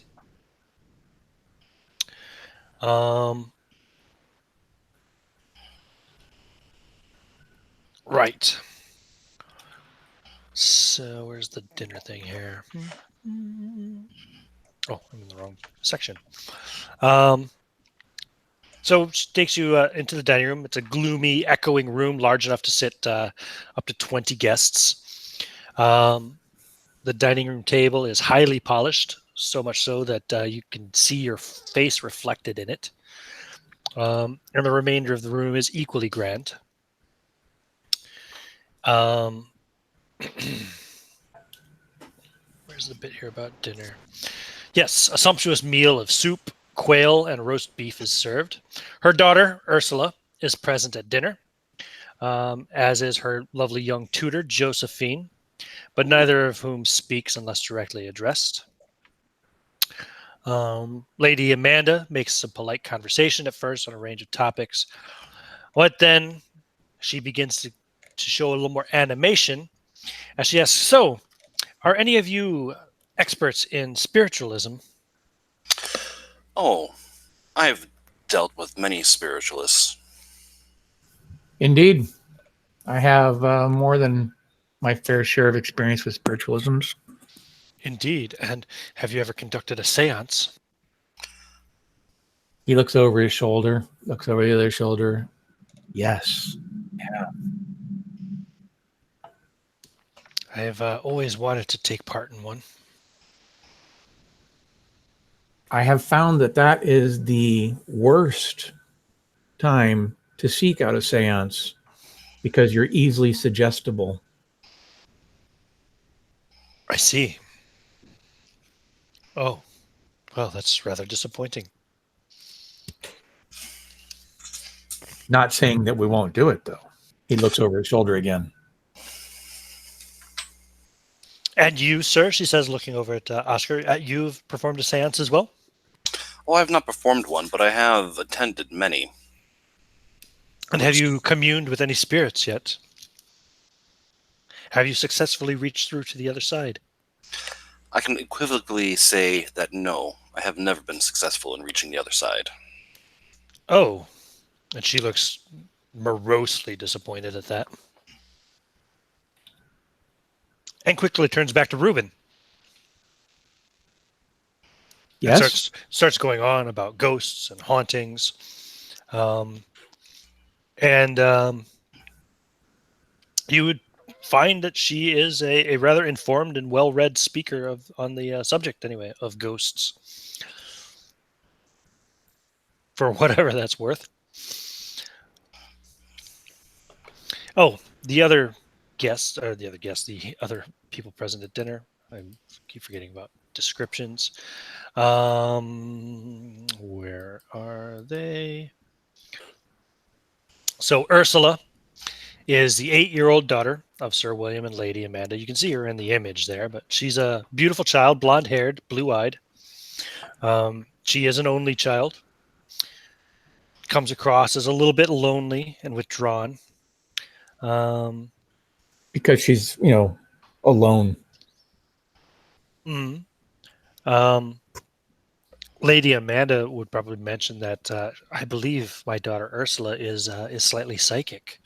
Right. So where's the dinner thing here? Oh, I'm in the wrong section. So she takes you into the dining room. It's a gloomy, echoing room, large enough to sit up to 20 guests. The dining room table is highly polished, so much so that you can see your face reflected in it. And the remainder of the room is equally grand. Where's the bit here about dinner? Yes, a sumptuous meal of soup, quail, and roast beef is served. Her daughter, Ursula, is present at dinner, as is her lovely young tutor, Josephine, but neither of whom speaks unless directly addressed. Lady Amanda makes some polite conversation at first on a range of topics. But then she begins to show a little more animation as she asks, so, are any of you experts in spiritualism? Oh, I've dealt with many spiritualists. Indeed. I have more than my fair share of experience with spiritualisms. Indeed. And have you ever conducted a seance? He looks over his shoulder, looks over the other shoulder. Yes. Yeah. I have always wanted to take part in one. I have found that is the worst time to seek out a seance because you're easily suggestible. I see. Oh, well, that's rather disappointing. Not saying that we won't do it, though. He looks over his shoulder again. And you, sir, she says, looking over at Oscar, you've performed a seance as well? Well, I've not performed one, but I have attended many. And have you communed with any spirits yet? Have you successfully reached through to the other side? I can equivocally say that no, I have never been successful in reaching the other side. Oh, and she looks morosely disappointed at that. And quickly turns back to Reuben. Yes. And starts going on about ghosts and hauntings. You would find that she is a rather informed and well-read speaker on the subject, anyway, of ghosts. For whatever that's worth. Oh, the other people present at dinner. I keep forgetting about descriptions. Where are they? So Ursula is the 8-year-old daughter of Sir William and Lady Amanda. You can see her in the image there, but she's a beautiful child, blonde-haired, blue-eyed. She is an only child. Comes across as a little bit lonely and withdrawn. Because she's, alone. Lady Amanda would probably mention that I believe my daughter Ursula is slightly psychic.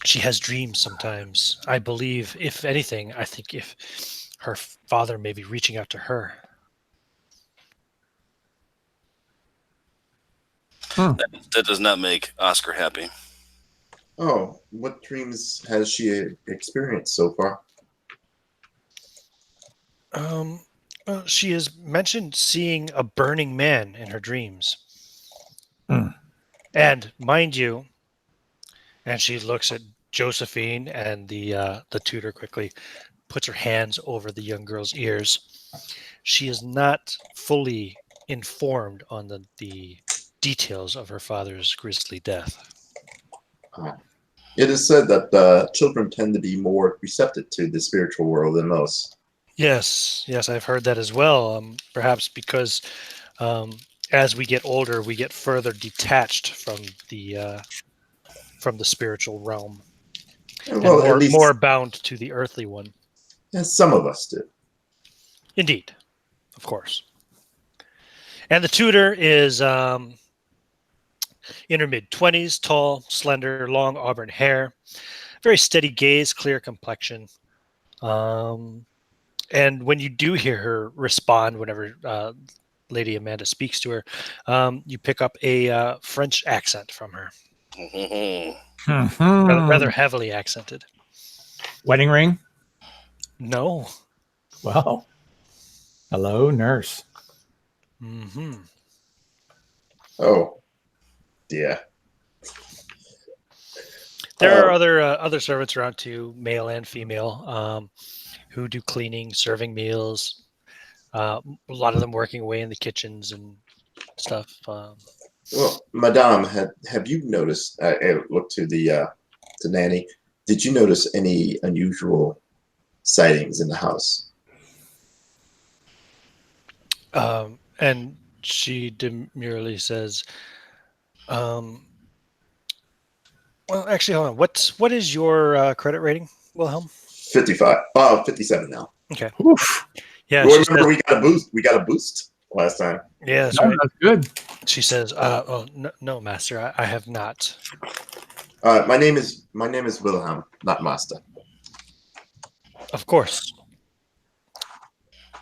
She has dreams sometimes. I believe, if anything, I think if her father may be reaching out to her. That does not make Oscar happy. Oh, what dreams has she experienced so far? She has mentioned seeing a burning man in her dreams. And mind you, and she looks at Josephine, and the tutor quickly puts her hands over the young girl's ears. She is not fully informed on the details of her father's grisly death. It is said that children tend to be more receptive to the spiritual world than most. Yes, I've heard that as well. Perhaps because as we get older, we get further detached from the spiritual realm, Well, and at least more bound to the earthly one. some of us do. Indeed, of course. And the tutor is in her mid-20s, tall, slender, long auburn hair, very steady gaze, clear complexion. And when you do hear her respond, whenever Lady Amanda speaks to her, you pick up a French accent from her, rather heavily accented. Wedding ring? No. Well, hello, nurse. Mm-hmm. Oh, yeah. There are other servants around too, male and female, who do cleaning, serving meals. A lot of them working away in the kitchens and stuff. Well, Madame, have you noticed? I looked to the nanny. Did you notice any unusual sightings in the house? And she demurely says, "Well, actually, hold on. What is your credit rating, Wilhelm?" 55. 57 now. Okay. Oof. Yeah. Well, She remember, says, we got a boost. We got a boost last time. yeah, that's No, right. that's good. She says, "Oh, no, master, I have not." My name is Wilhelm, not Master. Of course,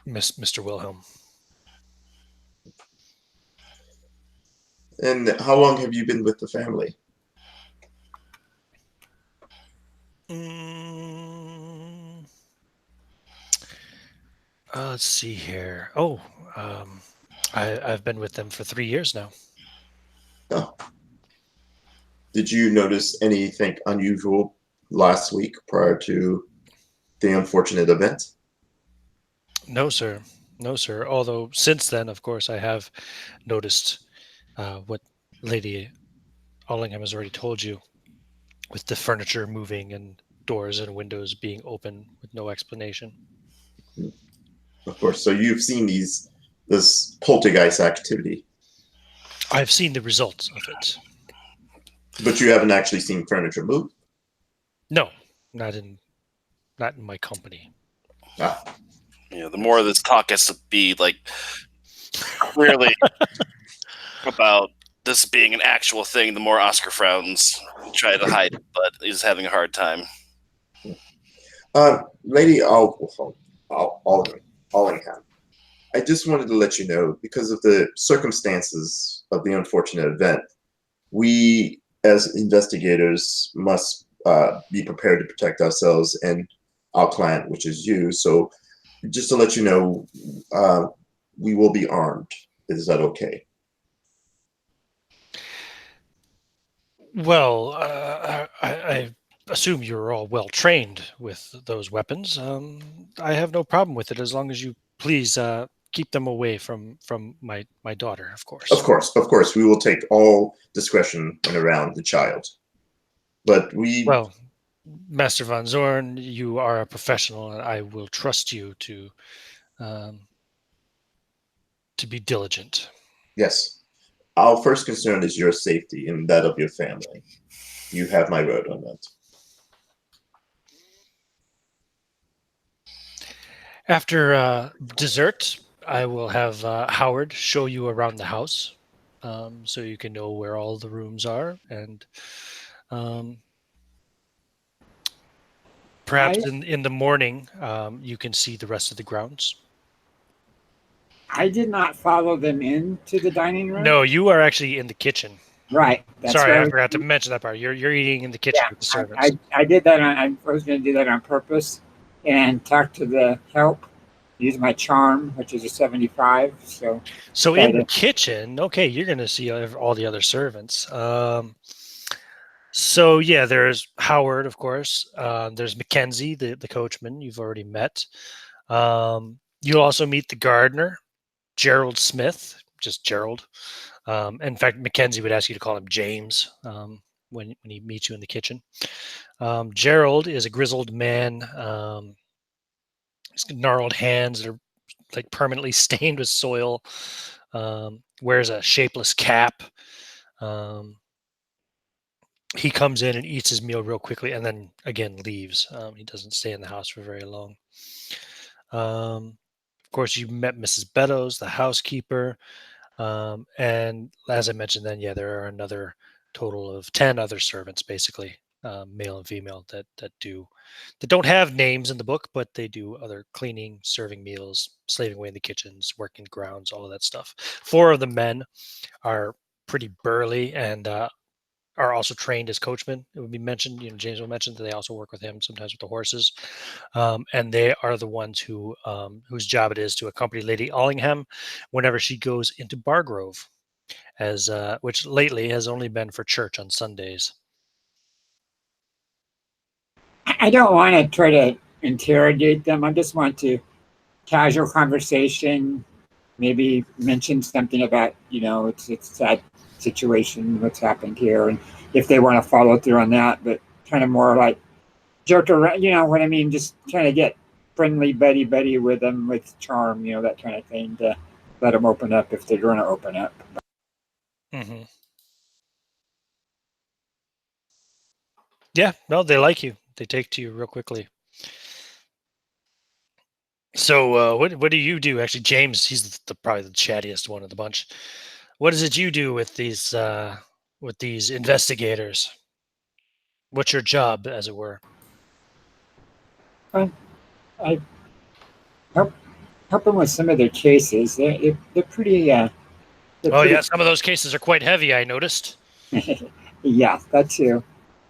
Mr. Wilhelm. And how long have you been with the family? Let's see here. Oh, I've been with them for 3 years now. Oh. Did you notice anything unusual last week prior to the unfortunate event? No, sir. No, sir. Although since then, of course, I have noticed what Lady Ellingham has already told you, with the furniture moving and doors and windows being open with no explanation. Of course. So you've seen this poltergeist activity, I've seen the results of it. but you haven't actually seen furniture move. No, not in my company. Ah. The more this talk has to be like clearly about this being an actual thing, the more Oscar frowns. Try to hide it, but he's having a hard time. Lady Ellingham, I just wanted to let you know, because of the circumstances of the unfortunate event, we as investigators must be prepared to protect ourselves and our client, which is you. So just to let you know, we will be armed. Is that okay? Well, I assume you're all well trained with those weapons. I have no problem with it as long as you please keep them away from my daughter, of course. Of course, we will take all discretion when around the child. But Well, Master Von Zorn, you are a professional, and I will trust you to be diligent. Yes. Our first concern is your safety and that of your family. You have my word on that. After dessert, I will have Howard show you around the house, so you can know where all the rooms are, and perhaps in the morning you can see the rest of the grounds. I did not follow them into the dining room. No, you are actually in the kitchen. Right. Sorry, I forgot to mention that part. You're eating in the kitchen with the servants. I did that. I was going to do that on purpose and talk to the help use my charm, which is a 75. So in the kitchen, okay, you're going to see all the other servants. So yeah, there's Howard, of course. There's Mackenzie, the coachman you've already met. You'll also meet the gardener, Gerald Smith, just Gerald. In fact, Mackenzie would ask you to call him James when he meets you in the kitchen. Gerald is a grizzled man. He's got gnarled hands that are like permanently stained with soil. Wears a shapeless cap. He comes in and eats his meal real quickly and then again leaves. He doesn't stay in the house for very long. Of course, you met Mrs. Beddoes, the housekeeper. And as I mentioned then, yeah, there are another total of 10 other servants, basically, male and female, that don't have names in the book, but they do other cleaning, serving meals, slaving away in the kitchens, working grounds, all of that stuff. 4 of the men are pretty burly and are also trained as coachmen. It would be mentioned, James will mention that they also work with him sometimes with the horses. And they are the ones who whose job it is to accompany Lady Ellingham whenever she goes into Bargrove, which lately has only been for church on Sundays. I don't want to try to interrogate them. I just want to casual conversation, maybe mention something about, it's a sad situation, what's happened here, and if they want to follow through on that, but kind of more like joke around, you know what I mean? Just trying to get friendly buddy with them with charm, that kind of thing, to let them open up if they're going to open up. Mm-hmm. Yeah, no, they like you. They take to you real quickly. So what do you do? Actually, James, he's probably the chattiest one of the bunch. What is it you do with these investigators? What's your job, as it were? I help them with some of their cases. They're pretty. They're pretty, yeah, some of those cases are quite heavy, I noticed. Yeah, that too.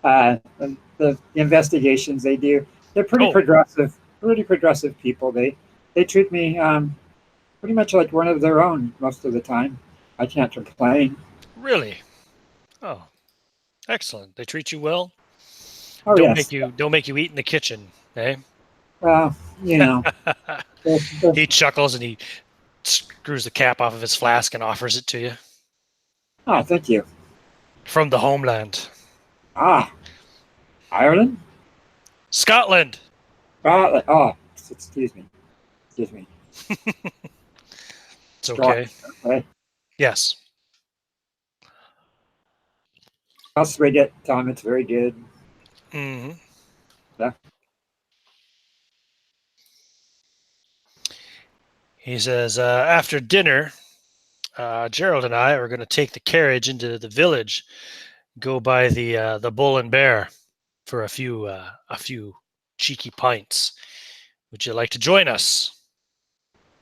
The investigations they do, they're pretty progressive. Pretty progressive people. They treat me pretty much like one of their own most of the time. I can't complain. Really? Oh, excellent. They treat you well. Oh, don't yes. make you eat in the kitchen, eh? Well, He chuckles and he screws the cap off of his flask and offers it to you. Oh, thank you. From the homeland. Ah, Ireland? Scotland. Oh, excuse me. It's okay. Right? Yes. I'll rate it, Tom. It's very good. Mm-hmm. Yeah. He says, after dinner, Gerald and I are going to take the carriage into the village, go by the Bull and Bear for a few cheeky pints. Would you like to join us?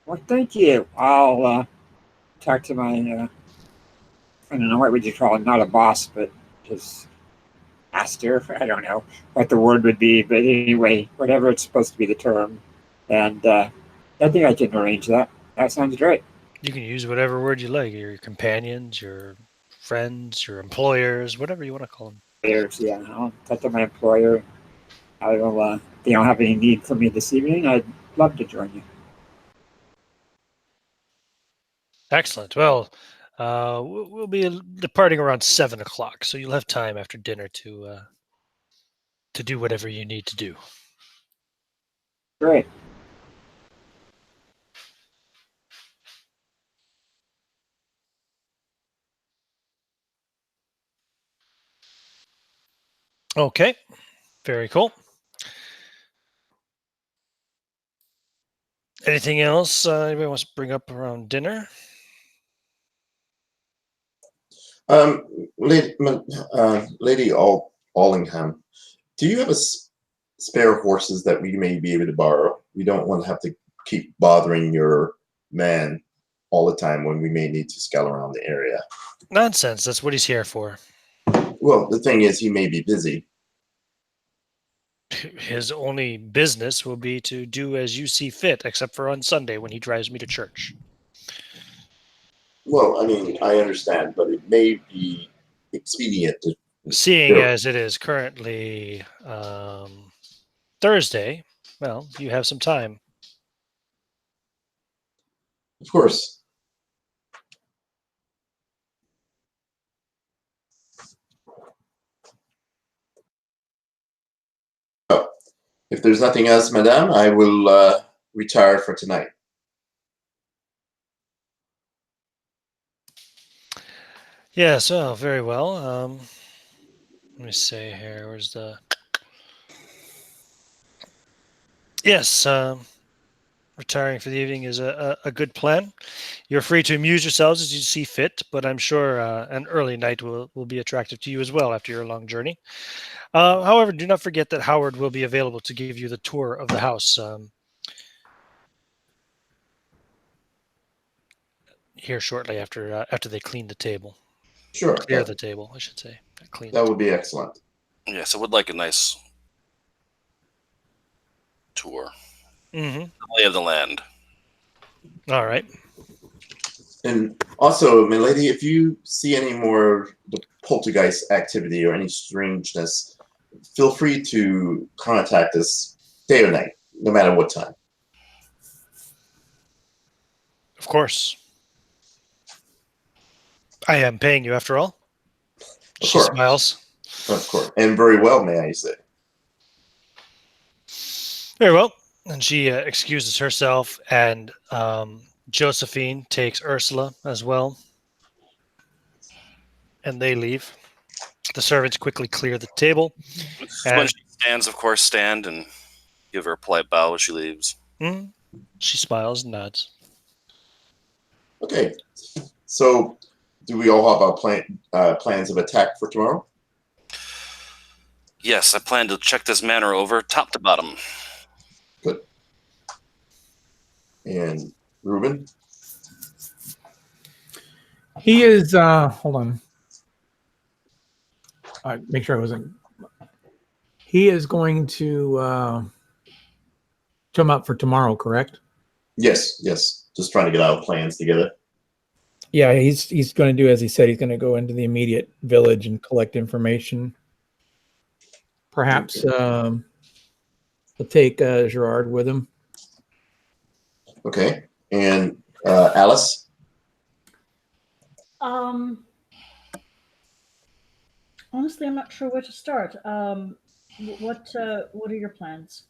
Well, thank you. I'll talk to my, I don't know, what would you call it? Not a boss, but just master. I don't know what the word would be, but anyway, whatever it's supposed to be the term. And I think I can arrange that. That sounds great. You can use whatever word you like. Your companions, your friends, your employers, whatever you want to call them. Yeah, I'll talk to my employer. I will, if they don't have any need for me this evening, I'd love to join you. Excellent. Well, we'll be departing around 7 o'clock, so you'll have time after dinner to do whatever you need to do. Great. Okay. Very cool. Anything else anybody wants to bring up around dinner? Lady Allingham, do you have spare horses that we may be able to borrow? We don't want to have to keep bothering your man all the time when we may need to scout around the area. Nonsense. That's what he's here for. Well, the thing is, he may be busy. His only business will be to do as you see fit, except for on Sunday when he drives me to church. Well, I mean, I understand, but it may be expedient to. Seeing as it is currently Thursday, well, you have some time. Of course. Oh, if there's nothing else, Madame, I will retire for tonight. Yes, well, very well. Let me see here. Where's the... Yes, retiring for the evening is a good plan. You're free to amuse yourselves as you see fit, but I'm sure an early night will be attractive to you as well after your long journey. However, do not forget that Howard will be available to give you the tour of the house here shortly after they clean the table. Sure. Clear the table, I should say. Clean. That would be excellent. Yes, I would like a nice tour. Mm-hmm. The lay of the land. All right. And also, my lady, if you see any more of the poltergeist activity or any strangeness, feel free to contact us day or night, no matter what time. Of course. I am paying you after all. She smiles. Of course. And very well, may I say. Very well. And she excuses herself, and Josephine takes Ursula as well. And they leave. The servants quickly clear the table. When she stands, of course, stand and give her a polite bow as she leaves. She smiles and nods. Okay. So, do we all have our plans of attack for tomorrow? Yes, I plan to check this manor over top to bottom. Good. And Reuben? He is, hold on. Make sure I wasn't. He is going to come up for tomorrow, correct? Yes. Just trying to get our plans together. Yeah, he's going to do as he said. He's going to go into the immediate village and collect information. Perhaps he'll take Gerard with him. Okay. And Alice? Honestly, I'm not sure where to start. What are your plans?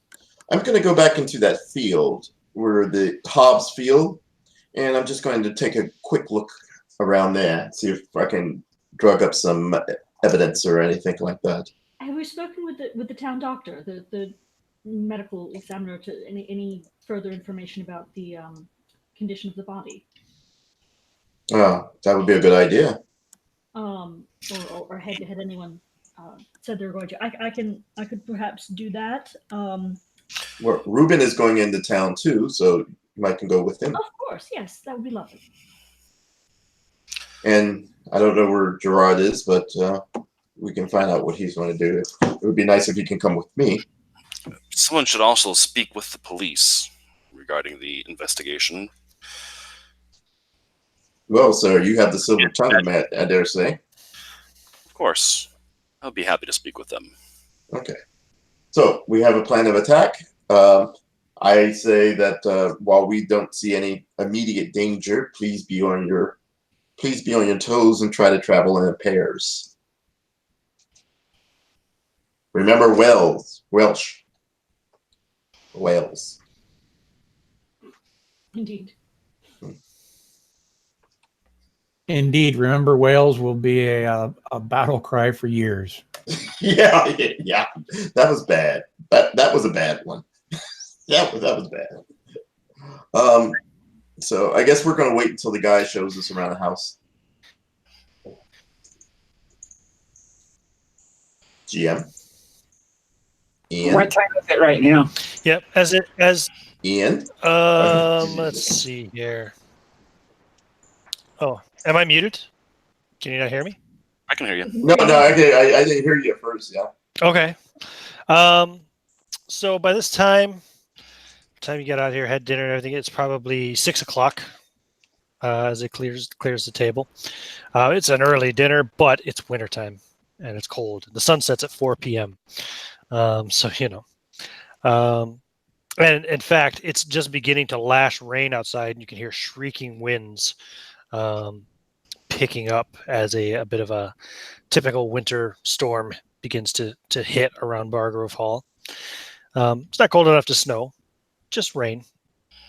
I'm going to go back into that field where the Hobbs field, and I'm just going to take a quick look around there, see if I can drug up some evidence or anything like that. Have we spoken with the town doctor, the medical examiner, to any further information about the condition of the body? Oh, that would be a good idea. Or had anyone said they were going to? I could perhaps do that. Well, Reuben is going into town too, so you might can go with him. Of course, yes, that would be lovely. And I don't know where Gerard is, but we can find out what he's going to do. It would be nice if he can come with me. Someone should also speak with the police regarding the investigation. Well, sir, you have the silver tongue, I dare say. Of course. I'll be happy to speak with them. Okay. So we have a plan of attack. I say that while we don't see any immediate danger, please be on your toes and try to travel in pairs. Remember Welsh. Indeed. Indeed, remember Wales will be a battle cry for years. Yeah, that was bad. That was a bad one. that was bad. So I guess we're gonna wait until the guy shows us around the house. GM. Ian. What time is it right now? Yep. Ian. Let's see here. Oh, am I muted? Can you not hear me? I can hear you. No, I didn't hear you at first. Yeah. Okay. So by this time you get out here, had dinner and everything, it's probably 6 o'clock as it clears the table. It's an early dinner, but it's wintertime and it's cold. The sun sets at 4 p.m. So, and in fact, it's just beginning to lash rain outside, and you can hear shrieking winds picking up as a bit of a typical winter storm begins to hit around Bargrove Hall. It's not cold enough to snow, just rain.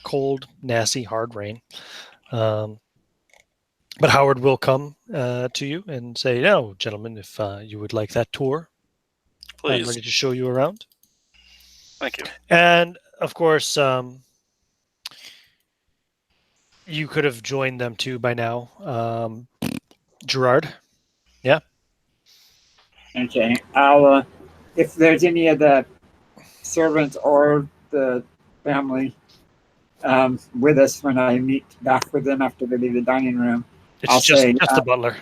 Cold, nasty, hard rain. But Howard will come to you and say, "No, gentlemen, if you would like that tour, I'm Please. ready to show you around." Thank you. And of course, you could have joined them too by now, Gerard. Yeah. Okay. I'll, if there's any of the servants or the family with us when I meet back with them after they leave the dining room, It's I'll just say, the butler.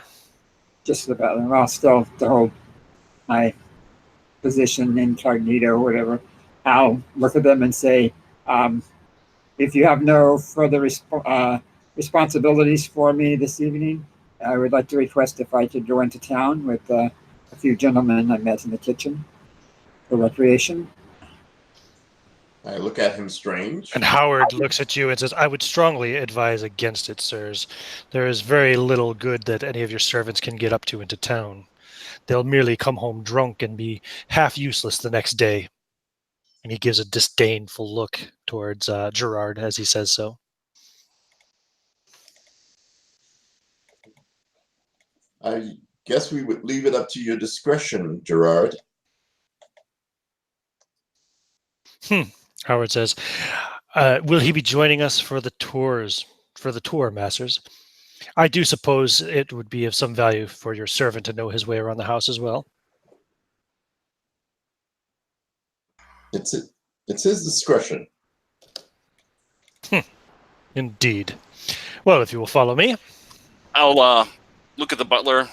just about them. I'll still to hold my position incognito or whatever. I'll look at them and say, if you have no further responsibilities for me this evening, I would like to request if I could go into town with a few gentlemen I met in the kitchen for recreation. I look at him strange. And Howard looks at you and says, "I would strongly advise against it, sirs. There is very little good that any of your servants can get up to into town. They'll merely come home drunk and be half useless the next day." And he gives a disdainful look towards Gerard as he says so. I guess we would leave it up to your discretion, Gerard. Howard says, "Will he be joining us for the tour, masters? I do suppose it would be of some value for your servant to know his way around the house as well." It's his discretion. Indeed. Well, if you will follow me. I'll look at the butler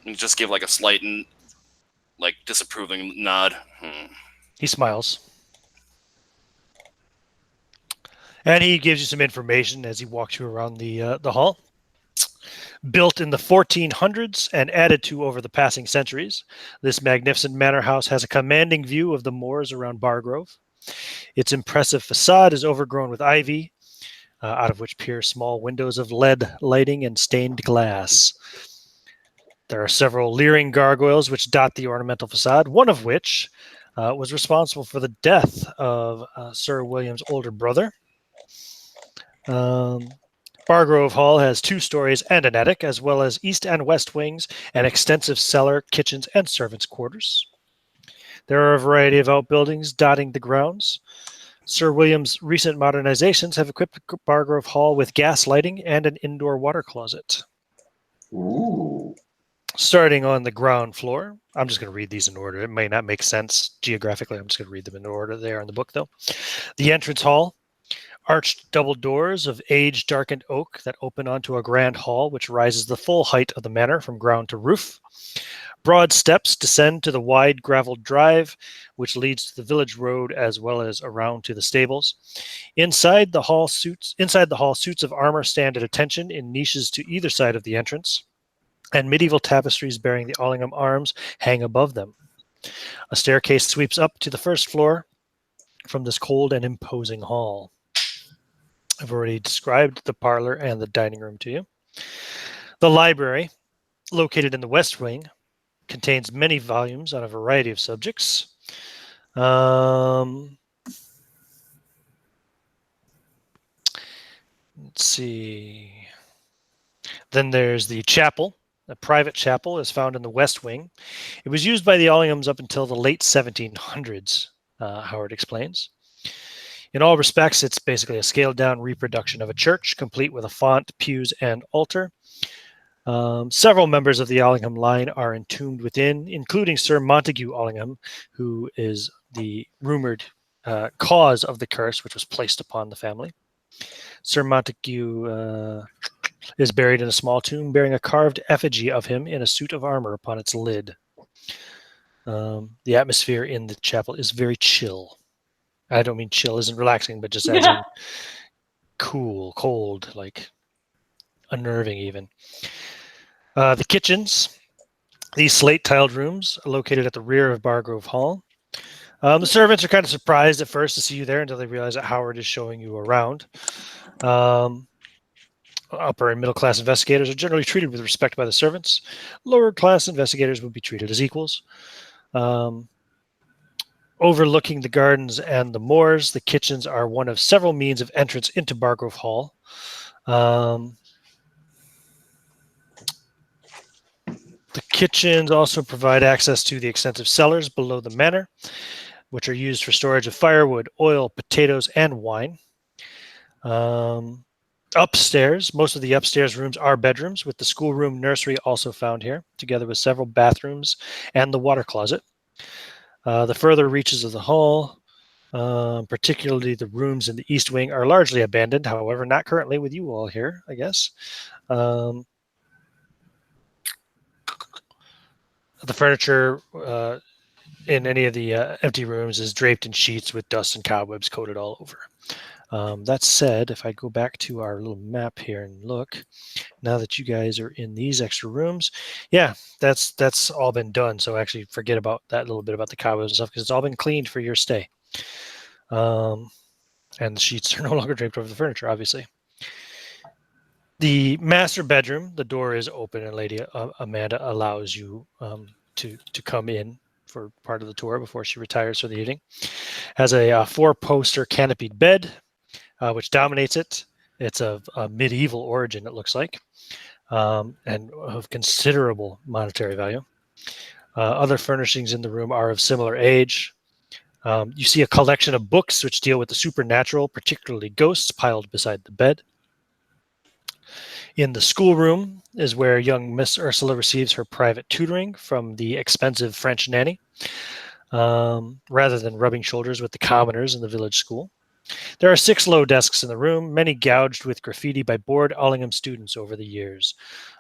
and just give like a slight and like disapproving nod. He smiles. And he gives you some information as he walks you around the hall. Built in the 1400s and added to over the passing centuries, this magnificent manor house has a commanding view of the moors around Bargrove. Its impressive facade is overgrown with ivy, out of which peer small windows of lead lighting and stained glass. There are several leering gargoyles which dot the ornamental facade, one of which was responsible for the death of Sir William's older brother. Bargrove Hall has 2 stories and an attic, as well as east and west wings, an extensive cellar, kitchens, and servants' quarters. There are a variety of outbuildings dotting the grounds. Sir William's recent modernizations have equipped Bargrove Hall with gas lighting and an indoor water closet. Ooh. Starting on the ground floor, I'm just going to read these in order. It may not make sense geographically. I'm just going to read them in order. They are in the book, though. The entrance hall. Arched double doors of age-darkened oak that open onto a grand hall which rises the full height of the manor from ground to roof. Broad steps descend to the wide graveled drive which leads to the village road as well as around to the stables. Inside the hall, suits of armor stand at attention in niches to either side of the entrance, and medieval tapestries bearing the Ellingham arms hang above them. A staircase sweeps up to the first floor from this cold and imposing hall. I've already described the parlor and the dining room to you. The library, located in the west wing, contains many volumes on a variety of subjects. Let's see. Then there's the chapel. A private chapel is found in the west wing. It was used by the Ellinghams up until the late 1700s, Howard explains. In all respects, it's basically a scaled-down reproduction of a church, complete with a font, pews, and altar. Several members of the Ellingham line are entombed within, including Sir Montague Ellingham, who is the rumored cause of the curse which was placed upon the family. Sir Montague is buried in a small tomb bearing a carved effigy of him in a suit of armor upon its lid. The atmosphere in the chapel is very chill. I don't mean chill isn't relaxing, but just as in cool, cold, like unnerving even. The kitchens. These slate-tiled rooms are located at the rear of Bargrove Hall. The servants are kind of surprised at first to see you there until they realize that Howard is showing you around. Upper and middle class investigators are generally treated with respect by the servants. Lower class investigators would be treated as equals. Overlooking the gardens and the moors, the kitchens are one of several means of entrance into Bargrove Hall. The kitchens also provide access to the extensive cellars below the manor, which are used for storage of firewood, oil, potatoes, and wine. Upstairs, most of the upstairs rooms are bedrooms, with the schoolroom nursery also found here, together with several bathrooms and the water closet. The further reaches of the hall, particularly the rooms in the east wing, are largely abandoned, however, not currently with you all here, I guess. The furniture in any of the empty rooms is draped in sheets with dust and cobwebs coated all over. That said, if I go back to our little map here and look, now that you guys are in these extra rooms, yeah, that's all been done. So actually forget about that little bit about the cobwebs and stuff because it's all been cleaned for your stay. And the sheets are no longer draped over the furniture, obviously. The master bedroom, the door is open and Lady Amanda allows you to come in for part of the tour before she retires for the evening. Has a 4-poster canopied bed, which dominates it. It's of a medieval origin, it looks like, and of considerable monetary value. Other furnishings in the room are of similar age. You see a collection of books which deal with the supernatural, particularly ghosts, piled beside the bed. In the schoolroom is where young Miss Ursula receives her private tutoring from the expensive French nanny, rather than rubbing shoulders with the commoners in the village school. There are 6 low desks in the room, many gouged with graffiti by bored Ellingham students over the years.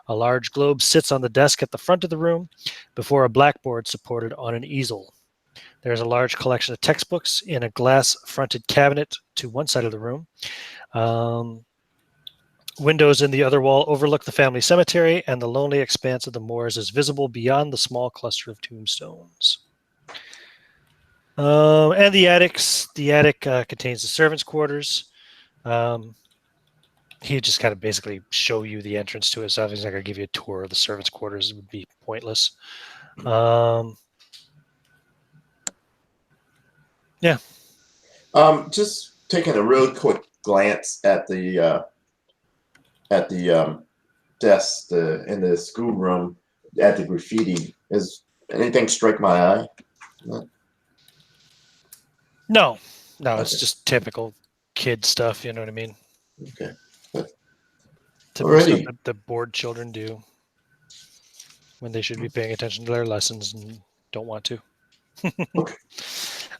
A large globe sits on the desk at the front of the room before a blackboard supported on an easel. There is a large collection of textbooks in a glass-fronted cabinet to one side of the room. Windows in the other wall overlook the family cemetery, and the lonely expanse of the moors is visible beyond the small cluster of tombstones. And the attic contains the servants' quarters. He just kind of basically show you the entrance to it, so he's not going to give you a tour of the servants' quarters. It would be pointless. Yeah. Just taking a real quick glance at the desk in the schoolroom at the graffiti. Is anything strike my eye? No, Okay. It's just typical kid stuff. You know what I mean? Okay. Typical stuff Alrighty. that the bored children do when they should be paying attention to their lessons and don't want to. Okay.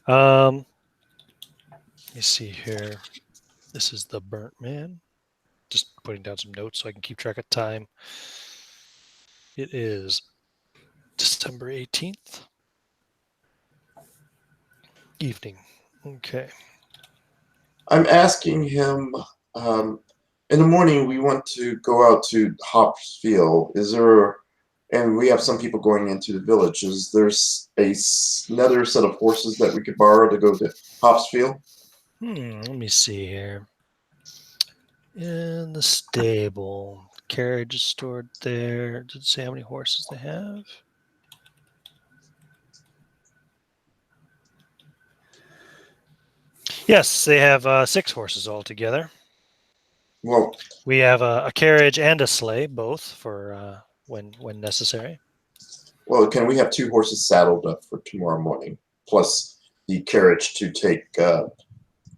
Let me see here. This is the Burnt Man. Just putting down some notes so I can keep track of time. It is December 18th. Evening. Okay. I'm asking him. In the morning, we want to go out to Hopsfield. And we have some people going into the village. Is there another set of horses that we could borrow to go to Hopsfield? Let me see here. In the stable, carriage is stored there. Did it say how many horses they have? Yes, they have 6 horses altogether. Well, We have a carriage and a sleigh, both for when necessary. well, can we have 2 horses saddled up for tomorrow morning, plus the carriage to take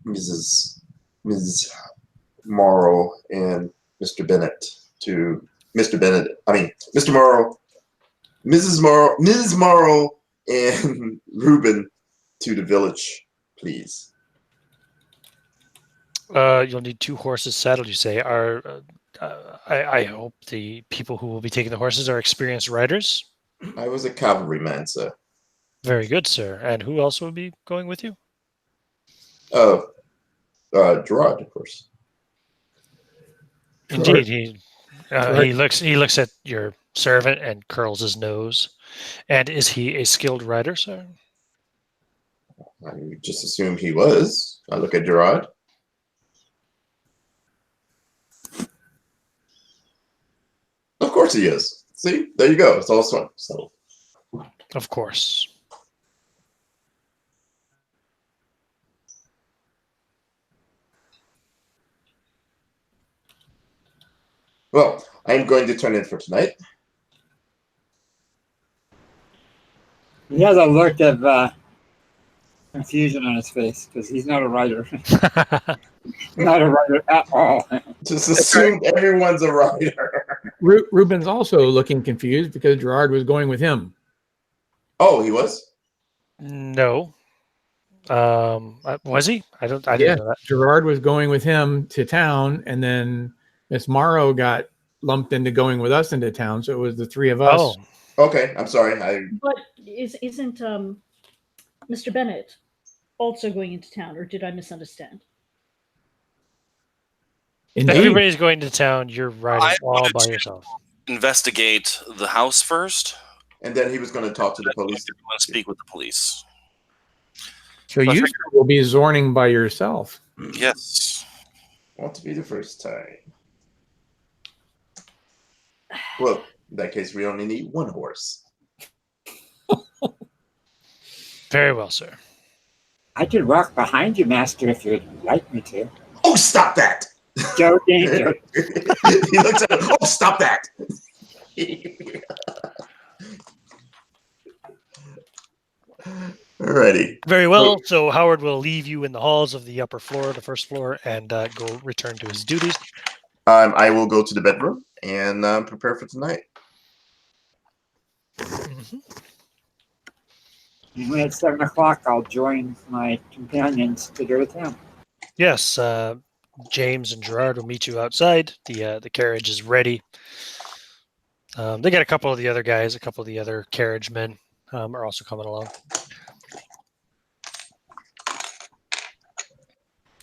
Mrs. Morrow and Mr. Bennett to Mr. Bennett. I mean, Mr. Morrow, Mrs. Morrow, Ms. Morrow, and Reuben to the village, please. You'll need 2 horses saddled, you say. I hope the people who will be taking the horses are experienced riders. I was a cavalryman, sir. Very good, sir. And who else will be going with you? Oh, Gerard, of course. Indeed, he looks at your servant and curls his nose. And is he a skilled rider, sir? I just assumed he was. I look at Gerard. Of course he is. See, there you go. It's all so. Of course. Well, I'm going to turn in for tonight. He has a look of confusion on his face because he's not a writer. Not a writer at all. Just assume everyone's a writer. Ruben's also looking confused because Gerard was going with him. Oh, he was? No. Was he? I didn't know that. Gerard was going with him to town, and then Miss Morrow got lumped into going with us into town, so it was the three of us. Oh, okay. I'm sorry. But isn't Mr. Bennett also going into town, or did I misunderstand? Indeed. Everybody's going to town. You're riding I all wanted by to yourself. Investigate the house first. And then he was going to talk to the police. I want to speak with the police. So you will be zorning by yourself. Yes. Want to be the first time. Well, in that case, we only need one horse. Very well, sir. I could walk behind you, Master, if you'd like me to. Oh, stop that! Joking. He looks at him. Oh, stop that! Alrighty. Very well. So Howard will leave you in the halls of the upper floor, the first floor, and go return to his duties. I will go to the bedroom and prepare for tonight. Mm-hmm. When it's 7 o'clock, I'll join my companions to go to town. Yes, James and Gerard will meet you outside. The carriage is ready. They got a couple of the other guys, a couple of the other carriage men are also coming along.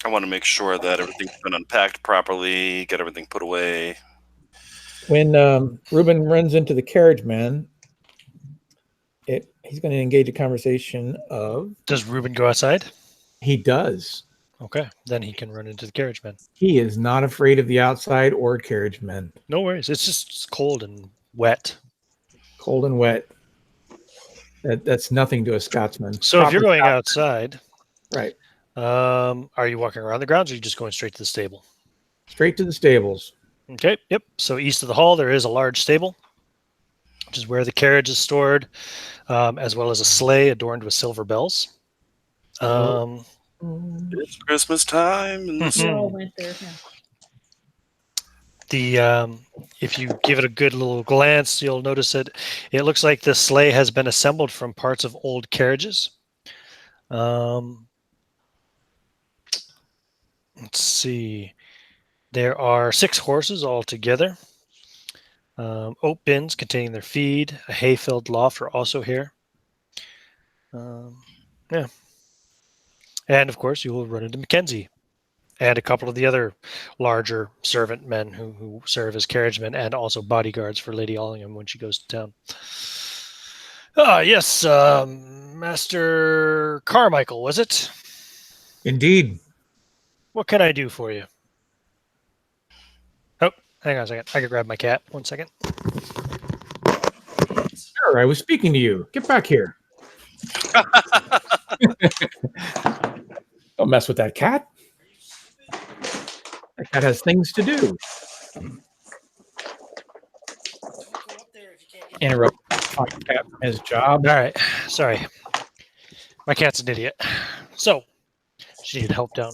I want to make sure that everything's been unpacked properly, get everything put away. When Ruben runs into the carriage man, he's going to engage a conversation of... Does Ruben go outside? He does. Okay, then he can run into the carriage man. He is not afraid of the outside or carriage men. No worries. It's just cold and wet. Cold and wet. That's nothing to a Scotsman. So if you're going outside... Right. Are you walking around the grounds, or are you just going straight to the stable? Straight to the stables. Okay, yep. So east of the hall, there is a large stable, which is where the carriage is stored, as well as a sleigh adorned with silver bells. It's Christmas time. And We all went there. Yeah. If you give it a good little glance, you'll notice that it looks like the sleigh has been assembled from parts of old carriages. Let's see. There are 6 horses altogether. Oat bins containing their feed, a hay-filled loft are also here. Yeah. And, of course, you will run into Mackenzie and a couple of the other larger servant men who serve as carriage men and also bodyguards for Lady Ellingham when she goes to town. Yes, Master Carmichael, was it? Indeed. What can I do for you? Oh, hang on a second. I can grab my cat. 1 second. Sure, I was speaking to you. Get back here. Don't mess with that cat. That cat has things to do. Interrupt my cat from his job. All right. Sorry. My cat's an idiot. So, she needed help down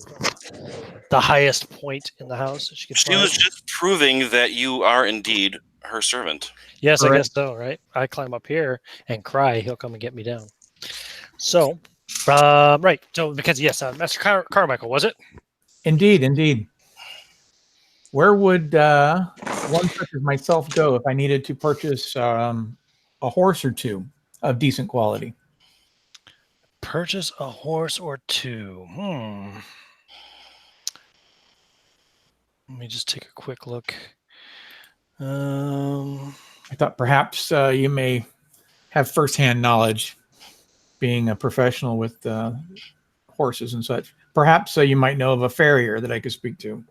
the highest point in the house. She was just proving that you are indeed her servant. Yes, Correct. I guess so, right? I climb up here and cry. He'll come and get me down. So, right. So, Mackenzie, yes, Master Carmichael, was it? Indeed. Where would one such as myself go if I needed to purchase a horse or two of decent quality? purchase a horse or two. Let me just take a quick look. I thought perhaps you may have firsthand knowledge, being a professional with horses and such. Perhaps you might know of a farrier that I could speak to.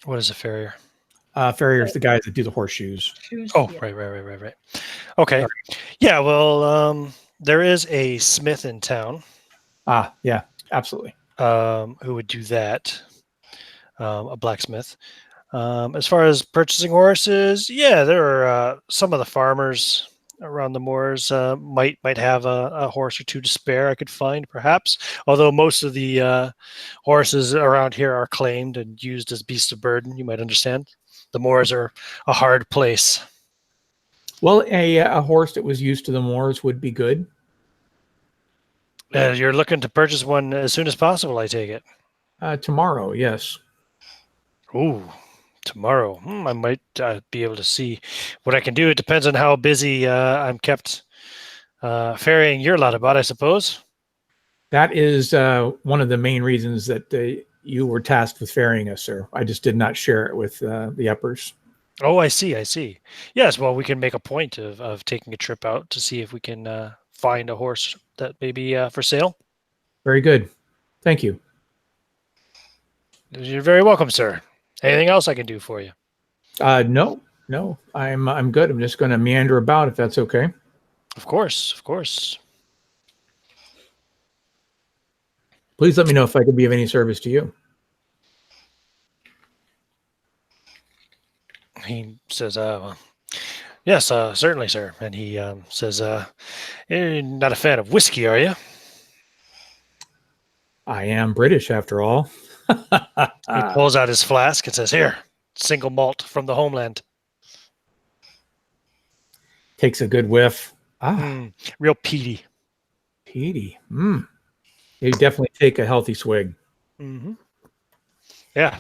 What is a farrier? Farriers, the guys that do the horseshoes. Oh, right. Okay. Sorry. Yeah, well, there is a smith in town. Yeah, absolutely. Who would do that. A blacksmith. As far as purchasing horses, yeah, there are some of the farmers around the moors might have a horse or two to spare. I could find perhaps, although most of the horses around here are claimed and used as beasts of burden. You might understand. The moors are a hard place. Well, a horse that was used to the moors would be good. You're looking to purchase one as soon as possible, I take it. Tomorrow, yes. Ooh, tomorrow. I might be able to see what I can do. It depends on how busy I'm kept ferrying your lot about, I suppose. That is one of the main reasons that you were tasked with ferrying us, sir. I just did not share it with the uppers. Oh, I see. Yes, well, we can make a point of taking a trip out to see if we can find a horse that may be for sale. Very good. Thank you. You're very welcome, sir. Anything else I can do for you? No, I'm good. I'm just going to meander about if that's okay. Of course. Please let me know if I could be of any service to you. He says, yes, certainly, sir. And he says, you're not a fan of whiskey, are you? I am British, after all. He pulls out his flask and says, here, single malt from the homeland. Takes a good whiff. Real peaty. Peaty. You definitely take a healthy swig. Mm-hmm. Yeah.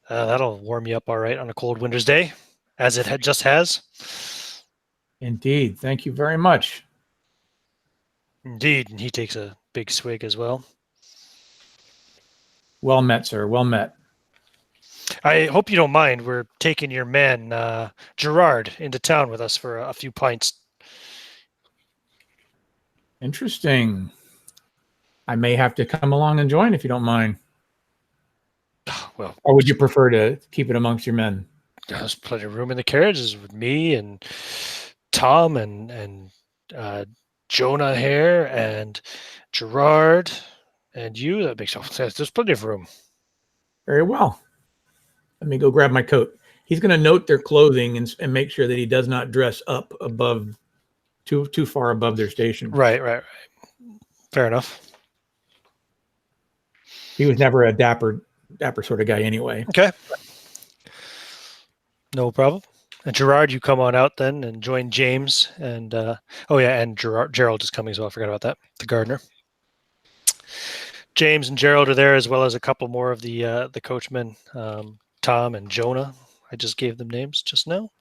That'll warm you up all right on a cold winter's day, as it just has. Indeed. Thank you very much. Indeed. And he takes a big swig as well. Well met, sir. Well met. I hope you don't mind. We're taking your man, Gerard, into town with us for a few pints. Interesting. I may have to come along and join if you don't mind. Well, or would you prefer to keep it amongst your men? There's plenty of room in the carriages with me and Tom and Jonah here and Gerard and you. That makes sense. There's plenty of room. Very well. Let me go grab my coat. He's going to note their clothing and make sure that he does not dress up above too far above their station. Right. Fair enough. He was never a dapper sort of guy anyway. Okay. No problem. And Gerard, you come on out then and join James and and Gerald is coming as well. I forgot about that. The gardener. James and Gerald are there, as well as a couple more of the coachmen, Tom and Jonah. I just gave them names just now.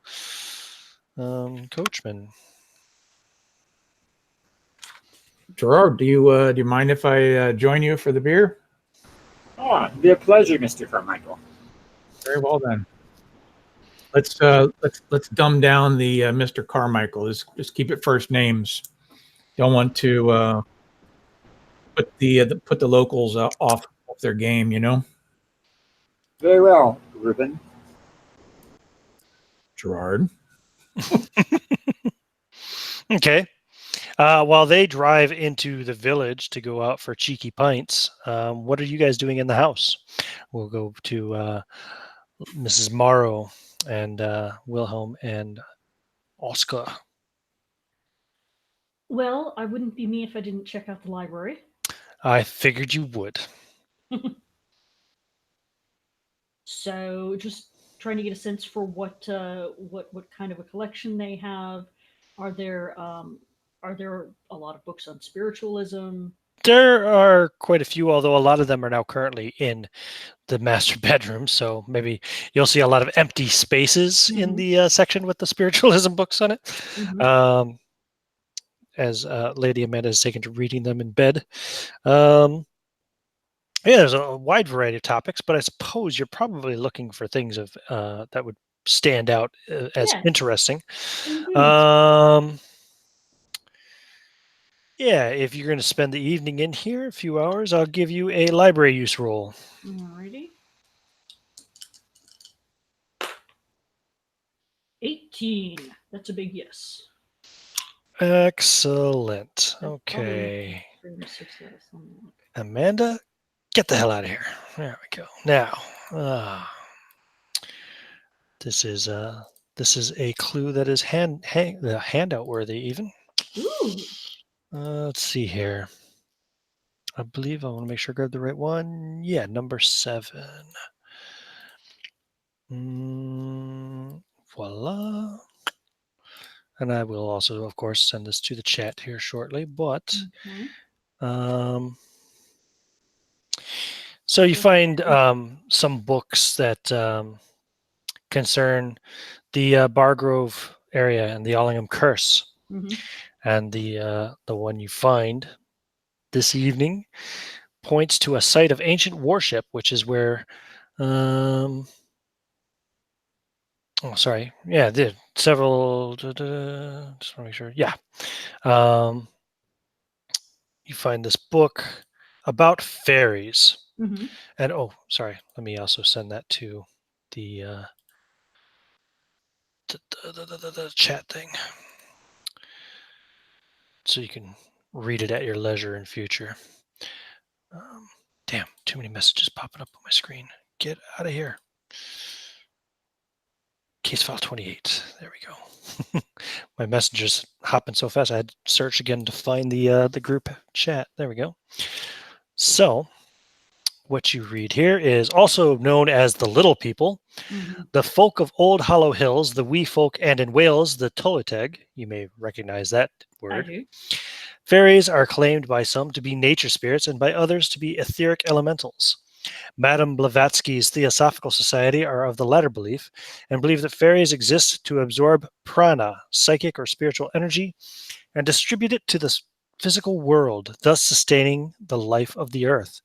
Coachmen. Gerard, do you mind if I join you for the beer? Oh, it'd be a pleasure, Mr. Carmichael. Very well then. Let's dumb down the Mr. Carmichael. Just keep it first names. Don't want to put the locals off their game, you know. Very well, Reuben. Gerard. Okay. While they drive into the village to go out for cheeky pints, what are you guys doing in the house? We'll go to Mrs. Morrow and Wilhelm and Oscar. Well, I wouldn't be me if I didn't check out the library. I figured you would. So just trying to get a sense for what kind of a collection they have. Are there a lot of books on spiritualism? There are quite a few, although a lot of them are now currently in the master bedroom. So maybe you'll see a lot of empty spaces in the section with the spiritualism books on it. as Lady Amanda has taken to reading them in bed. Yeah, there's a wide variety of topics, but I suppose you're probably looking for things of that would stand out as Yes. interesting. Indeed. Yeah, if you're going to spend the evening in here, a few hours, I'll give you a library use roll. Alrighty. 18. That's a big yes. Excellent. Okay. Amanda, get the hell out of here. There we go. Now, this is a clue that is handout worthy even. Ooh. Let's see here. I believe I want to make sure I grab the right one. Yeah, number 7. Voila. And I will also, of course, send this to the chat here shortly. But so you find some books that concern the Bargrove area and the Ellingham curse. And the one you find this evening points to a site of ancient worship, which is where oh, sorry. Yeah, did several. Just want to make sure. Yeah. You find this book about fairies. And oh, sorry. Let me also send that to the chat thing, so you can read it at your leisure in future. Damn, too many messages popping up on my screen. Get out of here. Case file 28. There we go. My messenger's hopping so fast I had to search again to find the group chat. There we go. So what you read here is also known as the Little People, the folk of Old Hollow Hills, the wee folk, and in Wales, the Tulleteg. You may recognize that word. I do. Fairies are claimed by some to be nature spirits and by others to be etheric elementals. Madame Blavatsky's Theosophical Society are of the latter belief and believe that fairies exist to absorb prana, psychic or spiritual energy, and distribute it to the physical world, thus sustaining the life of the earth.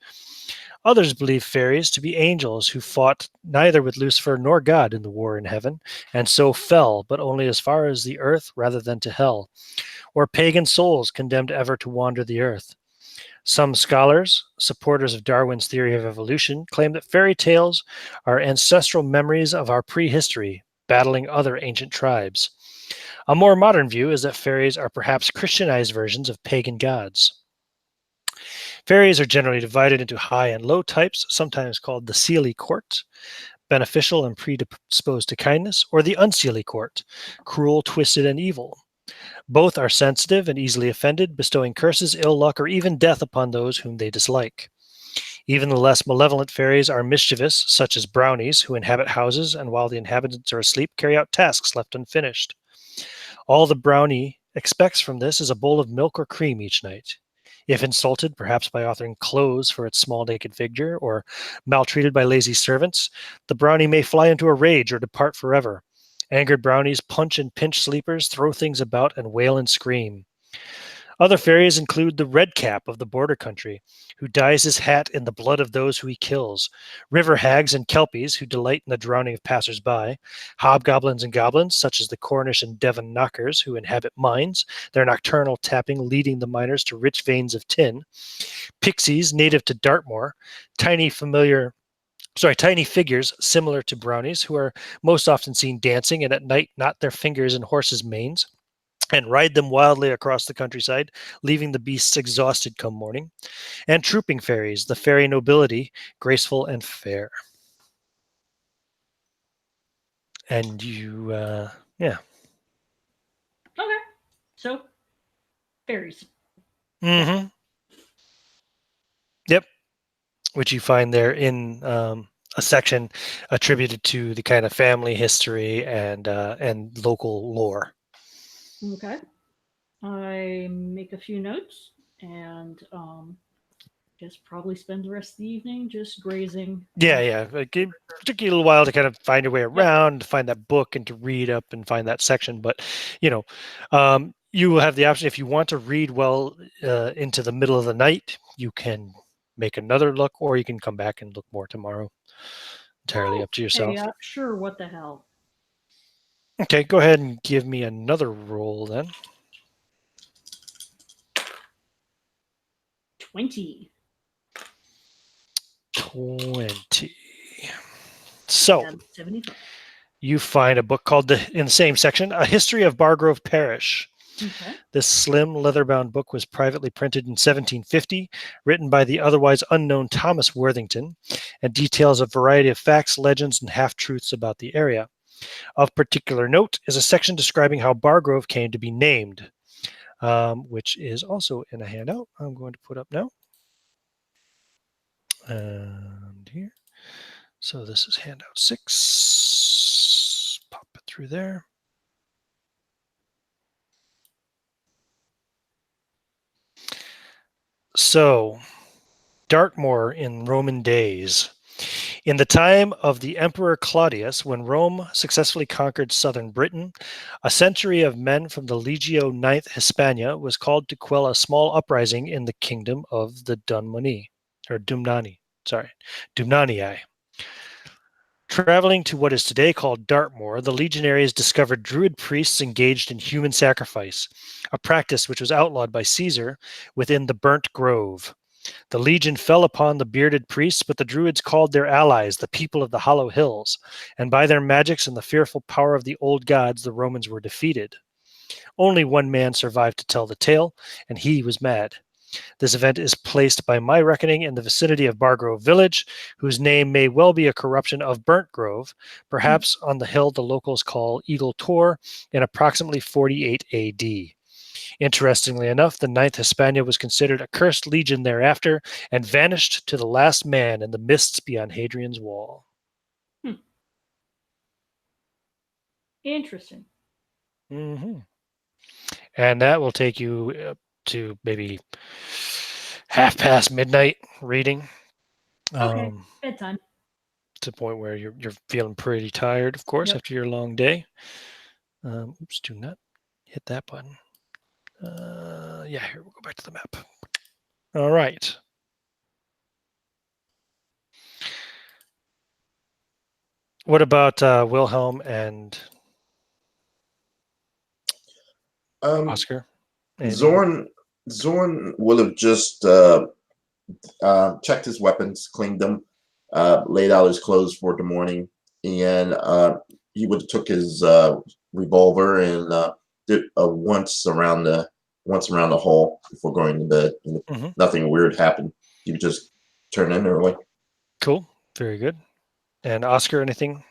Others believe fairies to be angels who fought neither with Lucifer nor God in the war in heaven, and so fell, but only as far as the earth rather than to hell, or pagan souls condemned ever to wander the earth. Some scholars, supporters of Darwin's theory of evolution, claim that fairy tales are ancestral memories of our prehistory, battling other ancient tribes. A more modern view is that fairies are perhaps Christianized versions of pagan gods. Fairies are generally divided into high and low types, sometimes called the Seelie Court, beneficial and predisposed to kindness, or the Unseelie Court, cruel, twisted, and evil. Both are sensitive and easily offended, bestowing curses, ill luck, or even death upon those whom they dislike. Even the less malevolent fairies are mischievous, such as brownies, who inhabit houses and while the inhabitants are asleep carry out tasks left unfinished. All the brownie expects from this is a bowl of milk or cream each night. If insulted, perhaps by offering clothes for its small naked figure, or maltreated by lazy servants, the brownie may fly into a rage or depart forever. Angered brownies punch and pinch sleepers, throw things about, and wail and scream. Other fairies include the Red Cap of the border country, who dyes his hat in the blood of those who he kills, river hags and kelpies, who delight in the drowning of passers-by, hobgoblins and goblins, such as the Cornish and Devon knockers, who inhabit mines, their nocturnal tapping leading the miners to rich veins of tin, pixies native to Dartmoor, tiny figures similar to brownies, who are most often seen dancing and at night knot their fingers in horses' manes and ride them wildly across the countryside, leaving the beasts exhausted come morning, and trooping fairies, the fairy nobility, graceful and fair. And you, yeah. Okay. So, fairies. Mm-hmm. Yep. Which you find there in a section attributed to the kind of family history and local lore. Okay. I make a few notes and just probably spend the rest of the evening just grazing. Yeah. It took you a little while to kind of find your way around, to find that book and to read up and find that section. But, You will have the option, if you want to read well into the middle of the night, you can make another look, or you can come back and look more tomorrow. Entirely up to yourself. Hey, sure, what the hell. Okay, go ahead and give me another roll then. 20. 20. So, 75. you find a book called, in the same section, A History of Bargrove Parish. Okay. This slim, leather-bound book was privately printed in 1750, written by the otherwise unknown Thomas Worthington, and details a variety of facts, legends, and half-truths about the area. Of particular note is a section describing how Bargrove came to be named, which is also in a handout I'm going to put up now. And here. So this is handout 6. Pop it through there. So, Dartmoor in Roman days. In the time of the Emperor Claudius, when Rome successfully conquered southern Britain, a century of men from the Legio IX Hispania was called to quell a small uprising in the kingdom of the Dumnanii. Traveling to what is today called Dartmoor, the legionaries discovered druid priests engaged in human sacrifice, a practice which was outlawed by Caesar within the burnt grove. The legion fell upon the bearded priests, but the druids called their allies the people of the hollow hills, and by their magics and the fearful power of the old gods, the Romans were defeated. Only one man survived to tell the tale, and he was mad. This event is placed by my reckoning in the vicinity of Bargrove village, whose name may well be a corruption of Burnt Grove, perhaps on the hill the locals call Eagle Tor, in approximately 48 AD. Interestingly enough, the Ninth Hispania was considered a cursed legion thereafter and vanished to the last man in the mists beyond Hadrian's Wall. Interesting. Mm-hmm. And that will take you to maybe midnight reading. Okay, bedtime. To the point where you're feeling pretty tired, of course, after your long day. Oops, do not hit that button. Yeah, here, we'll go back to the map. All right. What about Wilhelm and Oscar? Zorn will have just checked his weapons, cleaned them, laid out his clothes for the morning, and he would have took his revolver and did once around the hall before going to bed. Nothing weird happened. He would just turn in early. Cool. Very good. And Oscar, anything?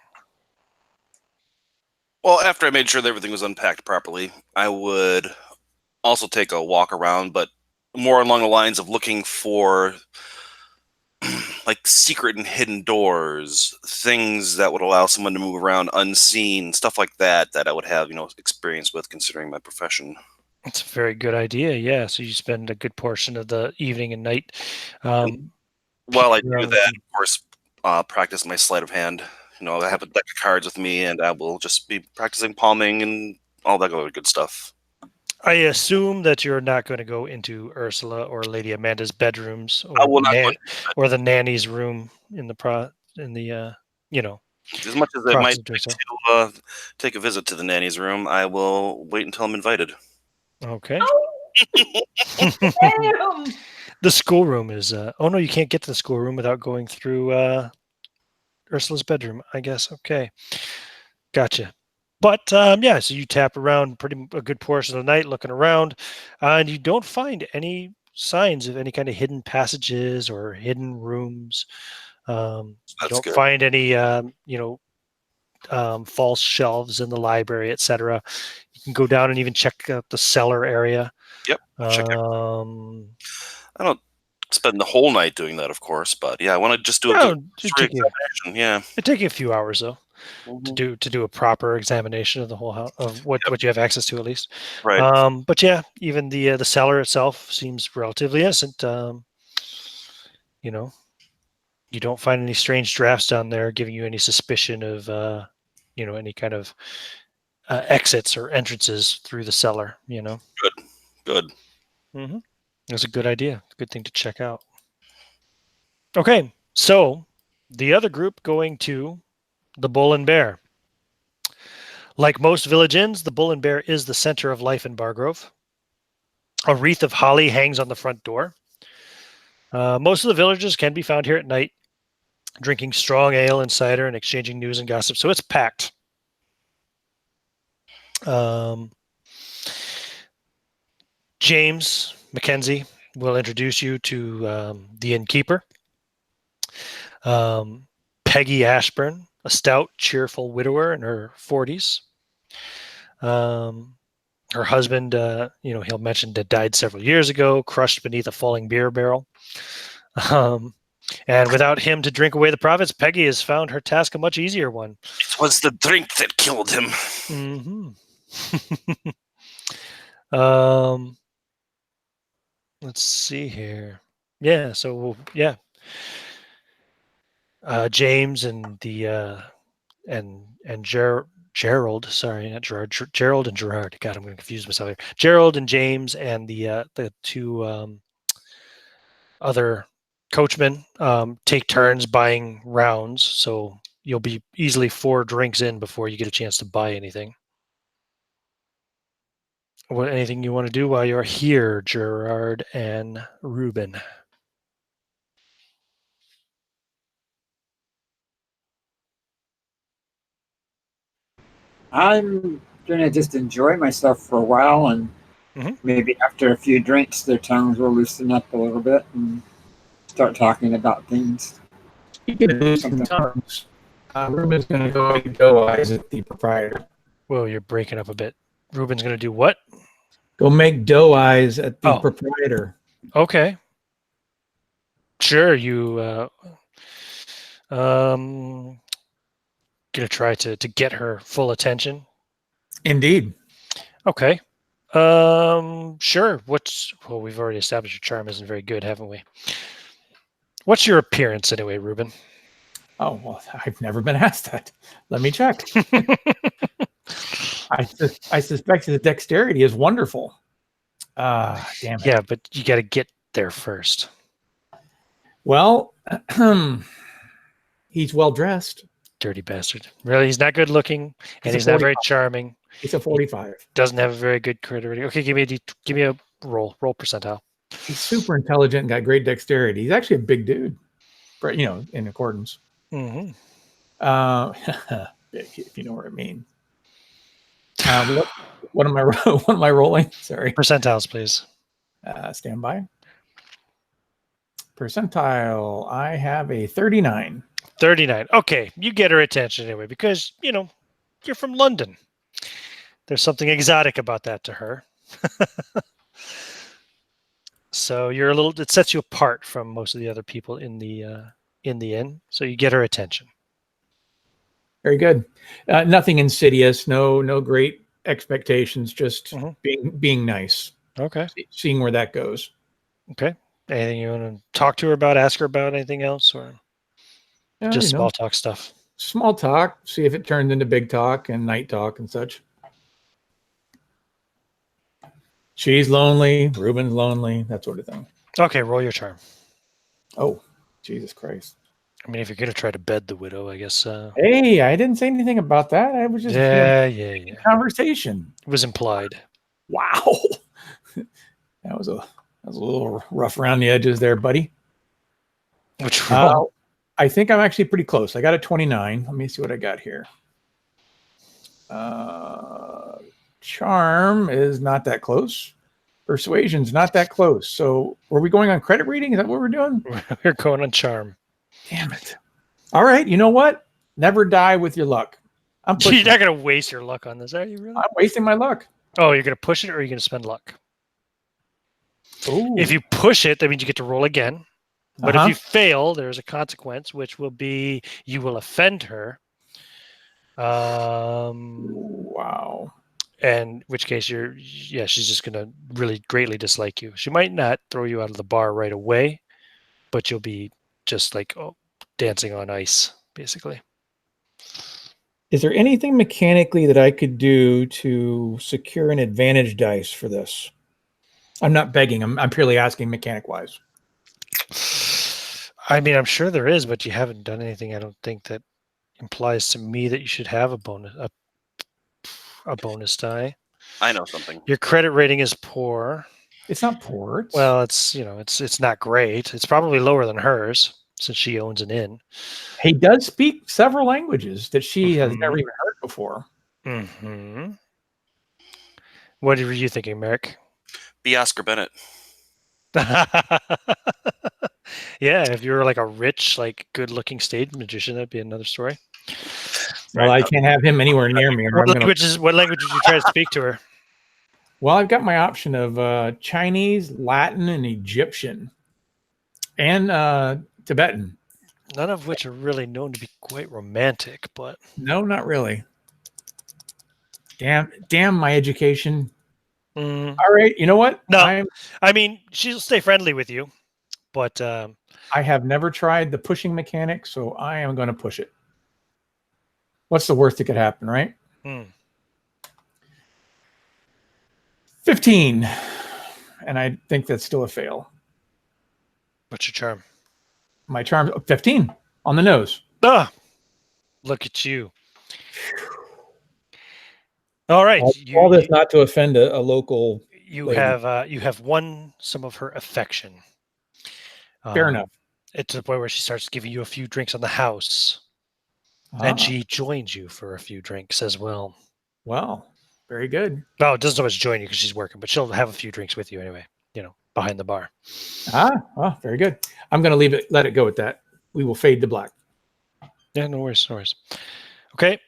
Well, after I made sure that everything was unpacked properly, I would also take a walk around, but more along the lines of looking for like secret and hidden doors, things that would allow someone to move around unseen, stuff like that I would have, experience with considering my profession. That's a very good idea. Yeah. So you spend a good portion of the evening and night. While I do that, of course, practice my sleight of hand. I have a deck of cards with me, and I will just be practicing palming and all that other good stuff. I assume that you're not going to go into Ursula or Lady Amanda's bedrooms, or, or the nanny's room in the As much as I might like to take a visit to the nanny's room, I will wait until I'm invited. Okay. The schoolroom is. Oh no, you can't get to the schoolroom without going through Ursula's bedroom, I guess. Okay, gotcha. But yeah, so you tap around a good portion of the night looking around, and you don't find any signs of any kind of hidden passages or hidden rooms. You don't find any, false shelves in the library, etc. You can go down and even check out the cellar area. Yep. Check it. I don't spend the whole night doing that, of course, but yeah, I want to just do a good examination. Yeah, it'd take you a few hours though. To do a proper examination of the whole house, of what you have access to, at least. Right. But yeah, even the cellar itself seems relatively innocent. You don't find any strange drafts down there giving you any suspicion of any kind of exits or entrances through the cellar. Good. Mm-hmm. That's a good idea. Good thing to check out. Okay, so the other group going to the Bull and Bear. Like most village inns, the Bull and Bear is the center of life in Bargrove. A wreath of holly hangs on the front door. Most of the villagers can be found here at night, drinking strong ale and cider and exchanging news and gossip. So it's packed. James Mackenzie will introduce you to the innkeeper. Peggy Ashburn, a stout, cheerful widower in her 40s. Her husband, he'll mention that died several years ago, crushed beneath a falling beer barrel. And without him to drink away the profits, Peggy has found her task a much easier one. It was the drink that killed him. Mm-hmm. Let's see here. Yeah, so yeah. James and the Gerald, sorry, not Gerard, Gerald and Gerard. God, I'm going to confuse myself here. Gerald and James and the two other coachmen take turns buying rounds, so you'll be easily 4 drinks in before you get a chance to buy anything. Anything you want to do while you're here, Gerard and Ruben? I'm gonna just enjoy myself for a while, and maybe after a few drinks, their tongues will loosen up a little bit and start talking about things. Speaking of loosening tongues, Ruben's going to go and go eyes at the proprietor. Whoa, you're breaking up a bit. Ruben's going to do what? Go make doe eyes at the proprietor. Okay. Sure, you gonna try to get her full attention. Indeed. Okay. Sure. We've already established your charm isn't very good, haven't we? What's your appearance anyway, Ruben? Oh, well, I've never been asked that. Let me check. I suspect the dexterity is wonderful. Damn it. Yeah, but you got to get there first. Well, he's well dressed. Dirty bastard. Really, he's not good looking, and he's not very charming. He's a 45. He doesn't have a very good crit rating. Okay, give me a roll percentile. He's super intelligent and got great dexterity. He's actually a big dude, in accordance. Mm-hmm. If you know what I mean. What am I rolling? Sorry. Percentiles, please. Stand by. Percentile. I have a 39. 39. Okay, you get her attention anyway because you're from London. There's something exotic about that to her. So it sets you apart from most of the other people in the inn. So you get her attention. Very good. Nothing insidious. No great expectations. Just being nice. Okay. Seeing where that goes. Okay. Anything you want to talk to her about? Ask her about anything else, or just small talk stuff? Small talk. See if it turns into big talk and night talk and such. She's lonely. Ruben's lonely. That sort of thing. Okay, roll your charm. Oh, Jesus Christ. I mean, if you're going to try to bed the widow, I guess. Hey, I didn't say anything about that. I was just conversation. It was implied. Wow. That was a little rough around the edges there, buddy. Which roll? I think I'm actually pretty close. I got a 29. Let me see what I got here. Charm is not that close. Persuasion's not that close. So were we going on credit reading? Is that what we're doing? We're going on charm. Damn it. All right. You know what? Never die with your luck. You're not going to waste your luck on this, are you really? I'm wasting my luck. Oh, you're going to push it or are you going to spend luck? Ooh. If you push it, that means you get to roll again. But if you fail, there's a consequence, which will be you will offend her. Wow. And in which case she's just going to really greatly dislike you. She might not throw you out of the bar right away, but you'll be just like dancing on ice, basically. Is there anything mechanically that I could do to secure an advantage dice for this? I'm not begging. I'm purely asking mechanic-wise. I mean, I'm sure there is, but you haven't done anything. I don't think that implies to me that you should have a bonus die. I know something. Your credit rating is poor. It's not poor. It's, Well, it's not great. It's probably lower than hers since she owns an inn. he does speak several languages that she has never even heard before. Mm-hmm. What were you thinking, Merrick? Be Oscar Bennett. Yeah, if you were like a rich, like good-looking stage magician, that'd be another story. Well, I can't have him anywhere near me. Or What language would you try to speak to her? Well, I've got my option of Chinese, Latin, and Egyptian, and Tibetan. None of which are really known to be quite romantic, but No, not really. Damn my education. All right, you know what? No, I mean she'll stay friendly with you, but I have never tried the pushing mechanic, so I am going to push it. What's the worst that could happen, right? 15, and I think that's still a fail. What's your charm? My charm, 15 on the nose. Ah, look at you. All right, all this not to offend a local. You lady. have won some of her affection. Fair enough. It's to the point where she starts giving you a few drinks on the house, and she joins you for a few drinks as well. Well, very good. No, it doesn't so much join you because she's working, but she'll have a few drinks with you anyway. Behind the bar. Very good. I'm going to let it go at that. We will fade to black. Yeah, no worries. Okay.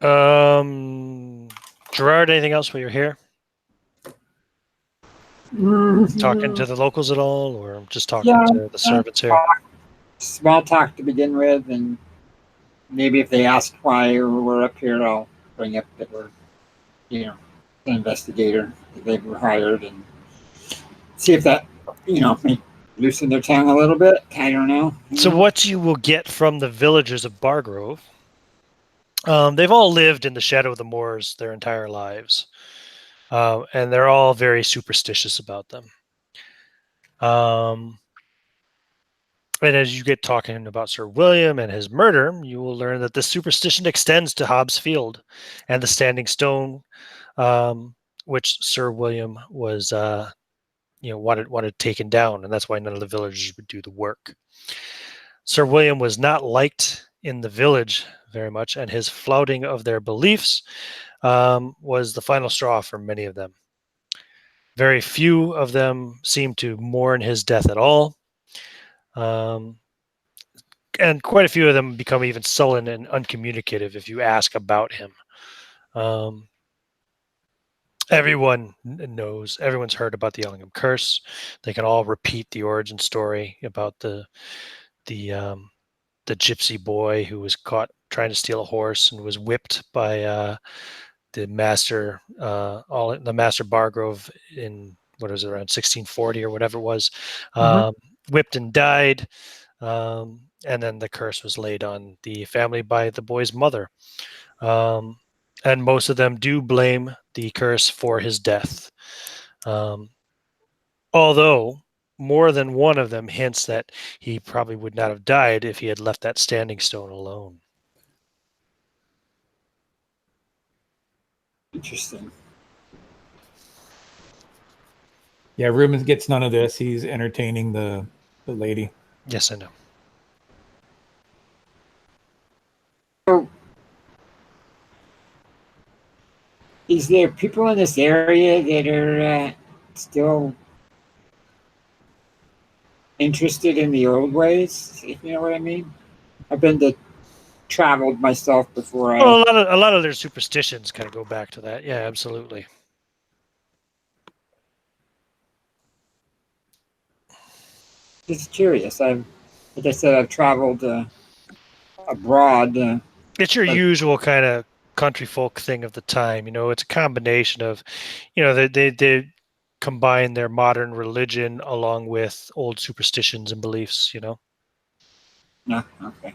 Gerard, anything else while you're here? Talking to the locals at all, or just talking to the servants here? Small talk to begin with, and maybe if they ask why we're up here, I'll bring up that we're, an investigator that they were hired, and see if that, may loosen their tongue a little bit. I don't know. So what you will get from the villagers of Bargrove, they've all lived in the shadow of the moors their entire lives. And they're all very superstitious about them. And as you get talking about Sir William and his murder, you will learn that this superstition extends to Hobbs Field and the Standing Stone, which Sir William was, wanted taken down, and that's why none of the villagers would do the work. Sir William was not liked in the village very much, and his flouting of their beliefs was the final straw for many of them. Very few of them seemed to mourn his death at all. And quite a few of them become even sullen and uncommunicative if you ask about him. Everyone knows, everyone's heard about the Ellingham curse. They can all repeat the origin story about the gypsy boy who was caught trying to steal a horse and was whipped by the master Bargrove in around 1640 or whatever it was, whipped and died, and then the curse was laid on the family by the boy's mother, and most of them do blame the curse for his death, although more than one of them hints that he probably would not have died if he had left that standing stone alone. Interesting. Yeah, Rubens gets none of this. He's entertaining the lady. Yes, I know. So, is there people in this area that are still interested in the old ways, if you know what I mean? I've traveled myself before. Well, a lot of their superstitions kind of go back to that. Yeah, absolutely. Just curious. Like I said, I've traveled abroad. It's your usual kind of country folk thing of the time. It's a combination of, they combine their modern religion along with old superstitions and beliefs. Yeah. Okay.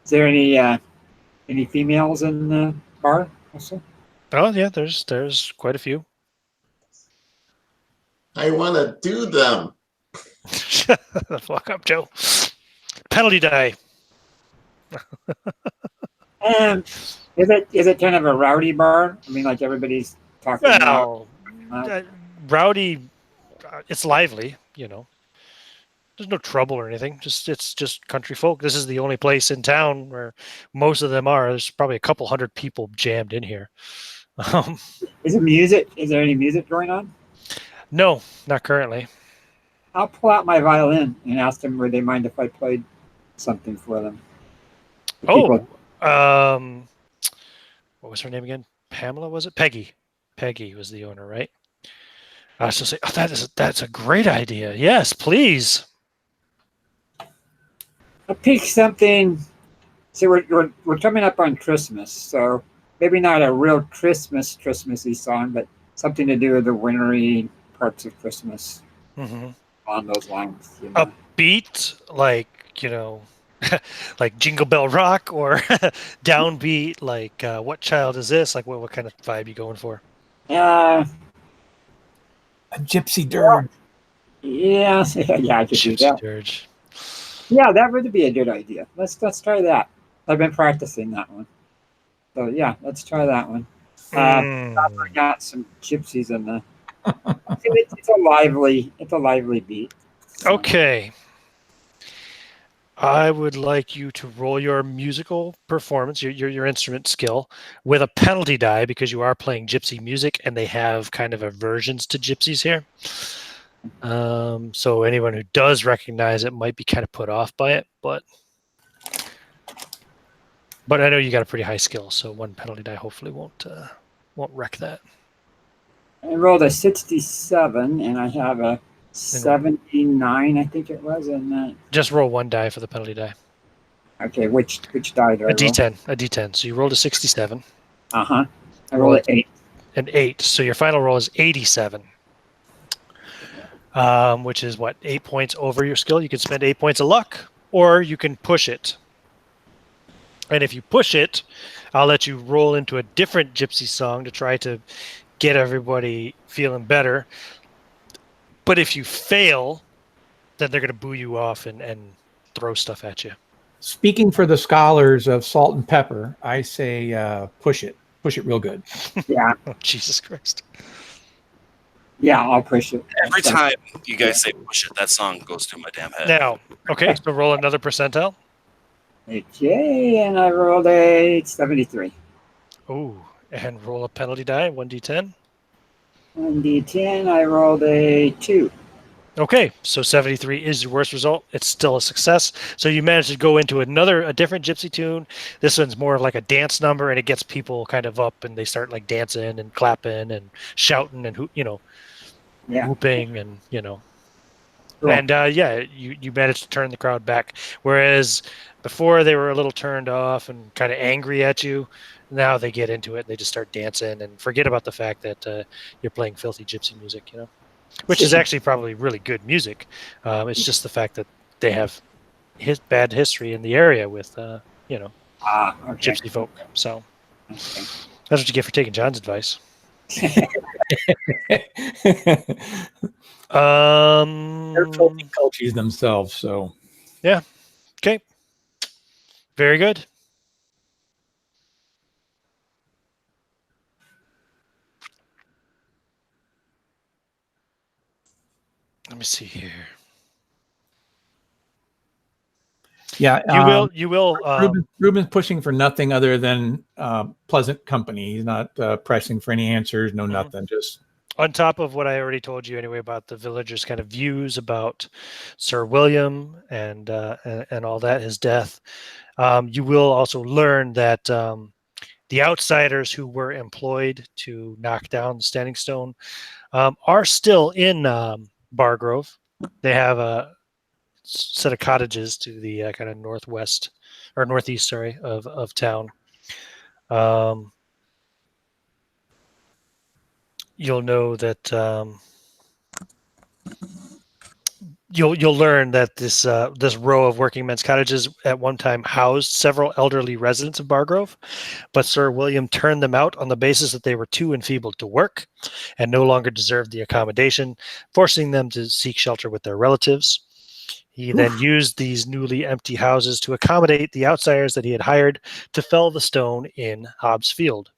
Is there any females in the bar also? Oh yeah, there's quite a few. I want to do them. Shut the fuck up, Joe. Penalty die. Is it kind of a rowdy bar? I mean, like everybody's talking loud. Well, rowdy. It's lively, you know. There's no trouble or anything. It's just country folk. This is the only place in town where most of them are. There's probably a couple hundred people jammed in here. Is it music? Is there any music going on? No, not currently. I'll pull out my violin and ask them would they mind if I played something for them. Oh, what was her name again? Pamela, was it? Peggy. Peggy was the owner, right? I was just say, oh, that's a great idea. Yes, please. I'll pick something. See, we're coming up on Christmas, so maybe not a real Christmassy song, but something to do with the wintry parts of Christmas. Mm-hmm. On those lines. You A know? beat like, like Jingle Bell Rock, or downbeat like What Child Is This? Like what kind of vibe you going for? Yeah. A gypsy dirge. Yeah, I could do that. Dirge. Yeah, that would be a good idea. Let's try that. I've been practicing that one. So yeah, let's try that one. I got some gypsies in the. It's a lively beat. So. Okay. I would like you to roll your musical performance, your instrument skill, with a penalty die because you are playing gypsy music, and they have kind of aversions to gypsies here. So anyone who does recognize it might be kind of put off by it, but I know you got a pretty high skill, so one penalty die hopefully won't wreck that. I rolled a 67, and I have a 79, I think it was, and that. Just roll one die for the penalty die. Okay, which die do I roll? A D10. So you rolled a 67. I rolled an 8. An 8. So your final roll is 87. Which is what, 8 points over your skill. You can spend 8 points of luck, or you can push it. And if you push it, I'll let you roll into a different gypsy song to try to get everybody feeling better. But if you fail, then they're going to boo you off and throw stuff at you. Speaking for the scholars of salt and pepper, I say push it. Push it real good. Yeah. Oh, Jesus Christ. Yeah, I'll push it. Every time you guys say push it, that song goes through my damn head. Now, okay, so roll another percentile. Okay, and I rolled a 73. Oh, and roll a penalty die, 1d10. 1d10, I rolled a 2. Okay, so 73 is your worst result. It's still a success. So you managed to go into a different gypsy tune. This one's more of like a dance number, and it gets people kind of up, and they start like dancing and clapping and shouting and whooping and Cool. And you managed to turn the crowd back. Whereas before they were a little turned off and kind of angry at you. Now they get into it. They just start dancing and forget about the fact that you're playing filthy gypsy music, which is actually probably really good music. It's just the fact that they have bad history in the area with, gypsy folk. So that's what you get for taking John's advice. They're filthy cultures themselves, so yeah. Okay. Very good. Let me see here. Yeah, you will. Ruben's pushing for nothing other than pleasant company. He's not pressing for any answers. No, nothing. Just on top of what I already told you anyway about the villagers' kind of views about Sir William and all that, his death. You will also learn that the outsiders who were employed to knock down the Standing Stone are still in Bargrove. They have a set of cottages to the kind of northeast of town. You'll know that you'll learn that this row of working men's cottages at one time housed several elderly residents of Bargrove, but Sir William turned them out on the basis that they were too enfeebled to work and no longer deserved the accommodation, forcing them to seek shelter with their relatives. He then used these newly empty houses to accommodate the outsiders that he had hired to fell the stone in Hobbs Field.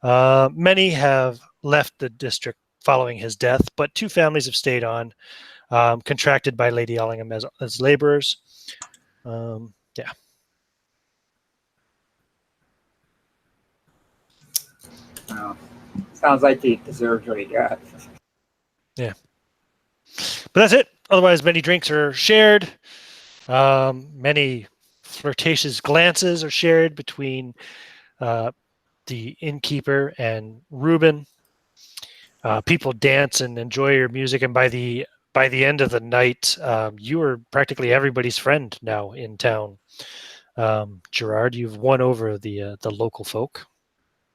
Many have left the district following his death, but 2 families have stayed on, contracted by Lady Ellingham as laborers. Yeah. Oh, sounds like he deserved what he got. Yeah. But that's it. Otherwise, many drinks are shared. Many flirtatious glances are shared between the innkeeper and Reuben. People dance and enjoy your music, and by the end of the night, you are practically everybody's friend now in town. Gerard, you've won over the local folk,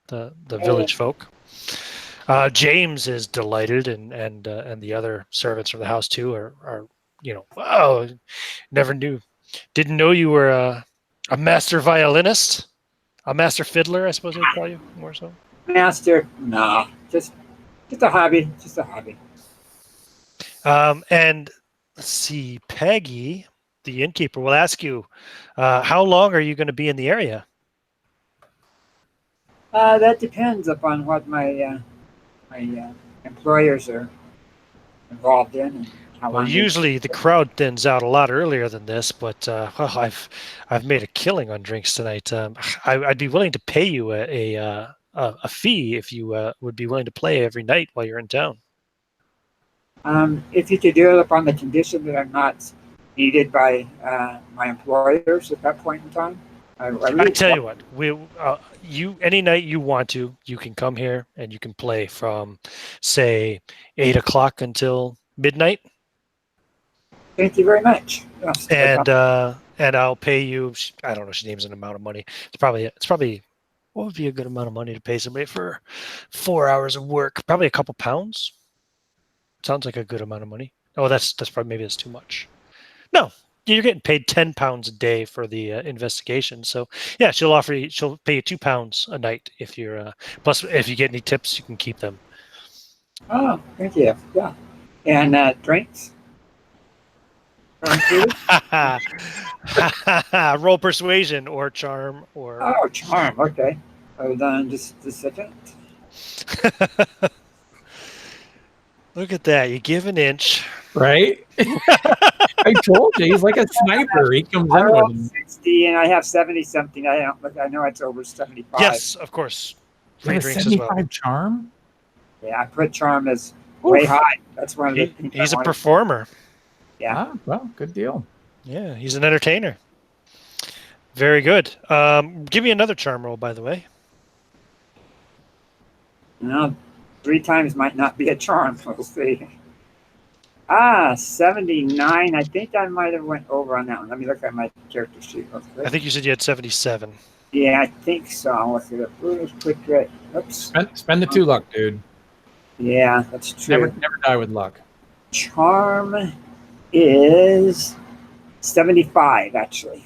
the village folk. James is delighted, and the other servants from the house too are wow, didn't know you were a master violinist, a master fiddler, I suppose they'd call you more so. Master, no, just a hobby, just a hobby. And let's see, Peggy, the innkeeper, will ask you, how long are you going to be in the area? That depends upon what my employers are involved in. And how Well, long usually the crowd thins out a lot earlier than this, but I've made a killing on drinks tonight. I'd be willing to pay you a fee if you would be willing to play every night while you're in town. If you could do it upon the condition that I'm not needed by my employers at that point in time. I tell you what, you any night you want to, you can come here and you can play from, say, 8 o'clock until midnight. Thank you very much. Yes, And I'll pay you. I don't know. She names an amount of money. It's probably what would be a good amount of money to pay somebody for 4 hours of work? Probably a couple pounds. Sounds like a good amount of money. Oh, that's probably maybe that's too much. No, you're getting paid £10 a day for the investigation. So yeah, she'll pay you £2 a night if you're plus if you get any tips, you can keep them. Oh, thank you. Yeah, and drinks. Roll persuasion or charm or. Oh, charm. Okay, hold on just a second. Look at that! You give an inch, Right? I told you he's like a sniper. He comes I in rolled with him. 60 and I have 70 something. I know it's over 75. Yes, of course. You have a Free drinks as well. 75 charm? Yeah, I put charm as way Oof. high. That's one of the things. He's I a wanted. performer. Yeah. Ah, well, good deal. Yeah, he's an entertainer. Very good. Give me another charm roll, by the way. No, 3 times might not be a charm. We'll see. 79. I think I might have went over on that one. Let me look at my character sheet real quick. I think you said you had 77. Yeah, I think so. I'll look it up. Quick. Oops. Spend the 2 luck, dude. Yeah, that's true. Never die with luck. Charm is 75, actually.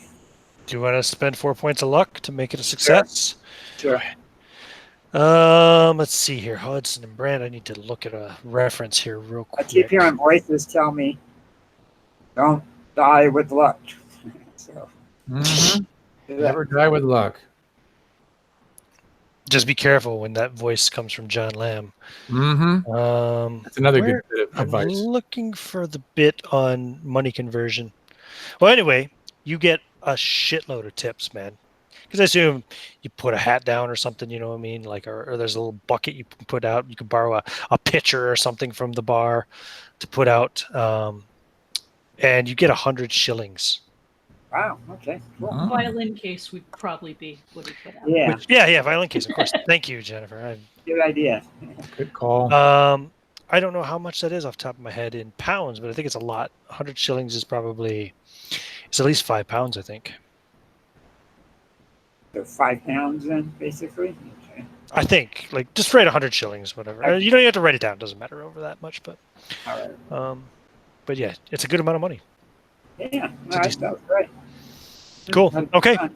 Do you want to spend 4 points of luck to make it a success? Sure. Let's see here. Hudson and Brand. I need to look at a reference here real I quick. keep hearing voices tell me, don't die with luck. So, Never die with luck. Just be careful when that voice comes from John Lamb. That's another good bit of I'm advice. looking for the bit on money conversion. Well, anyway, you get a shitload of tips, man. Because I assume you put a hat down or something, you know what I mean? Like, or there's a little bucket you can put out. You can borrow a pitcher or something from the bar to put out. And you get 100 shillings. wow, okay, cool. Violin case would probably be what he put out. Yeah, Yeah, violin case, of course. Thank you, Jennifer. good idea. Good call. I don't know how much that is off the top of my head in pounds, but I think it's a lot. 100 shillings is probably, it's at least £5, I think. So 5 pounds then, basically? Okay. I think, like, just write 100 shillings, whatever. You don't have to write it down. It doesn't matter over that much, but All right. But yeah, it's a good amount of money. Yeah, that was great. Cool. That'd be Okay. fun.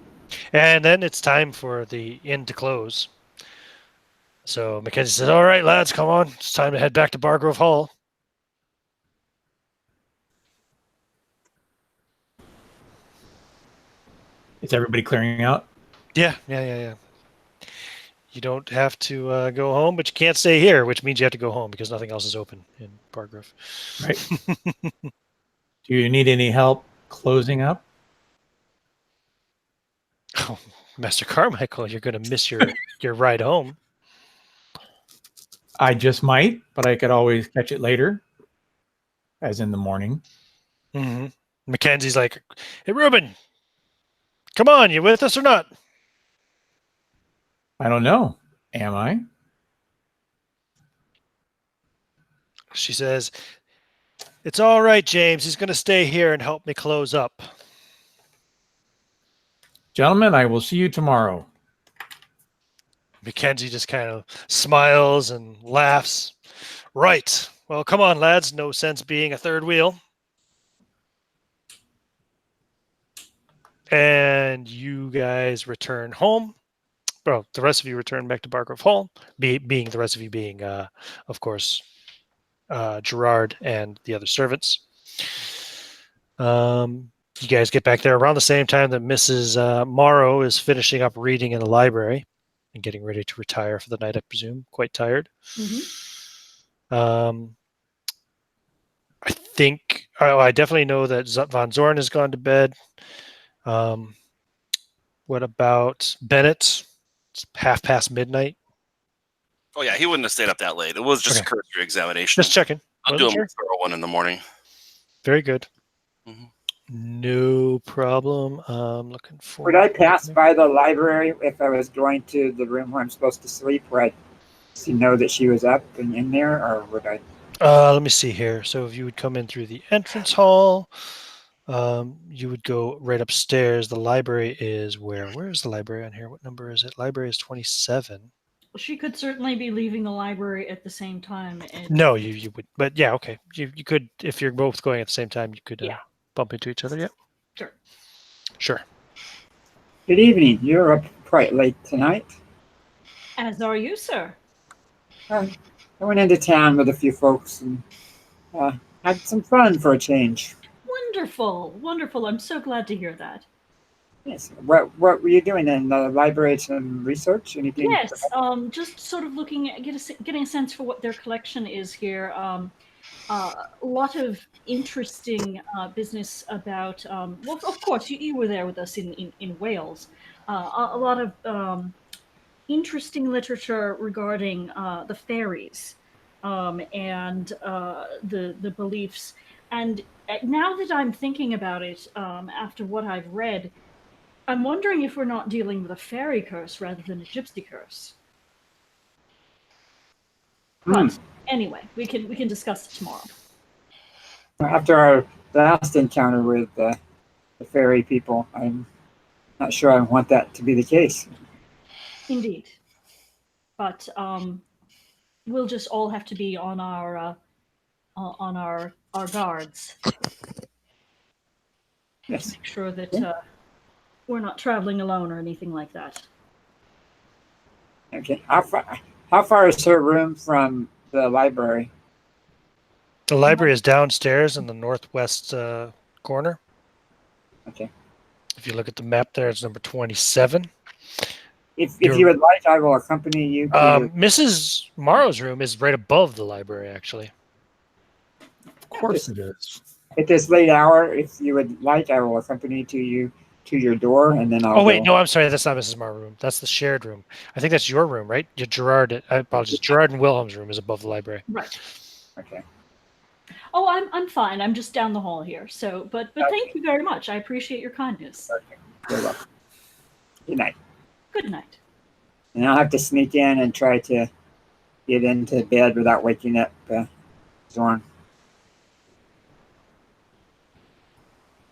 And then it's time for the inn to close. So Mackenzie says, all right, lads, come on. It's time to head back to Bargrove Hall. Is everybody clearing out? Yeah. You don't have to go home, but you can't stay here, which means you have to go home because nothing else is open in Bargrove. Right. Do you need any help closing up? Oh, Master Carmichael, you're going to miss your ride home. I just might, but I could always catch it later, as in the morning. Mm-hmm. Mackenzie's like, hey, Reuben, come on, you with us or not? I don't know. Am I? She says, it's all right, James. He's going to stay here and help me close up. Gentlemen, I will see you tomorrow. Mackenzie just kind of smiles and laughs. Right. Well, come on, lads. No sense being a third wheel. And you guys return home. Well, the rest of you return back to Bargrove Hall, being the rest of you being, of course, Gerard and the other servants. You guys get back there around the same time that Mrs. Morrow is finishing up reading in the library and getting ready to retire for the night, I presume. Quite tired. Mm-hmm. I think I definitely know that Von Zorn has gone to bed. What about Bennett? It's midnight. Oh yeah, he wouldn't have stayed up that late. It was just Okay. a cursory examination. Just checking. I'll do a Wasn't thorough one in the morning. Very good. Mhm. No problem. Looking for. Would I pass by the library if I was going to the room where I'm supposed to sleep? Would I know that she was up and in there, or would I? Let me see here. So if you would come in through the entrance hall, you would go right upstairs. The library is where? Where is the library on here? What number is it? Library is 27. She could certainly be leaving the library at the same time. And No, you would, but yeah, okay. You could, if you're both going at the same time, you could Yeah. bump into each other. Yeah, Sure. sure. Good evening. You're up quite late tonight. As are you, sir. I went into town with a few folks and had some fun for a change. Wonderful, wonderful. I'm so glad to hear that. Yes. What were you doing in the library? Some research? Anything? Yes, just sort of looking at getting a sense for what their collection is here. A lot of interesting business about. Well, of course, you were there with us in Wales. A lot of interesting literature regarding the fairies and the beliefs. And now that I'm thinking about it, after what I've read, I'm wondering if we're not dealing with a fairy curse rather than a gypsy curse. But anyway, we can discuss it tomorrow. After our last encounter with the fairy people, I'm not sure I want that to be the case. Indeed. But we'll just all have to be on our guards. Yes. Make sure that we're not traveling alone or anything like that. Okay. How far is her room from the library? The library is downstairs in the northwest corner. Okay. If you look at the map there, it's number 27. If you would like, I will accompany you. Mrs. Morrow's room is right above the library, actually. Of course it is. At this late hour, if you would like, I will accompany you to your door, and then I'll. Oh wait, no, I'm sorry. That's not Mrs. Morrow's room. That's the shared room. I think that's your room, right? Gerard. I apologize. Gerard and Wilhelm's room is above the library. Right. Okay. Oh, I'm fine. I'm just down the hall here. So, but thank you very much. I appreciate your kindness. Okay. You're welcome. Good night. Good night. And I'll have to sneak in and try to get into bed without waking up Zorn.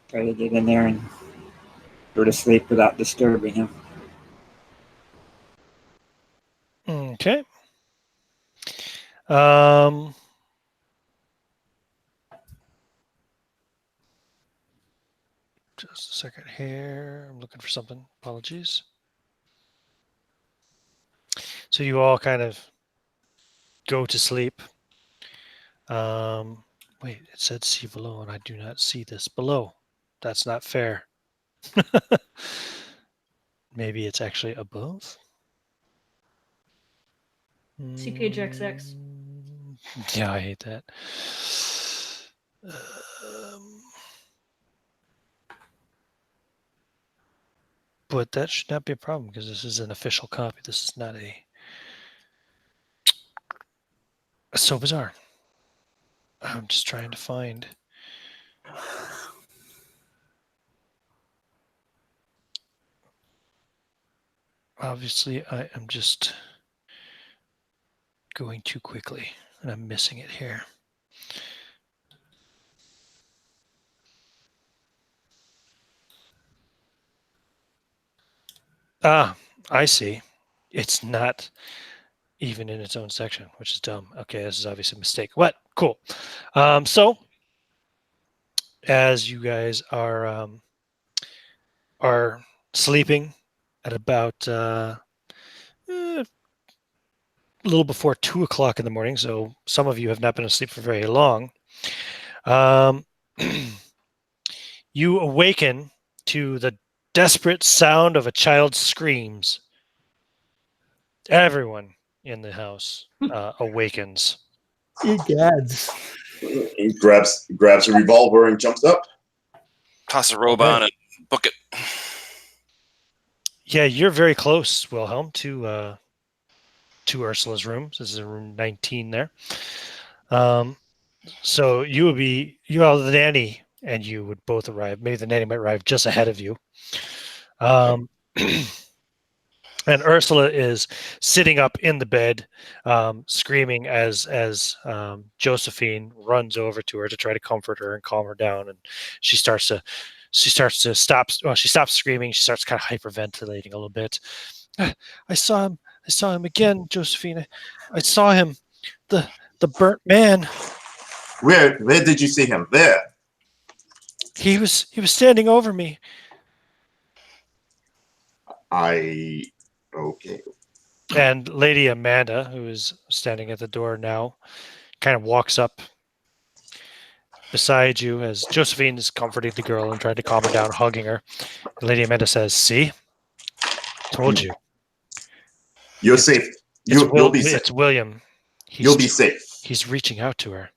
Try to get in there and go to sleep without disturbing him. Okay. Just a second here. I'm looking for something. Apologies. So you all kind of go to sleep. Wait, it said see below, and I do not see this below. That's not fair. Maybe it's actually above? See page XX. Yeah, I hate that. But that should not be a problem because this is an official copy. This is not a... It's so bizarre. I'm just trying to find... Obviously, I am just going too quickly, and I'm missing it here. Ah, I see. It's not even in its own section, which is dumb. Okay, this is obviously a mistake. What? Cool. So, as you guys are sleeping at about a little before 2 o'clock in the morning, so some of you have not been asleep for very long, you awaken to the desperate sound of a child's screams. Everyone in the house awakens. Egads. He grabs a revolver and jumps up. Toss a robe on and book it. Yeah, you're very close, Wilhelm, to Ursula's room. This is room 19 there. So the nanny and you would both arrive. Maybe the nanny might arrive just ahead of you. And Ursula is sitting up in the bed, screaming as Josephine runs over to her to try to comfort her and calm her down. And she stops screaming. She starts kind of hyperventilating a little bit. I saw him again, Josephine. I saw him, the burnt man. Where did you see him? There. He was standing over me. Okay. And Lady Amanda, who is standing at the door now, kind of walks up beside you as Josephine is comforting the girl and trying to calm her down, hugging her. And Lady Amanda says, "See, told you. You're safe. You'll be safe. It's William. You'll be safe." He's reaching out to her.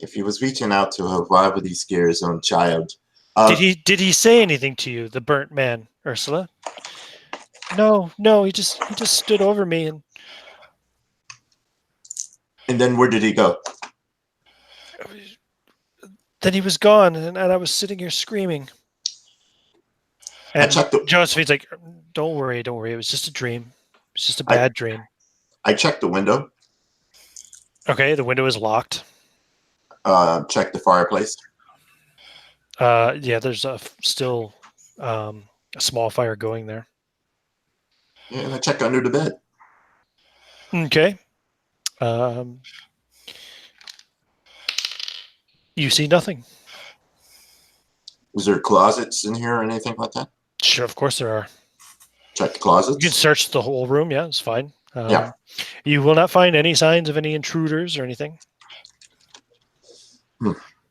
If he was reaching out to her, why would he scare his own child? Did he say anything to you, the burnt man, Ursula? No, he just stood over me and then where did he go? Then he was gone, and I was sitting here screaming. And Josephine's like, don't worry. It was just a dream. It's just a bad dream. I checked the window. Okay, the window is locked. Check the fireplace. Yeah, there's still a small fire going there. Yeah, and I check under the bed. Okay. You see nothing. Was there closets in here or anything like that? Sure, of course there are. Check the closets. You can search the whole room. Yeah, it's fine. Yeah. You will not find any signs of any intruders or anything.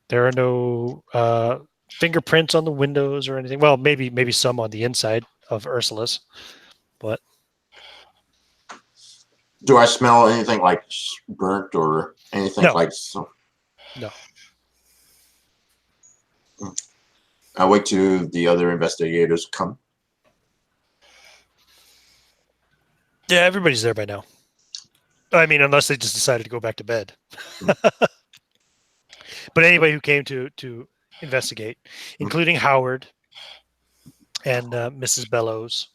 There are no fingerprints on the windows or anything. Well, maybe some on the inside of Ursula's, but. Do I smell anything like burnt or anything like so? No. I'll wait till the other investigators come. Yeah, everybody's there by now. I mean, unless they just decided to go back to bed. But anybody who came to investigate, including Howard and Mrs. Bellows.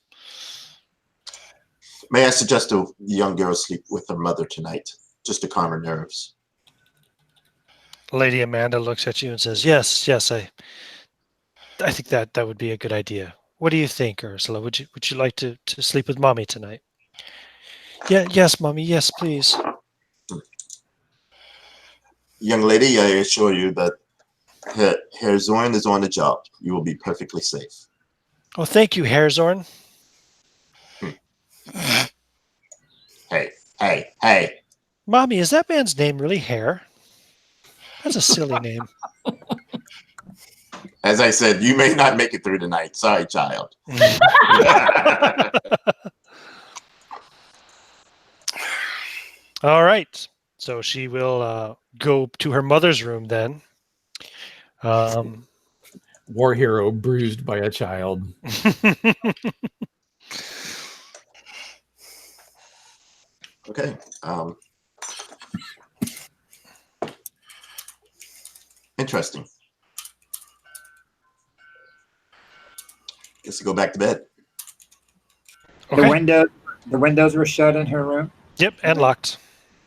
May I suggest a young girl sleep with her mother tonight, just to calm her nerves? Lady Amanda looks at you and says, yes, I think that would be a good idea. What do you think, Ursula? Would you like to sleep with Mommy tonight? Yeah, yes, Mommy, yes, please. Young lady, I assure you that Herr Zorn is on the job. You will be perfectly safe. Oh, thank you, Harzorn. Hey. Mommy, is that man's name really Hare? That's a silly name. As I said, you may not make it through the night. Sorry, child. All right. So she will go to her mother's room then. War hero bruised by a child. Okay. Interesting. Guess to go back to bed. Okay. The windows were shut in her room Yep, and locked.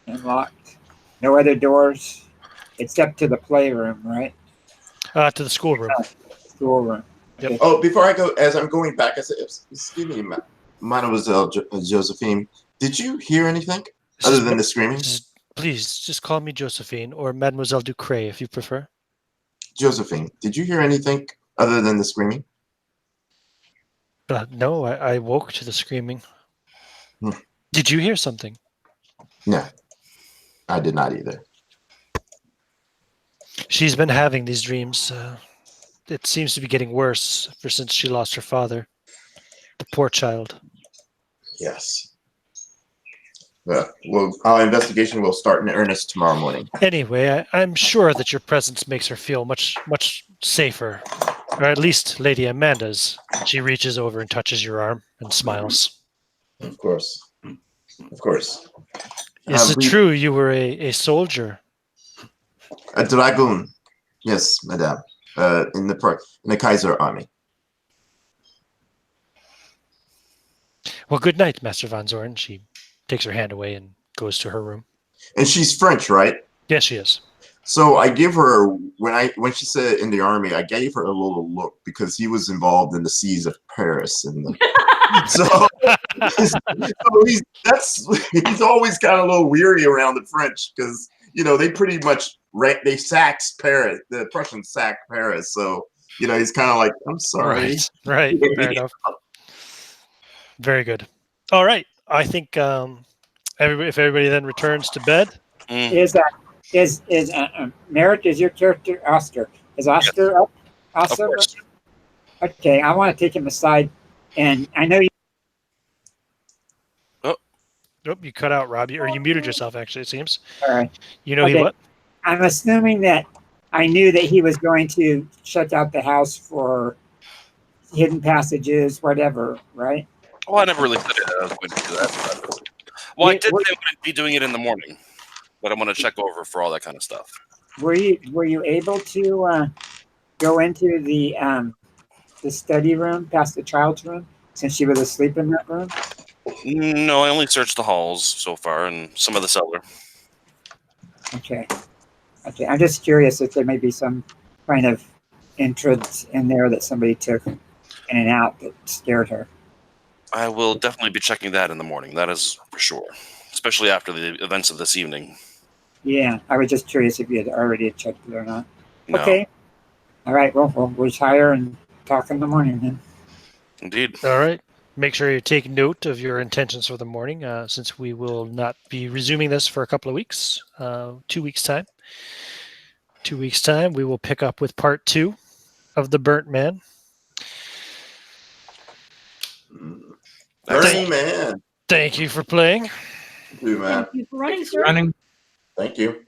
and locked. No other doors except to the playroom, right? To the schoolroom. Schoolroom. Yep. Oh, before I go, as I'm going back, I said, excuse me, Mademoiselle Josephine, did you hear anything other than the screaming? Please, just call me Josephine or Mademoiselle Ducray if you prefer. Josephine, did you hear anything other than the screaming? No, I woke to the screaming. Did you hear something? No, I did not either. She's been having these dreams. It seems to be getting worse ever since she lost her father. The poor child. Yes. Well, our investigation will start in earnest tomorrow morning. Anyway, I'm sure that your presence makes her feel much, much safer. Or at least Lady Amanda's. She reaches over and touches your arm and smiles. Of course. Of course. Is it true you were a soldier? A dragoon. Yes, madame. In the Kaiser army. Well, good night, Master Van Zorn. She takes her hand away and goes to her room. And she's French, right? Yes, she is. So I give her when she said in the army, I gave her a little look because he was involved in the siege of Paris, and so he's always kind of a little weary around the French because they pretty much they sacked Paris. The Prussians sacked Paris, so he's kind of like, I'm sorry. Right. Fair enough. Very good. All right. I think if everybody then returns to bed. Is Merritt, is your character Oscar? Is Oscar up? Oscar? Okay, I want to take him aside, and I know you. Nope, you cut out, Rob. Or you muted yourself, actually, it seems. All right. He what? I'm assuming that I knew that he was going to shut out the house for hidden passages, whatever, right? Well, I never really said I was going to do that. Well, I did say I'm going to be doing it in the morning, but I'm going to check over for all that kind of stuff. Were you able to go into the study room past the child's room since she was asleep in that room? No, I only searched the halls so far and some of the cellar. Okay. I'm just curious if there may be some kind of entrance in there that somebody took in and out that scared her. I will definitely be checking that in the morning. That is for sure, especially after the events of this evening. Yeah, I was just curious if you had already checked it or not. No. Okay. All right. Well, we'll retire and talk in the morning then. Indeed. All right. Make sure you take note of your intentions for the morning, since we will not be resuming this for a couple of weeks. 2 weeks' time. 2 weeks' time, we will pick up with part 2 of The Burnt Man. Burning Man. Thank you for playing. Thank you, man. Thank you for running, sir. Running. Thank you.